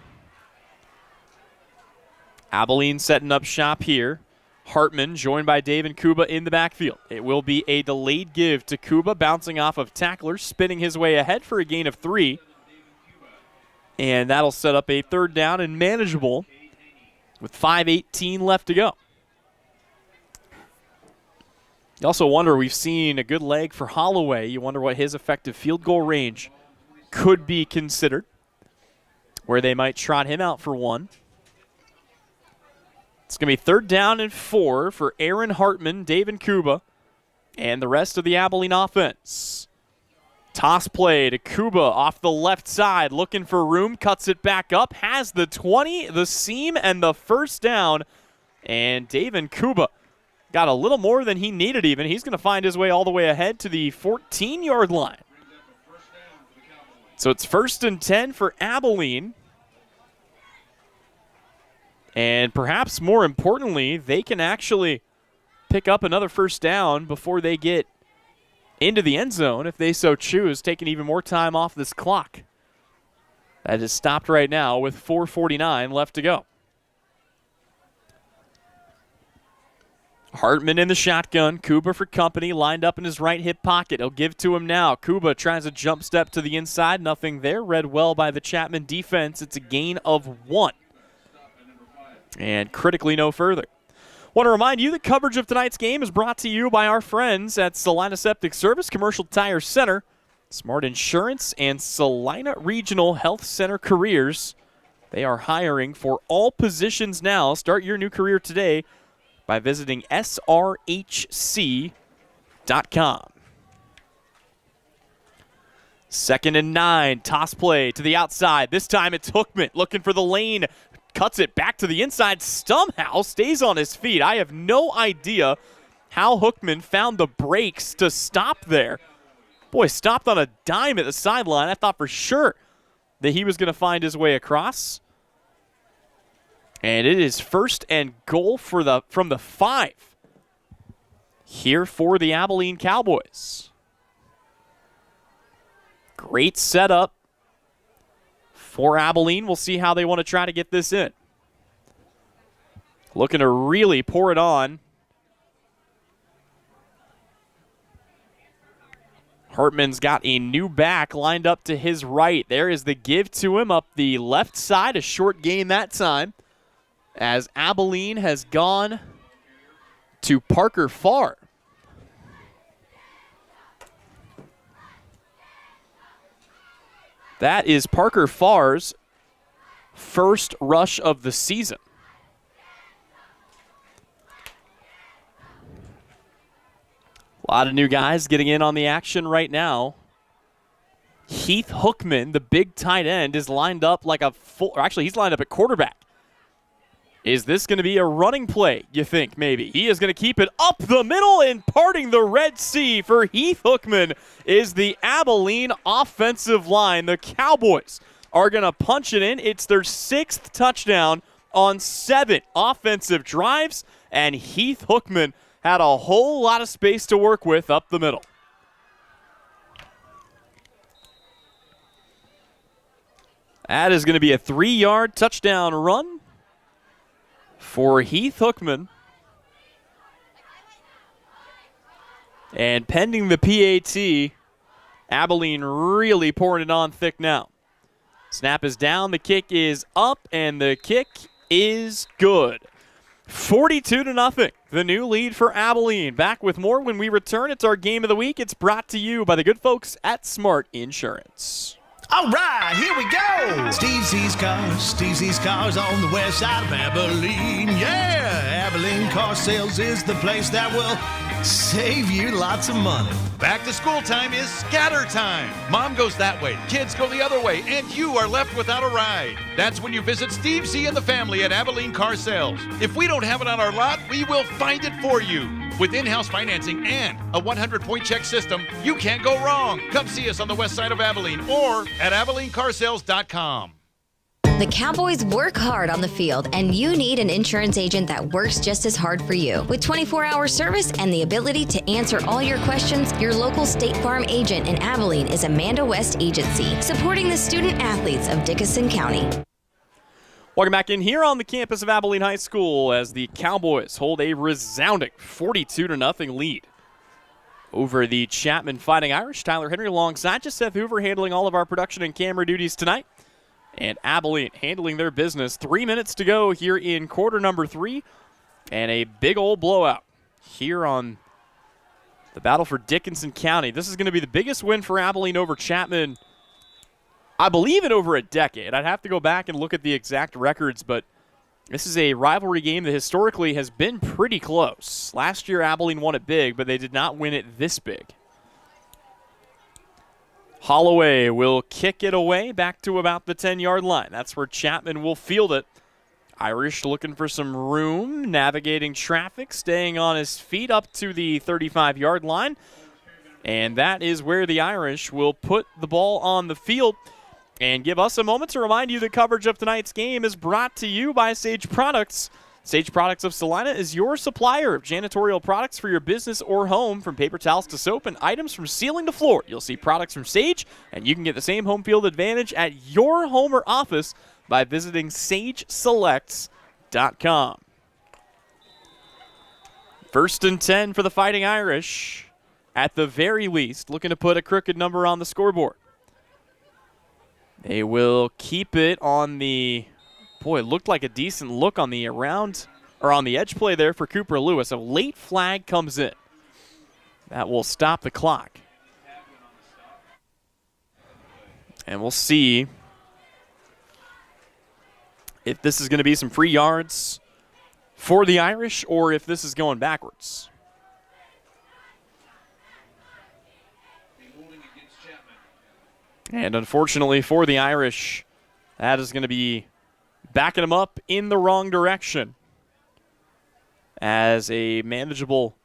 Speaker 2: Abilene setting up shop here. Hartman joined by Davin Kuba in the backfield. It will be a delayed give to Kuba, bouncing off of tacklers, spinning his way ahead for a gain of 3. And that'll set up a 3rd down and manageable with 5:18 left to go. You also wonder, we've seen a good leg for Holloway. You wonder what his effective field goal range could be considered, where they might trot him out for one. It's going to be 3rd down and 4 for Aaron Hartman, Davin Kuba, and the rest of the Abilene offense. Toss play to Kuba off the left side, looking for room, cuts it back up, has the 20, the seam, and the first down. And Davin Kuba got a little more than he needed even. He's going to find his way all the way ahead to the 14-yard line. So it's 1st and 10 for Abilene. And perhaps more importantly, they can actually pick up another first down before they get into the end zone if they so choose, taking even more time off this clock. That is stopped right now with 4:49 left to go. Hartman in the shotgun. Kuba for company, lined up in his right hip pocket. He'll give to him now. Kuba tries a jump step to the inside. Nothing there. Read well by the Chapman defense. It's a gain of 1. And critically no further. Want to remind you that coverage of tonight's game is brought to you by our friends at Salina Septic Service, Commercial Tire Center, Smart Insurance, and Salina Regional Health Center Careers. They are hiring for all positions now. Start your new career today by visiting srhc.com. 2nd and 9. Toss play to the outside. This time it's Hookman looking for the lane. Cuts it back to the inside. Somehow stays on his feet. I have no idea how Hookman found the brakes to stop there. Boy, stopped on a dime at the sideline. I thought for sure that he was going to find his way across. And it is 1st and goal from the 5 here for the Abilene Cowboys. Great setup for Abilene. We'll see how they want to try to get this in. Looking to really pour it on. Hartman's got a new back lined up to his right. There is the give to him up the left side. A short gain that time, as Abilene has gone to Parker Farr. That is Parker Farr's first rush of the season. A lot of new guys getting in on the action right now. Heath Hookman, the big tight end, is lined up like a full, or actually he's lined up at quarterback. Is this going to be a running play, you think, maybe? He is going to keep it up the middle, and parting the Red Sea for Heath Hookman is the Abilene offensive line. The Cowboys are going to punch it in. It's their 6th touchdown on 7 offensive drives, and Heath Hookman had a whole lot of space to work with up the middle. That is going to be a 3-yard touchdown run for Heath Hookman. And pending the PAT, Abilene really pouring it on thick now. Snap is down, the kick is up, and the kick is good. 42-0, the new lead for Abilene. Back with more when we return. It's our game of the week. It's brought to you by the good folks at Smart Insurance.
Speaker 5: All right, here we go. Steve Z's Cars on the west side of Abilene. Yeah, Abilene Car Sales is the place that will save you lots of money.
Speaker 6: Back to school time is scatter time. Mom goes that way, kids go the other way, and you are left without a ride. That's when you visit Steve Z and the family at Abilene Car Sales. If we don't have it on our lot, we will find it for you. With in-house financing and a 100-point check system, you can't go wrong. Come see us on the west side of Abilene or at AbileneCarSales.com.
Speaker 7: The Cowboys work hard on the field, and you need an insurance agent that works just as hard for you. With 24-hour service and the ability to answer all your questions, your local State Farm agent in Abilene is Amanda West Agency, supporting the student athletes of Dickinson County.
Speaker 2: Welcome back in here on the campus of Abilene High School as the Cowboys hold a resounding 42-0 lead over the Chapman Fighting Irish. Tyler Henry alongside just Seth Hoover handling all of our production and camera duties tonight. And Abilene handling their business. 3 minutes to go here in quarter number 3. And a big old blowout here on the battle for Dickinson County. This is going to be the biggest win for Abilene over Chapman, I believe, in over a decade. I'd have to go back and look at the exact records, but this is a rivalry game that historically has been pretty close. Last year, Abilene won it big, but they did not win it this big. Holloway will kick it away back to about the 10-yard line. That's where Chapman will field it. Irish looking for some room, navigating traffic, staying on his feet up to the 35-yard line. And that is where the Irish will put the ball on the field. And give us a moment to remind you that coverage of tonight's game is brought to you by Sage Products. Sage Products of Salina is your supplier of janitorial products for your business or home, from paper towels to soap and items from ceiling to floor. You'll see products from Sage, and you can get the same home field advantage at your home or office by visiting SageSelects.com. 1st and 10 for the Fighting Irish. At the very least, looking to put a crooked number on the scoreboard. They will keep it on the, boy, it looked like a decent look on the around, or on the edge play there for Cooper Lewis. A late flag comes in. That will stop the clock. And we'll see if this is going to be some free yards for the Irish or if this is going backwards. And unfortunately for the Irish, that is going to be backing them up in the wrong direction, as a manageable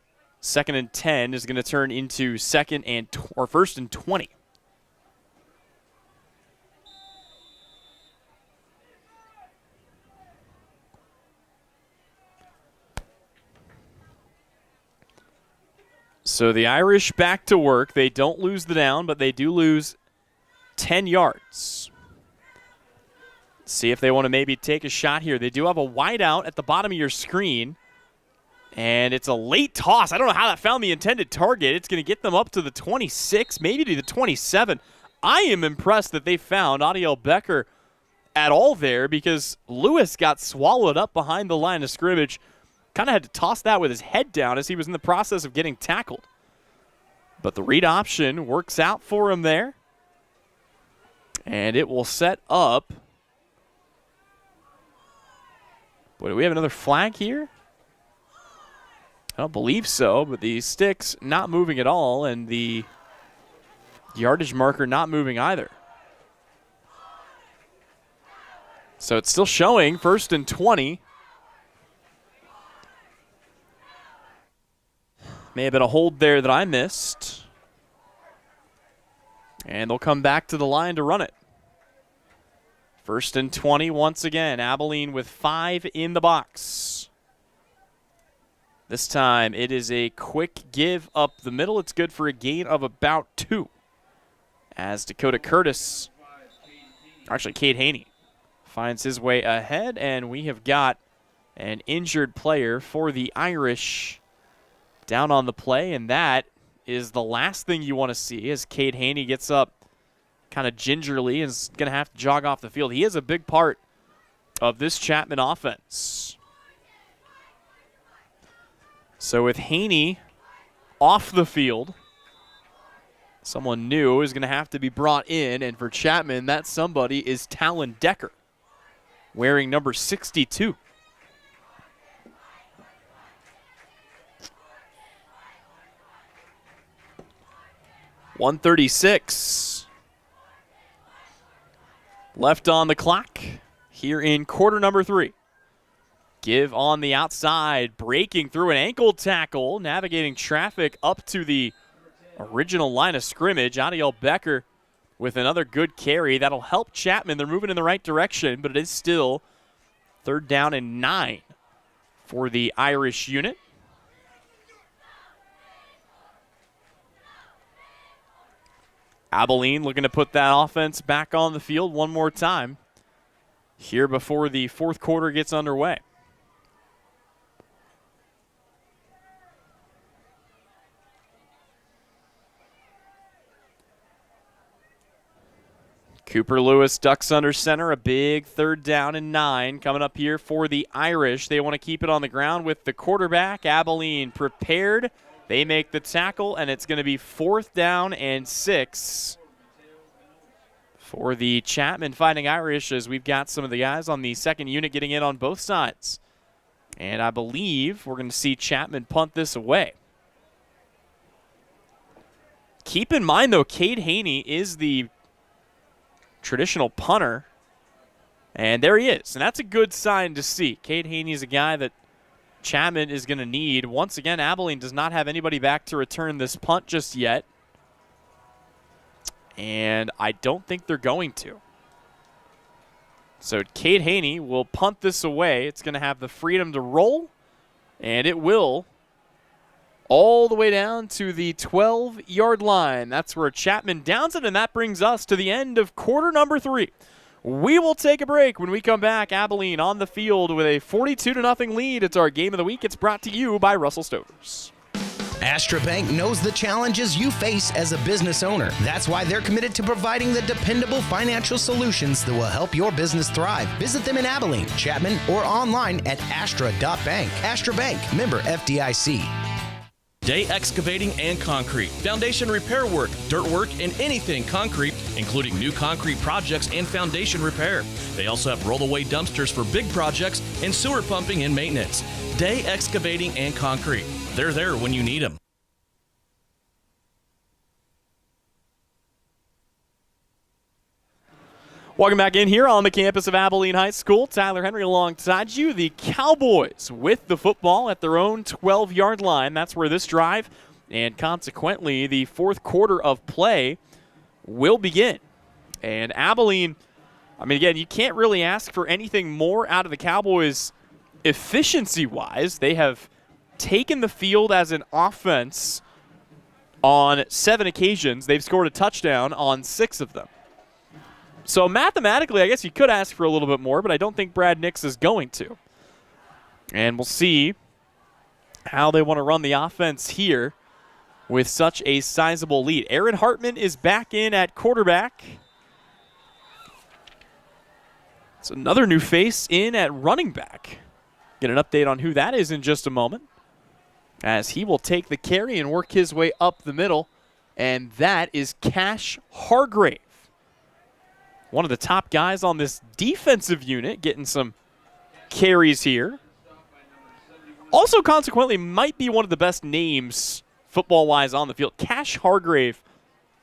Speaker 2: 2nd and 10 is going to turn into 1st and 20. So the Irish back to work. They don't lose the down, but they do lose 10 yards. See if they want to maybe take a shot here. They do have a wide out at the bottom of your screen. And it's a late toss. I don't know how that found the intended target. It's going to get them up to the 26, maybe to the 27. I am impressed that they found Adiel Becker at all there because Lewis got swallowed up behind the line of scrimmage. Kind of had to toss that with his head down as he was in the process of getting tackled. But the read option works out for him there. And it will set up. Boy, do we have another flag here? I don't believe so, but the sticks not moving at all, and the yardage marker not moving either. So it's still showing 1st and 20. May have been a hold there that I missed. And they'll come back to the line to run it. 1st and 20 once again. Abilene with 5 in the box. This time it is a quick give up the middle. It's good for a gain of about 2. As Dakota Curtis, actually Cade Haney, finds his way ahead. And we have got an injured player for the Irish down on the play. And that is the last thing you want to see as Cade Haney gets up kind of gingerly and is going to have to jog off the field. He is a big part of this Chapman offense. So with Haney off the field, someone new is going to have to be brought in, and for Chapman, that somebody is Talon Decker, wearing number 62. .136 left on the clock here in quarter number 3. Give on the outside, breaking through an ankle tackle, navigating traffic up to the original line of scrimmage. Adiel Becker with another good carry. That'll help Chapman. They're moving in the right direction, but it is still 3rd down and 9 for the Irish unit. Abilene looking to put that offense back on the field one more time here before the 4th quarter gets underway. Cooper Lewis ducks under center, a big 3rd down and 9 coming up here for the Irish. They want to keep it on the ground with the quarterback. Abilene prepared. They make the tackle, and it's going to be 4th down and 6 for the Chapman Fighting Irish as we've got some of the guys on the second unit getting in on both sides. And I believe we're going to see Chapman punt this away. Keep in mind, though, Cade Haney is the traditional punter, and there he is, and that's a good sign to see. Cade Haney is a guy that Chapman is going to need. Once again, Abilene does not have anybody back to return this punt just yet, and I don't think they're going to. So Cade Haney will punt this away. It's going to have the freedom to roll, and it will all the way down to the 12-yard line. That's where Chapman downs it, and that brings us to the end of quarter number 3. We will take a break. When we come back, Abilene on the field with a 42-0 lead. It's our game of the week. It's brought to you by Russell Stovers.
Speaker 11: Astra Bank knows the challenges you face as a business owner. That's why they're committed to providing the dependable financial solutions that will help your business thrive. Visit them in Abilene, Chapman, or online at astra.bank. Astra Bank, member FDIC.
Speaker 9: Day Excavating and Concrete. Foundation repair work, dirt work, and anything concrete, including new concrete projects and foundation repair. They also have roll-away dumpsters for big projects and sewer pumping and maintenance. Day Excavating and Concrete. They're there when you need them.
Speaker 2: Welcome back in here on the campus of Abilene High School. Tyler Henry alongside you. The Cowboys with the football at their own 12-yard line. That's where this drive and consequently the 4th quarter of play will begin. And Abilene, I mean, again, you can't really ask for anything more out of the Cowboys efficiency-wise. They have taken the field as an offense On 7 occasions, they've scored a touchdown on 6 of them. So mathematically, I guess you could ask for a little bit more, but I don't think Brad Nix is going to. And we'll see how they want to run the offense here with such a sizable lead. Aaron Hartman is back in at quarterback. It's another new face in at running back. Get an update on who that is in just a moment, as he will take the carry and work his way up the middle. And that is Cash Hargrave, one of the top guys on this defensive unit, getting some carries here. Also, consequently, might be one of the best names football-wise on the field. Cash Hargrave,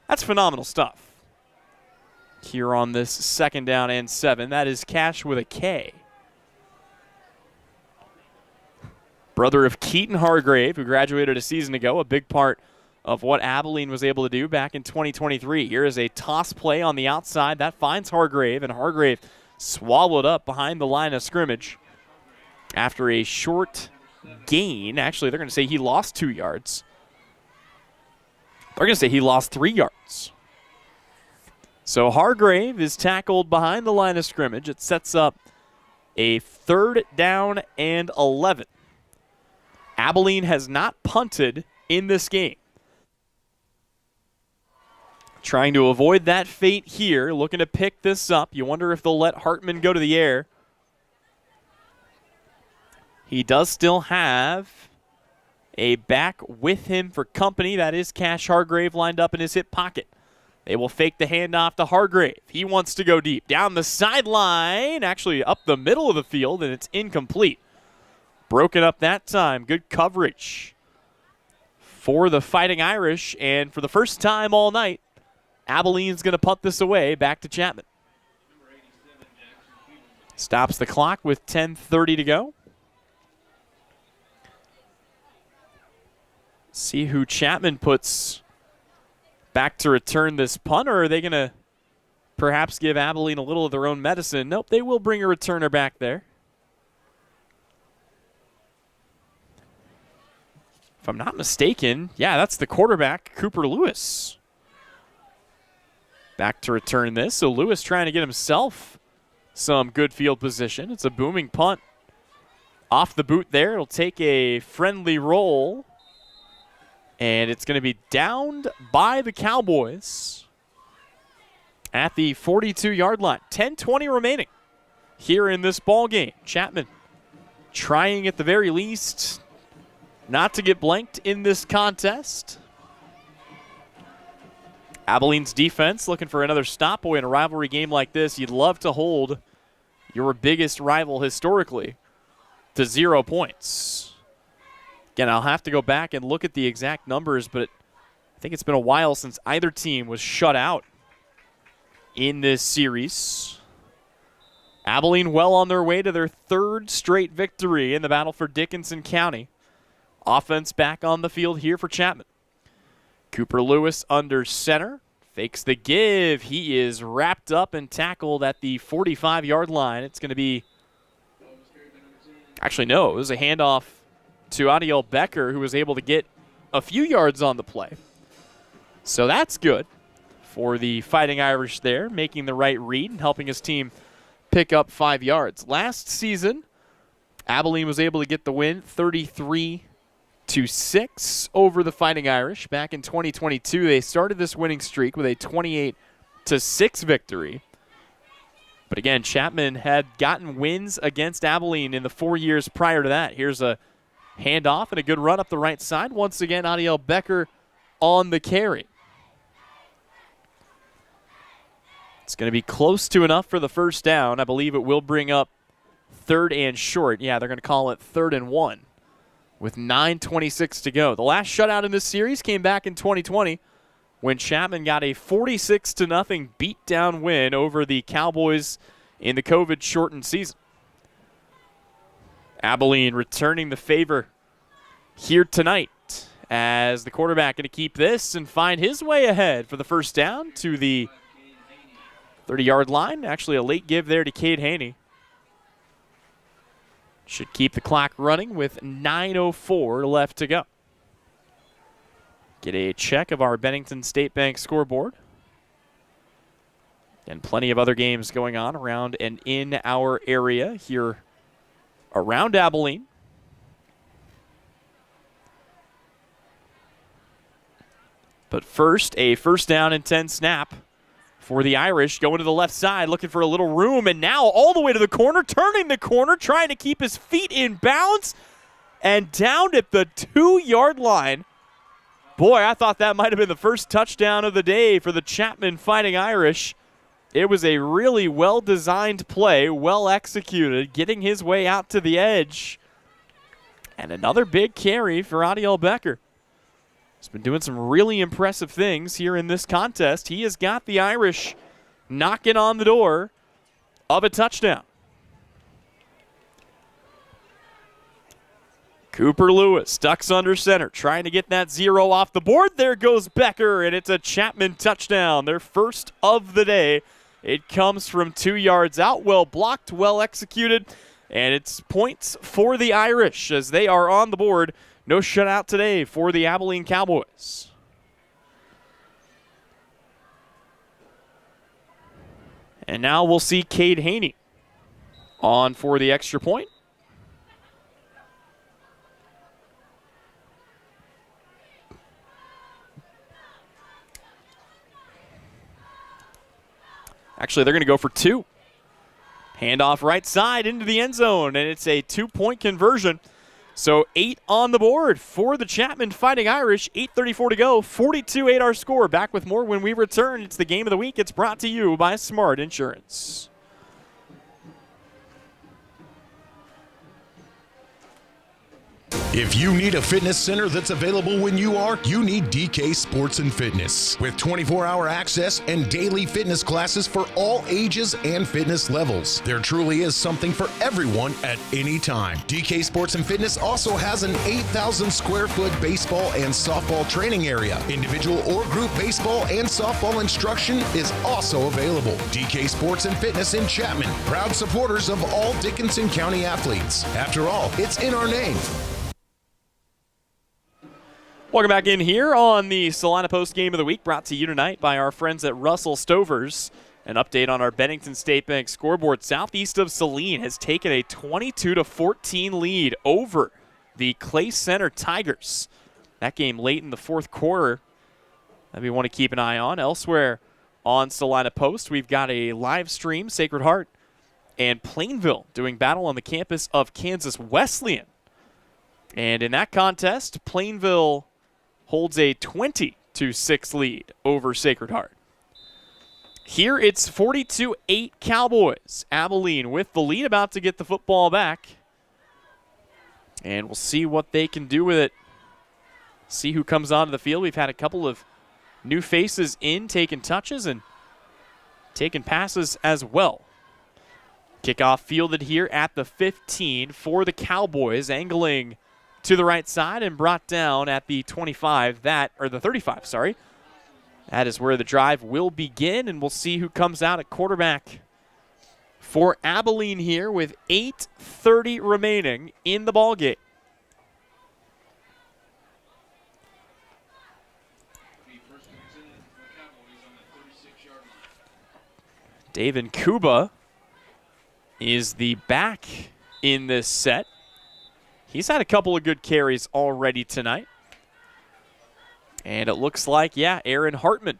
Speaker 2: that's phenomenal stuff. Here on this 2nd down and 7, that is Cash with a K. Brother of Keaton Hargrave, who graduated a season ago, a big part of what Abilene was able to do back in 2023. Here is a toss play on the outside. That finds Hargrave, and Hargrave swallowed up behind the line of scrimmage after a short gain. Actually, they're going to say he lost 2 yards. They're going to say he lost 3 yards. So Hargrave is tackled behind the line of scrimmage. It sets up a 3rd down and 11. Abilene has not punted in this game. Trying to avoid that fate here, looking to pick this up. You wonder if they'll let Hartman go to the air. He does still have a back with him for company. That is Cash Hargrave lined up in his hip pocket. They will fake the handoff to Hargrave. He wants to go deep. Down the sideline, actually up the middle of the field, and it's incomplete. Broken up that time. Good coverage for the Fighting Irish, and for the first time all night, Abilene's going to punt this away back to Chapman. Stops the clock with 10:30 to go. See who Chapman puts back to return this punt, or are they going to perhaps give Abilene a little of their own medicine? Nope, they will bring a returner back there. If I'm not mistaken, yeah, that's the quarterback, Cooper Lewis. Back to return this. So Lewis trying to get himself some good field position. It's a booming punt. Off the boot there. It'll take a friendly roll. And it's going to be downed by the Cowboys at the 42-yard line. 10:20 remaining here in this ball game. Chapman trying at the very least not to get blanked in this contest. Abilene's defense looking for another stop. Boy, in a rivalry game like this, you'd love to hold your biggest rival historically to 0 points. Again, I'll have to go back and look at the exact numbers, but I think it's been a while since either team was shut out in this series. Abilene well on their way to their 3rd straight victory in the battle for Dickinson County. Offense back on the field here for Chapman. Cooper Lewis under center. Fakes the give. He is wrapped up and tackled at the 45-yard line. It's going to be... Actually, no. It was a handoff to Adiel Becker, who was able to get a few yards on the play. So that's good for the Fighting Irish there, making the right read and helping his team pick up 5 yards. Last season, Abilene was able to get the win 33-6 over the Fighting Irish. Back in 2022, they started this winning streak with a 28-6 victory. But again, Chapman had gotten wins against Abilene in the 4 years prior to that. Here's a handoff and a good run up the right side. Once again, Adiel Becker on the carry. It's going to be close to enough for the first down. I believe it will bring up 3rd and short. Yeah, they're going to call it 3rd and 1 with 9:26 to go. The last shutout in this series came back in 2020 when Chapman got a 46-0 beatdown win over the Cowboys in the COVID-shortened season. Abilene returning the favor here tonight as the quarterback going to keep this and find his way ahead for the first down to the 30-yard line. Actually, a late give there to Cade Haney. Should keep the clock running with 9:04 left to go. Get a check of our Bennington State Bank scoreboard. And plenty of other games going on around and in our area here around Abilene. But first, a first down and 10 snap for the Irish, going to the left side, looking for a little room, and now all the way to the corner, turning the corner, trying to keep his feet in bounds, and down at the 2-yard line. Boy, I thought that might have been the first touchdown of the day for the Chapman Fighting Irish. It was a really well-designed play, well executed, getting his way out to the edge. And another big carry for Adiel Becker. He's been doing some really impressive things here in this contest. He has got the Irish knocking on the door of a touchdown. Cooper Lewis ducks under center, trying to get that 0 off the board. There goes Becker, and it's a Chapman touchdown, their first of the day. It comes from 2 yards out, well blocked, well executed, and it's points for the Irish as they are on the board. No shutout today for the Abilene Cowboys. And now we'll see Cade Haney on for the extra point. Actually, they're going to go for 2. Handoff right side into the end zone, and it's a 2-point conversion. So 8 on the board for the Chapman Fighting Irish. 8:34 to go. 42-8 our score. Back with more when we return. It's the game of the week. It's brought to you by Smart Insurance.
Speaker 8: If you need a fitness center that's available when you are, you need DK Sports and Fitness. With 24-hour access and daily fitness classes for all ages and fitness levels. There truly is something for everyone at any time. DK Sports and Fitness also has an 8,000 square foot baseball and softball training area. Individual or group baseball and softball instruction is also available. DK Sports and Fitness in Chapman, proud supporters of all Dickinson County athletes. After all, it's in our name.
Speaker 2: Welcome back in here on the Salina Post Game of the Week, brought to you tonight by our friends at Russell Stovers. An update on our Bennington State Bank scoreboard. Southeast of Salina has taken a 22-14 lead over the Clay Center Tigers. That game late in the fourth quarter that we want to keep an eye on. Elsewhere on Salina Post, we've got a live stream, Sacred Heart and Plainville doing battle on the campus of Kansas Wesleyan. And in that contest, Plainville holds a 20-6 lead over Sacred Heart. Here it's 42-8 Cowboys. Abilene with the lead, about to get the football back. And we'll see what they can do with it. See who comes onto the field. We've had a couple of new faces in, taking touches and taking passes as well. Kickoff fielded here at the 15 for the Cowboys, angling to the right side and brought down at the 25, the 35, sorry. That is where the drive will begin, and we'll see who comes out at quarterback for Abilene here with 8:30 remaining in the ballgame. David Kuba is the back in this set. He's had a couple of good carries already tonight. And it looks like, Aaron Hartman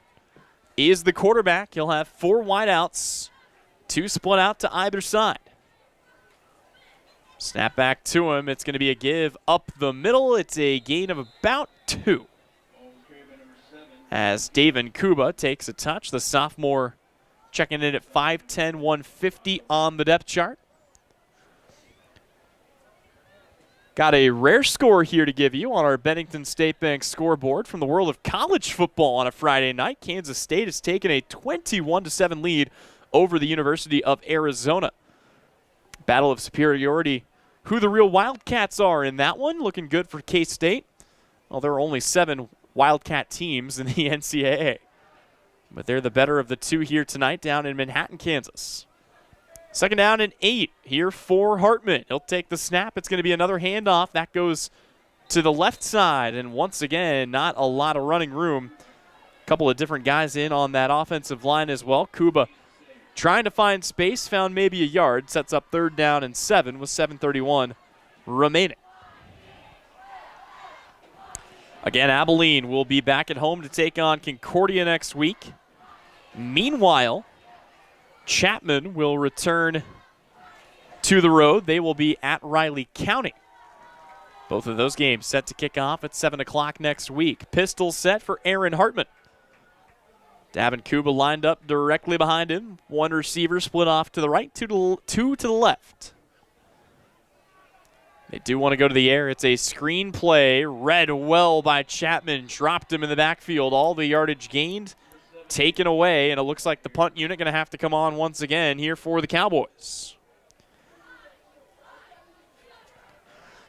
Speaker 2: is the quarterback. He'll have 4 wideouts, 2 split out to either side. Snap back to him. It's going to be a give up the middle. It's a gain of about 2. As David Kuba takes a touch, the sophomore checking in at 5'10", 150 on the depth chart. Got a rare score here to give you on our Bennington State Bank scoreboard from the world of college football on a Friday night. Kansas State has taken a 21-7 lead over the University of Arizona. Battle of superiority. Who the real Wildcats are in that one. Looking good for K-State. Well, there are only 7 Wildcat teams in the NCAA. But they're the better of the 2 here tonight down in Manhattan, Kansas. Second down and 8 here for Hartman. He'll take the snap. It's going to be another handoff. That goes to the left side, and once again, not a lot of running room. A couple of different guys in on that offensive line as well. Kuba trying to find space, found maybe a yard, sets up 3rd down and 7 with 7:31 remaining. Again, Abilene will be back at home to take on Concordia next week. Meanwhile, Chapman will return to the road. They will be at Riley County. Both of those games set to kick off at 7 o'clock next week. Pistol set for Aaron Hartman. Davin Kuba lined up directly behind him. One receiver split off to the right, two to the left. They do want to go to the air. It's a screen play. Read well by Chapman. Dropped him in the backfield. All the yardage gained, taken away, and it looks like the punt unit going to have to come on once again here for the Cowboys.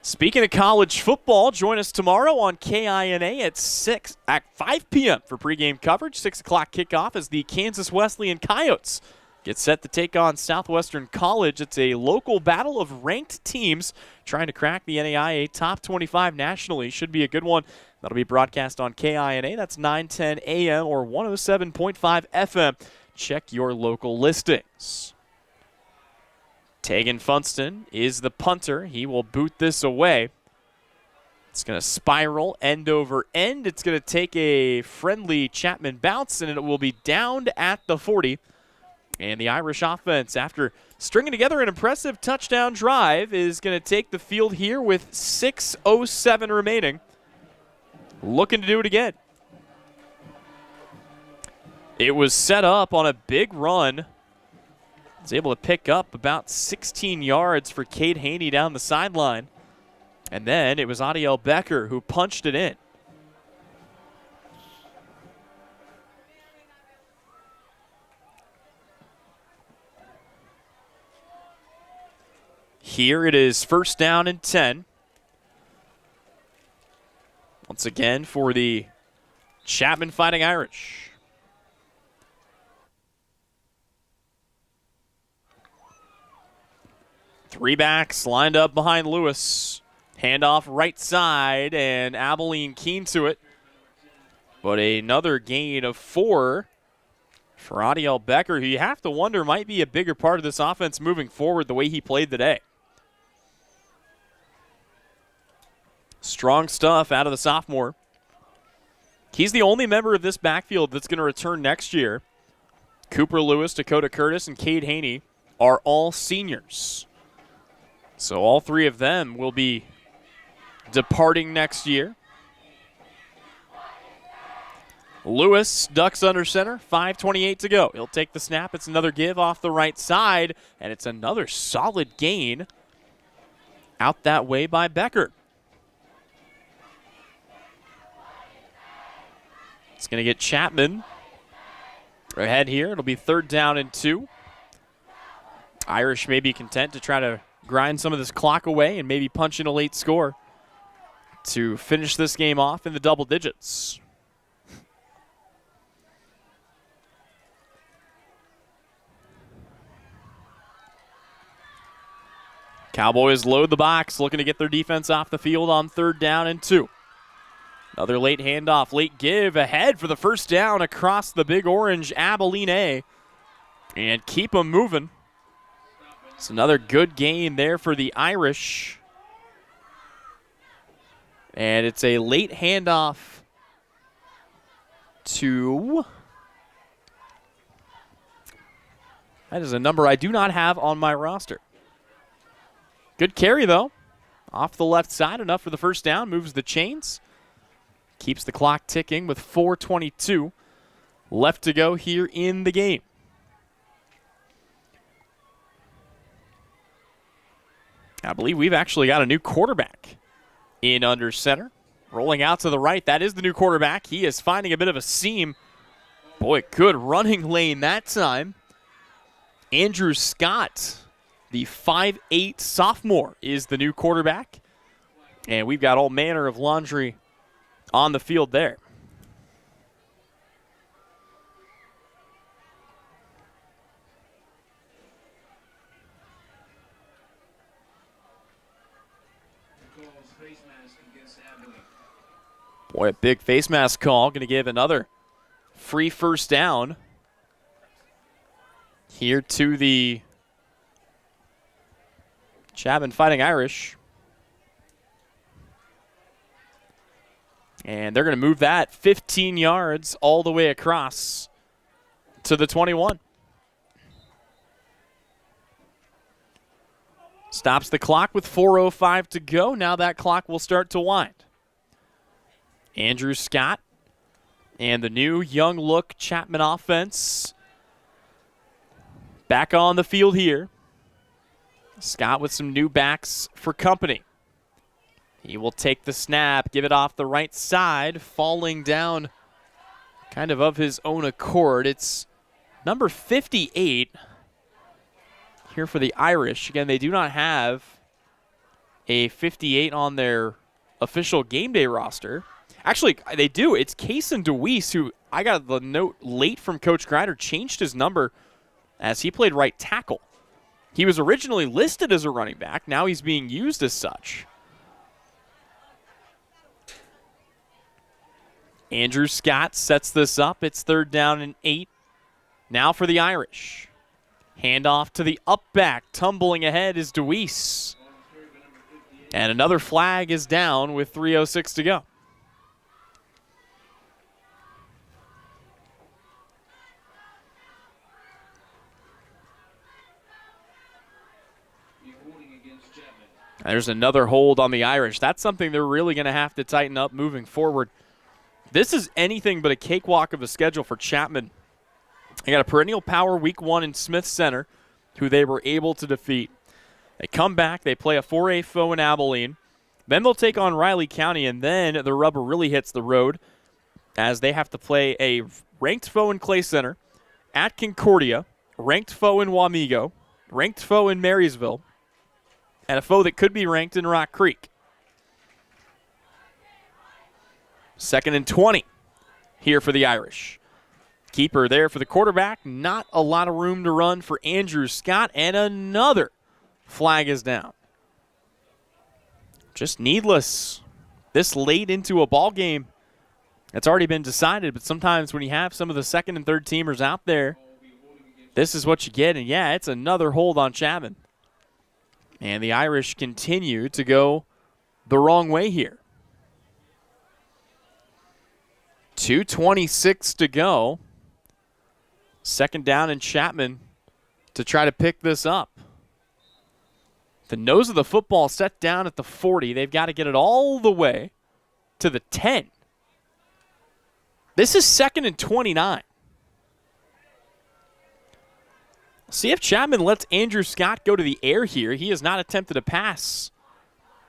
Speaker 2: Speaking of college football, join us tomorrow on KINA at 5 p.m. for pregame coverage. 6 o'clock kickoff as the Kansas Wesleyan Coyotes get set to take on Southwestern College. It's a local battle of ranked teams trying to crack the NAIA top 25 nationally. Should be a good one. That'll be broadcast on KINA. That's 9:10 a.m. or 107.5 FM. Check your local listings. Tegan Funston is the punter. He will boot this away. It's going to spiral end over end. It's going to take a friendly Chapman bounce, and it will be downed at the 40. And the Irish offense, after stringing together an impressive touchdown drive, is going to take the field here with 6:07 remaining. Looking to do it again. It was set up on a big run. Was able to pick up about 16 yards for Cade Haney down the sideline. And then it was Adiel Becker who punched it in. Here it is 1st down and 10. Once again for the Chapman Fighting Irish. Three backs lined up behind Lewis. Handoff right side, and Abilene keen to it. But another gain of 4 for Adiel Becker, who you have to wonder might be a bigger part of this offense moving forward the way he played today. Strong stuff out of the sophomore. He's the only member of this backfield that's going to return next year. Cooper Lewis, Dakota Curtis, and Cade Haney are all seniors. So all 3 of them will be departing next year. Lewis ducks under center, 5:28 to go. He'll take the snap. It's another give off the right side, and it's another solid gain out that way by Becker. It's going to get Chapman ahead here. It'll be 3rd down and 2. Irish may be content to try to grind some of this clock away and maybe punch in a late score to finish this game off in the double digits. Cowboys load the box, looking to get their defense off the field on 3rd down and 2. Another late handoff, late give ahead for the 1st down across the Big Orange Abilene. And keep them moving. It's another good gain there for the Irish. And it's a late handoff to... That is a number I do not have on my roster. Good carry, though. Off the left side, enough for the 1st down. Moves the chains. Keeps the clock ticking with 4:22 left to go here in the game. I believe we've actually got a new quarterback in under center. Rolling out to the right, that is the new quarterback. He is finding a bit of a seam. Boy, good running lane that time. Andrew Scott, the 5'8 sophomore, is the new quarterback. And we've got all manner of laundry on the field there. Boy, a big face mask call. Going to give another free first down here to the Chapman Fighting Irish. And they're going to move that 15 yards all the way across to the 21. Stops the clock with 4:05 to go. Now that clock will start to wind. Andrew Scott and the new young look Chapman offense back on the field here. Scott with some new backs for company. He will take the snap, give it off the right side, falling down kind of his own accord. It's number 58 here for the Irish. Again, they do not have a 58 on their official game day roster. Actually, they do. It's Kason DeWeese, who I got the note late from Coach Grider, changed his number as he played right tackle. He was originally listed as a running back. Now he's being used as such. Andrew Scott sets this up. It's 3rd down and 8. Now for the Irish. Handoff to the up back. Tumbling ahead is DeWeese. And another flag is down with 3:06 to go. There's another hold on the Irish. That's something they're really going to have to tighten up moving forward. This is anything but a cakewalk of a schedule for Chapman. They got a perennial power week 1 in Smith Center, who they were able to defeat. They come back, they play a 4A foe in Abilene. Then they'll take on Riley County, and then the rubber really hits the road as they have to play a ranked foe in Clay Center, at Concordia, ranked foe in Wamego, ranked foe in Marysville, and a foe that could be ranked in Rock Creek. 2nd and 20 here for the Irish. Keeper there for the quarterback. Not a lot of room to run for Andrew Scott, and another flag is down. Just needless this late into a ball game. It's already been decided, but sometimes when you have some of the second and third teamers out there, this is what you get. And yeah, it's another hold on Chapman. And the Irish continue to go the wrong way here. 2:26 to go. 2nd down and Chapman to try to pick this up. The nose of the football set down at the 40. They've got to get it all the way to the 10. This is 2nd and 29. See if Chapman lets Andrew Scott go to the air here. He has not attempted a pass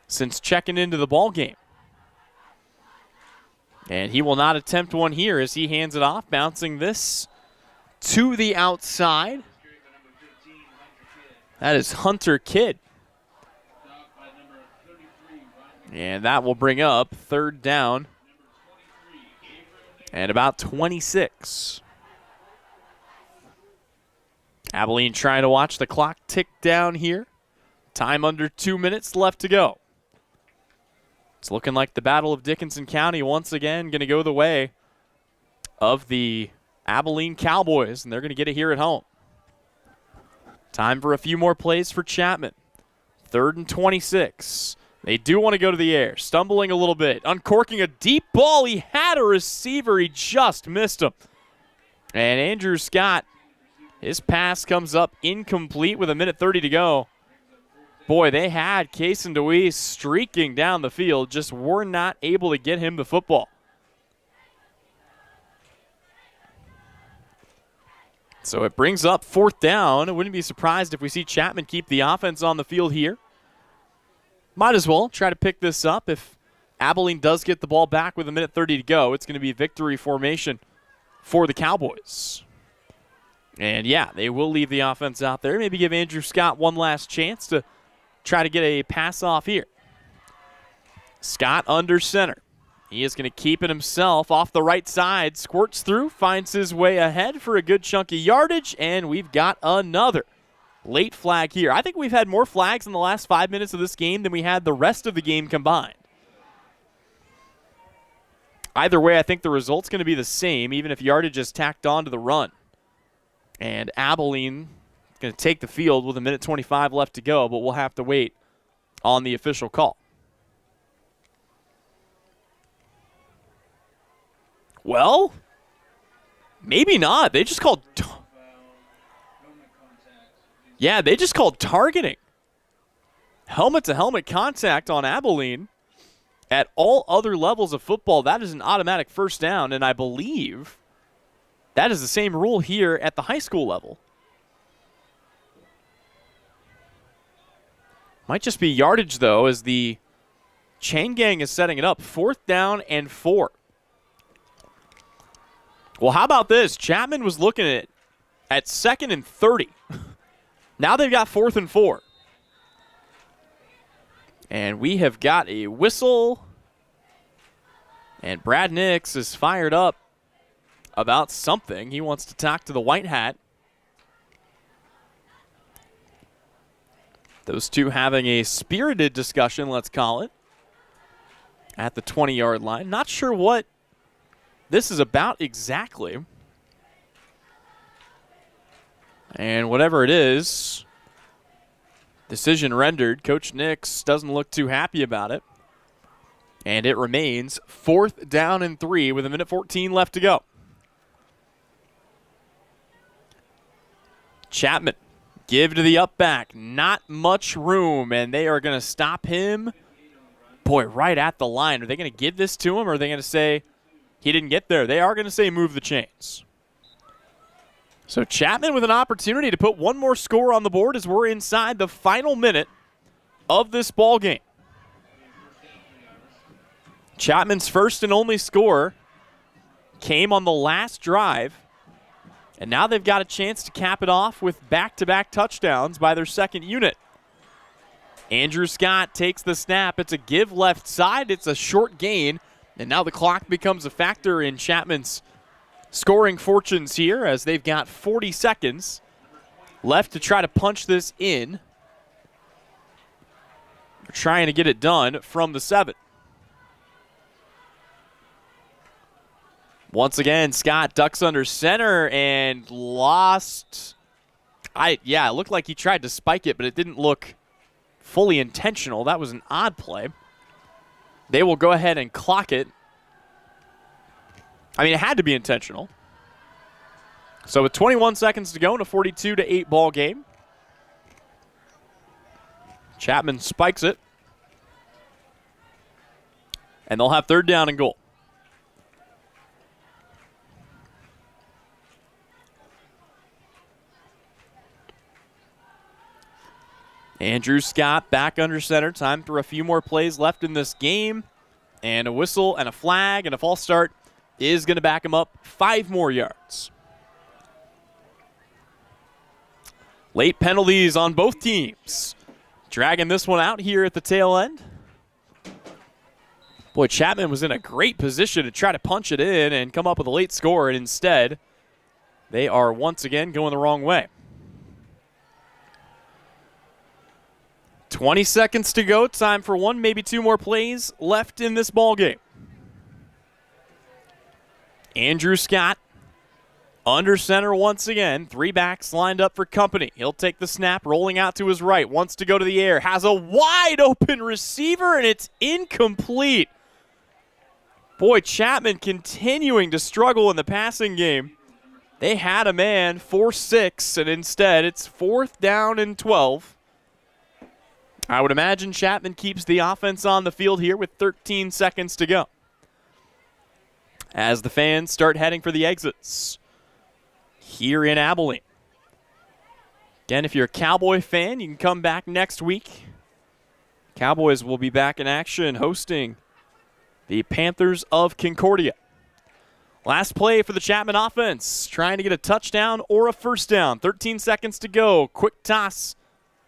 Speaker 2: since checking into the ball game. And he will not attempt one here as he hands it off, bouncing this to the outside. That is Hunter Kidd. And that will bring up 3rd down and about 26. Abilene trying to watch the clock tick down here. Time under 2 minutes left to go. It's looking like the Battle of Dickinson County once again going to go the way of the Abilene Cowboys, and they're going to get it here at home. Time for a few more plays for Chapman. 3rd and 26. They do want to go to the air. Stumbling a little bit. Uncorking a deep ball. He had a receiver. He just missed him. And Andrew Scott, his pass comes up incomplete with 1:30 to go. Boy, they had Kason DeWeese streaking down the field, just were not able to get him the football. So it brings up 4th down. I wouldn't be surprised if we see Chapman keep the offense on the field here. Might as well try to pick this up. If Abilene does get the ball back with 1:30 to go, it's going to be victory formation for the Cowboys. And yeah, they will leave the offense out there. Maybe give Andrew Scott one last chance to try to get a pass off here. Scott under center. He is going to keep it himself off the right side. Squirts through, finds his way ahead for a good chunk of yardage, and we've got another late flag here. I think we've had more flags in the last 5 minutes of this game than we had the rest of the game combined. Either way, I think the result's going to be the same, even if yardage is tacked on to the run. And Abilene is going to take the field with 1:25 left to go, but we'll have to wait on the official call. Well, maybe not. They just called... Yeah, they just called targeting. Helmet-to-helmet contact on Abilene. At all other levels of football, that is an automatic first down, and I believe that is the same rule here at the high school level. Might just be yardage, though, as the chain gang is setting it up. 4th down and 4. Well, how about this? Chapman was looking at 2nd and 30. Now they've got 4th and 4. And we have got a whistle. And Brad Nix is fired up about something. He wants to talk to the white hat. Those two having a spirited discussion, let's call it, at the 20-yard line. Not sure what this is about exactly. And whatever it is, decision rendered. Coach Nix doesn't look too happy about it. And it remains 4th down and 3 with 1:14 left to go. Chapman, give to the up back. Not much room, and they are going to stop him. Boy, right at the line. Are they going to give this to him, or are they going to say he didn't get there? They are going to say move the chains. So Chapman with an opportunity to put one more score on the board as we're inside the final minute of this ball game. Chapman's first and only score came on the last drive, and now they've got a chance to cap it off with back-to-back touchdowns by their second unit. Andrew Scott takes the snap. It's a give left side. It's a short gain, and now the clock becomes a factor in Chapman's scoring fortunes here as they've got 40 seconds left to try to punch this in. They're trying to get it done from the 7. Once again, Scott ducks under center and lost. It looked like he tried to spike it, but it didn't look fully intentional. That was an odd play. They will go ahead and clock it. I mean, it had to be intentional. So with 21 seconds to go in a 42-8 ball game, Chapman spikes it. And they'll have 3rd down and goal. Andrew Scott back under center. Time for a few more plays left in this game. And a whistle and a flag and a false start is going to back him up 5 more yards. Late penalties on both teams. Dragging this one out here at the tail end. Boy, Chapman was in a great position to try to punch it in and come up with a late score, and instead, they are once again going the wrong way. 20 seconds to go. Time for one, maybe 2 more plays left in this ball game. Andrew Scott under center once again. 3 backs lined up for company. He'll take the snap, rolling out to his right. Wants to go to the air. Has a wide open receiver, and it's incomplete. Boy, Chapman continuing to struggle in the passing game. They had a man 4-6, and instead it's 4th down and 12. I would imagine Chapman keeps the offense on the field here with 13 seconds to go. As the fans start heading for the exits here in Abilene. Again, if you're a Cowboy fan, you can come back next week. Cowboys will be back in action hosting the Panthers of Concordia. Last play for the Chapman offense, trying to get a touchdown or a first down. 13 seconds to go. Quick toss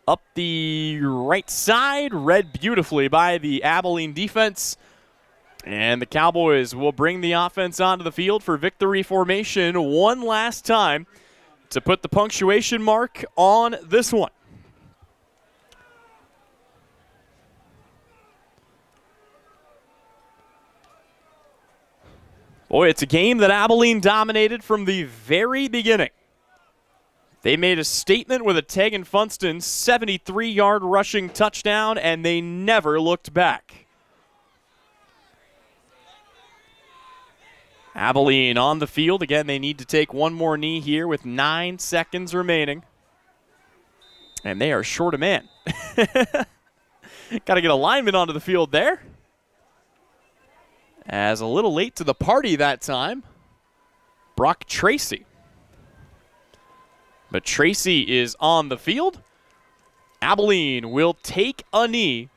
Speaker 2: up the right side, read beautifully by the Abilene defense. And the Cowboys will bring the offense onto the field for victory formation one last time to put the punctuation mark on this one. Boy, it's a game that Abilene dominated from the very beginning. They made a statement with a Tegan Funston 73-yard rushing touchdown, and they never looked back. Abilene on the field. Again, they need to take one more knee here with 9 seconds remaining. And they are short a man. Got to get a lineman onto the field there. As a little late to the party that time, Brock Tracy. But Tracy is on the field. Abilene will take a knee.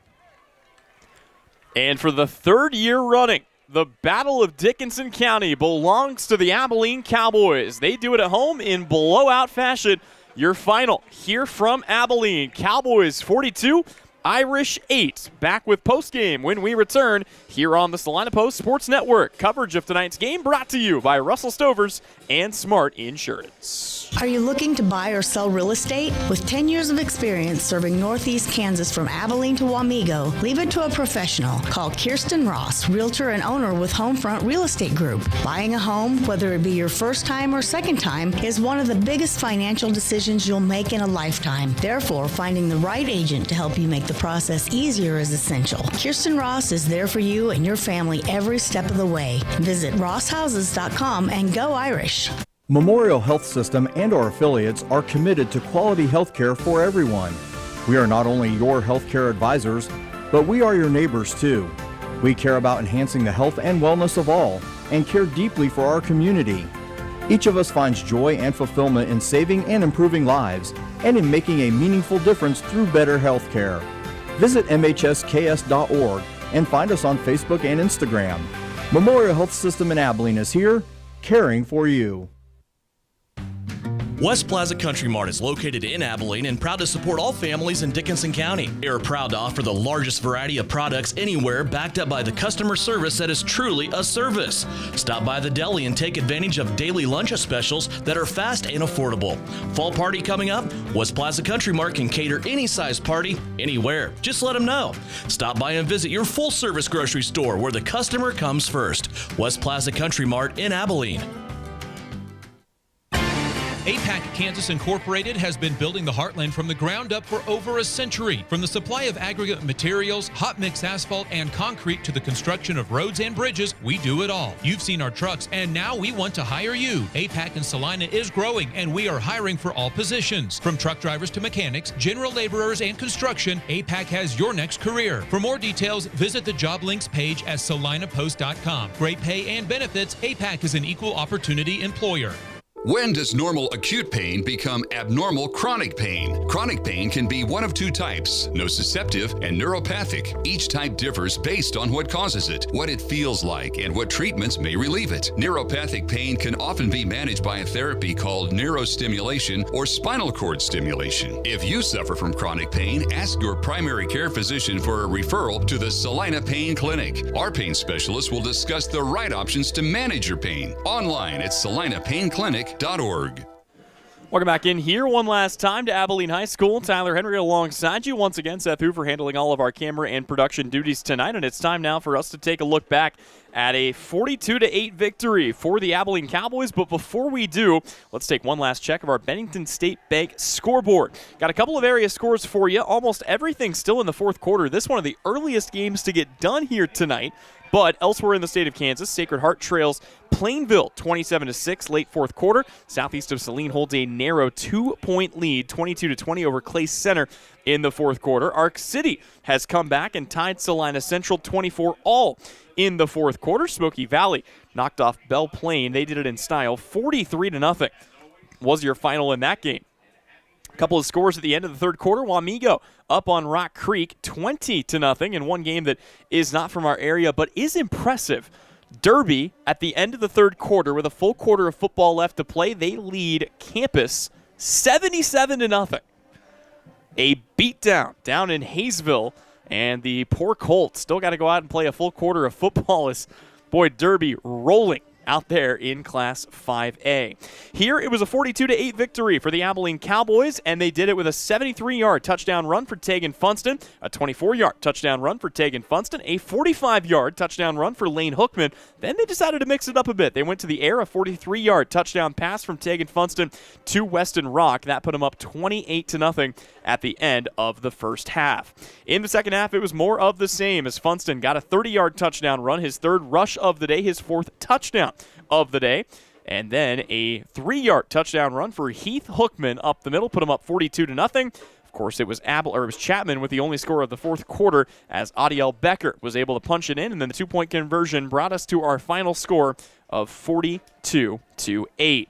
Speaker 2: And for the 3rd year running, the Battle of Dickinson County belongs to the Abilene Cowboys. They do it at home in blowout fashion. Your final here from Abilene. Cowboys 42, Irish 8. Back with postgame when we return here on the Salina Post Sports Network. Coverage of tonight's game brought to you by Russell Stovers and Smart Insurance.
Speaker 10: Are you looking to buy or sell real estate? With 10 years of experience serving Northeast Kansas from Abilene to Wamego, leave it to a professional. Call Kirsten Ross, realtor and owner with Homefront Real Estate Group. Buying a home, whether it be your first time or second time, is one of the biggest financial decisions you'll make in a lifetime. Therefore, finding the right agent to help you make the process easier is essential. Kirsten Ross is there for you and your family every step of the way. Visit rosshouses.com and go Irish.
Speaker 12: Memorial Health System and our affiliates are committed to quality health care for everyone. We are not only your healthcare advisors, but we are your neighbors too. We care about enhancing the health and wellness of all and care deeply for our community. Each of us finds joy and fulfillment in saving and improving lives and in making a meaningful difference through better health care. Visit mhsks.org and find us on Facebook and Instagram. Memorial Health System in Abilene is here, caring for you.
Speaker 9: West Plaza Country Mart is located in Abilene and proud to support all families in Dickinson County. They are proud to offer the largest variety of products anywhere, backed up by the customer service that is truly a service. Stop by the deli and take advantage of daily lunch specials that are fast and affordable. Fall party coming up? West Plaza Country Mart can cater any size party, anywhere. Just let them know. Stop by and visit your full-service grocery store where the customer comes first. West Plaza Country Mart in Abilene.
Speaker 13: APAC Kansas Incorporated has been building the Heartland from the ground up for over a century. From the supply of aggregate materials, hot mix asphalt, and concrete to the construction of roads and bridges, we do it all. You've seen our trucks, and now we want to hire you. APAC in Salina is growing, and we are hiring for all positions. From truck drivers to mechanics, general laborers, and construction, APAC has your next career. For more details, visit the job links page at salinapost.com. Great pay and benefits, APAC is an equal opportunity employer.
Speaker 14: When does normal acute pain become abnormal chronic pain? Chronic pain can be one of 2 types, nociceptive and neuropathic. Each type differs based on what causes it, what it feels like, and what treatments may relieve it. Neuropathic pain can often be managed by a therapy called neurostimulation or spinal cord stimulation. If you suffer from chronic pain, ask your primary care physician for a referral to the Salina Pain Clinic. Our pain specialists will discuss the right options to manage your pain. Online at salinapainclinic.org.
Speaker 2: Welcome back in here one last time to Abilene High School. Tyler Henry alongside you. Once again, Seth Hoover handling all of our camera and production duties tonight. And it's time now for us to take a look back at a 42-8 victory for the Abilene Cowboys. But before we do, let's take one last check of our Bennington State Bank scoreboard. Got a couple of area scores for you. Almost everything still in the fourth quarter. This one of the earliest games to get done here tonight. But elsewhere in the state of Kansas, Sacred Heart trails Plainville 27-6 late fourth quarter. Southeast of Saline holds a narrow 2-point lead, 22-20 over Clay Center in the fourth quarter. Arc City has come back and tied Salina Central 24-all in the fourth quarter. Smoky Valley knocked off Belle Plaine. They did it in style, 43-0 was your final in that game. Couple of scores at the end of the third quarter. Wamego up on Rock Creek 20-0 in one game that is not from our area but is impressive. Derby at the end of the third quarter with a full quarter of football left to play. They lead Campus 77-0. A beatdown down in Hayesville, and the poor Colts still got to go out and play a full quarter of football as, boy, Derby rolling out there in Class 5A. Here, it was a 42-8 victory for the Abilene Cowboys, and they did it with a 73-yard touchdown run for Tegan Funston, a 24-yard touchdown run for Tegan Funston, a 45-yard touchdown run for Lane Hookman. Then they decided to mix it up a bit. They went to the air, a 43-yard touchdown pass from Tegan Funston to Weston Rock. That put them up 28-0 at the end of the first half. In the second half, it was more of the same as Funston got a 30-yard touchdown run, his third rush of the day, his fourth touchdown of the day, and then a 3-yard touchdown run for Heath Hookman up the middle, put him up 42-0. Of course, it was Chapman with the only score of the fourth quarter as Adiel Becker was able to punch it in, and then the 2-point conversion brought us to our final score of 42-8.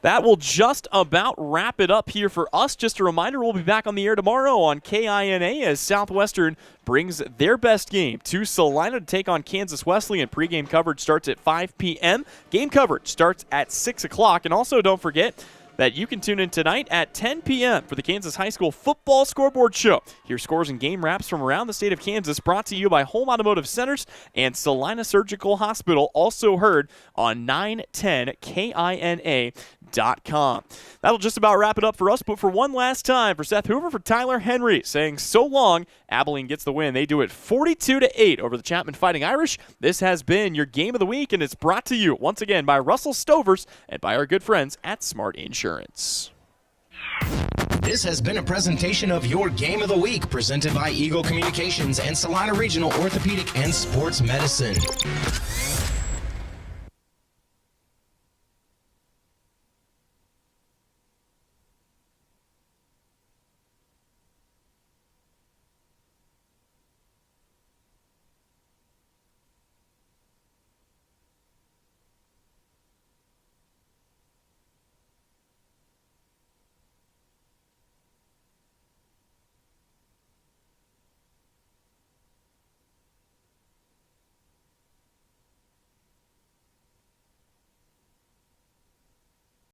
Speaker 2: That will just about wrap it up here for us. Just a reminder, we'll be back on the air tomorrow on KINA as Southwestern brings their best game to Salina to take on Kansas Wesleyan. Pregame coverage starts at 5 p.m. Game coverage starts at 6 o'clock. And also don't forget that you can tune in tonight at 10 p.m. for the Kansas High School Football Scoreboard Show. Hear scores and game wraps from around the state of Kansas, brought to you by Home Automotive Centers and Salina Surgical Hospital, also heard on 910 KINA.com. That'll just about wrap it up for us, but for one last time, for Seth Hoover, for Tyler Henry, saying so long, Abilene gets the win. They do it 42-8 over the Chapman Fighting Irish. This has been your Game of the Week, and it's brought to you once again by Russell Stovers and by our good friends at Smart Insurance.
Speaker 11: This has been a presentation of your Game of the Week, presented by Eagle Communications and Salina Regional Orthopedic and Sports Medicine.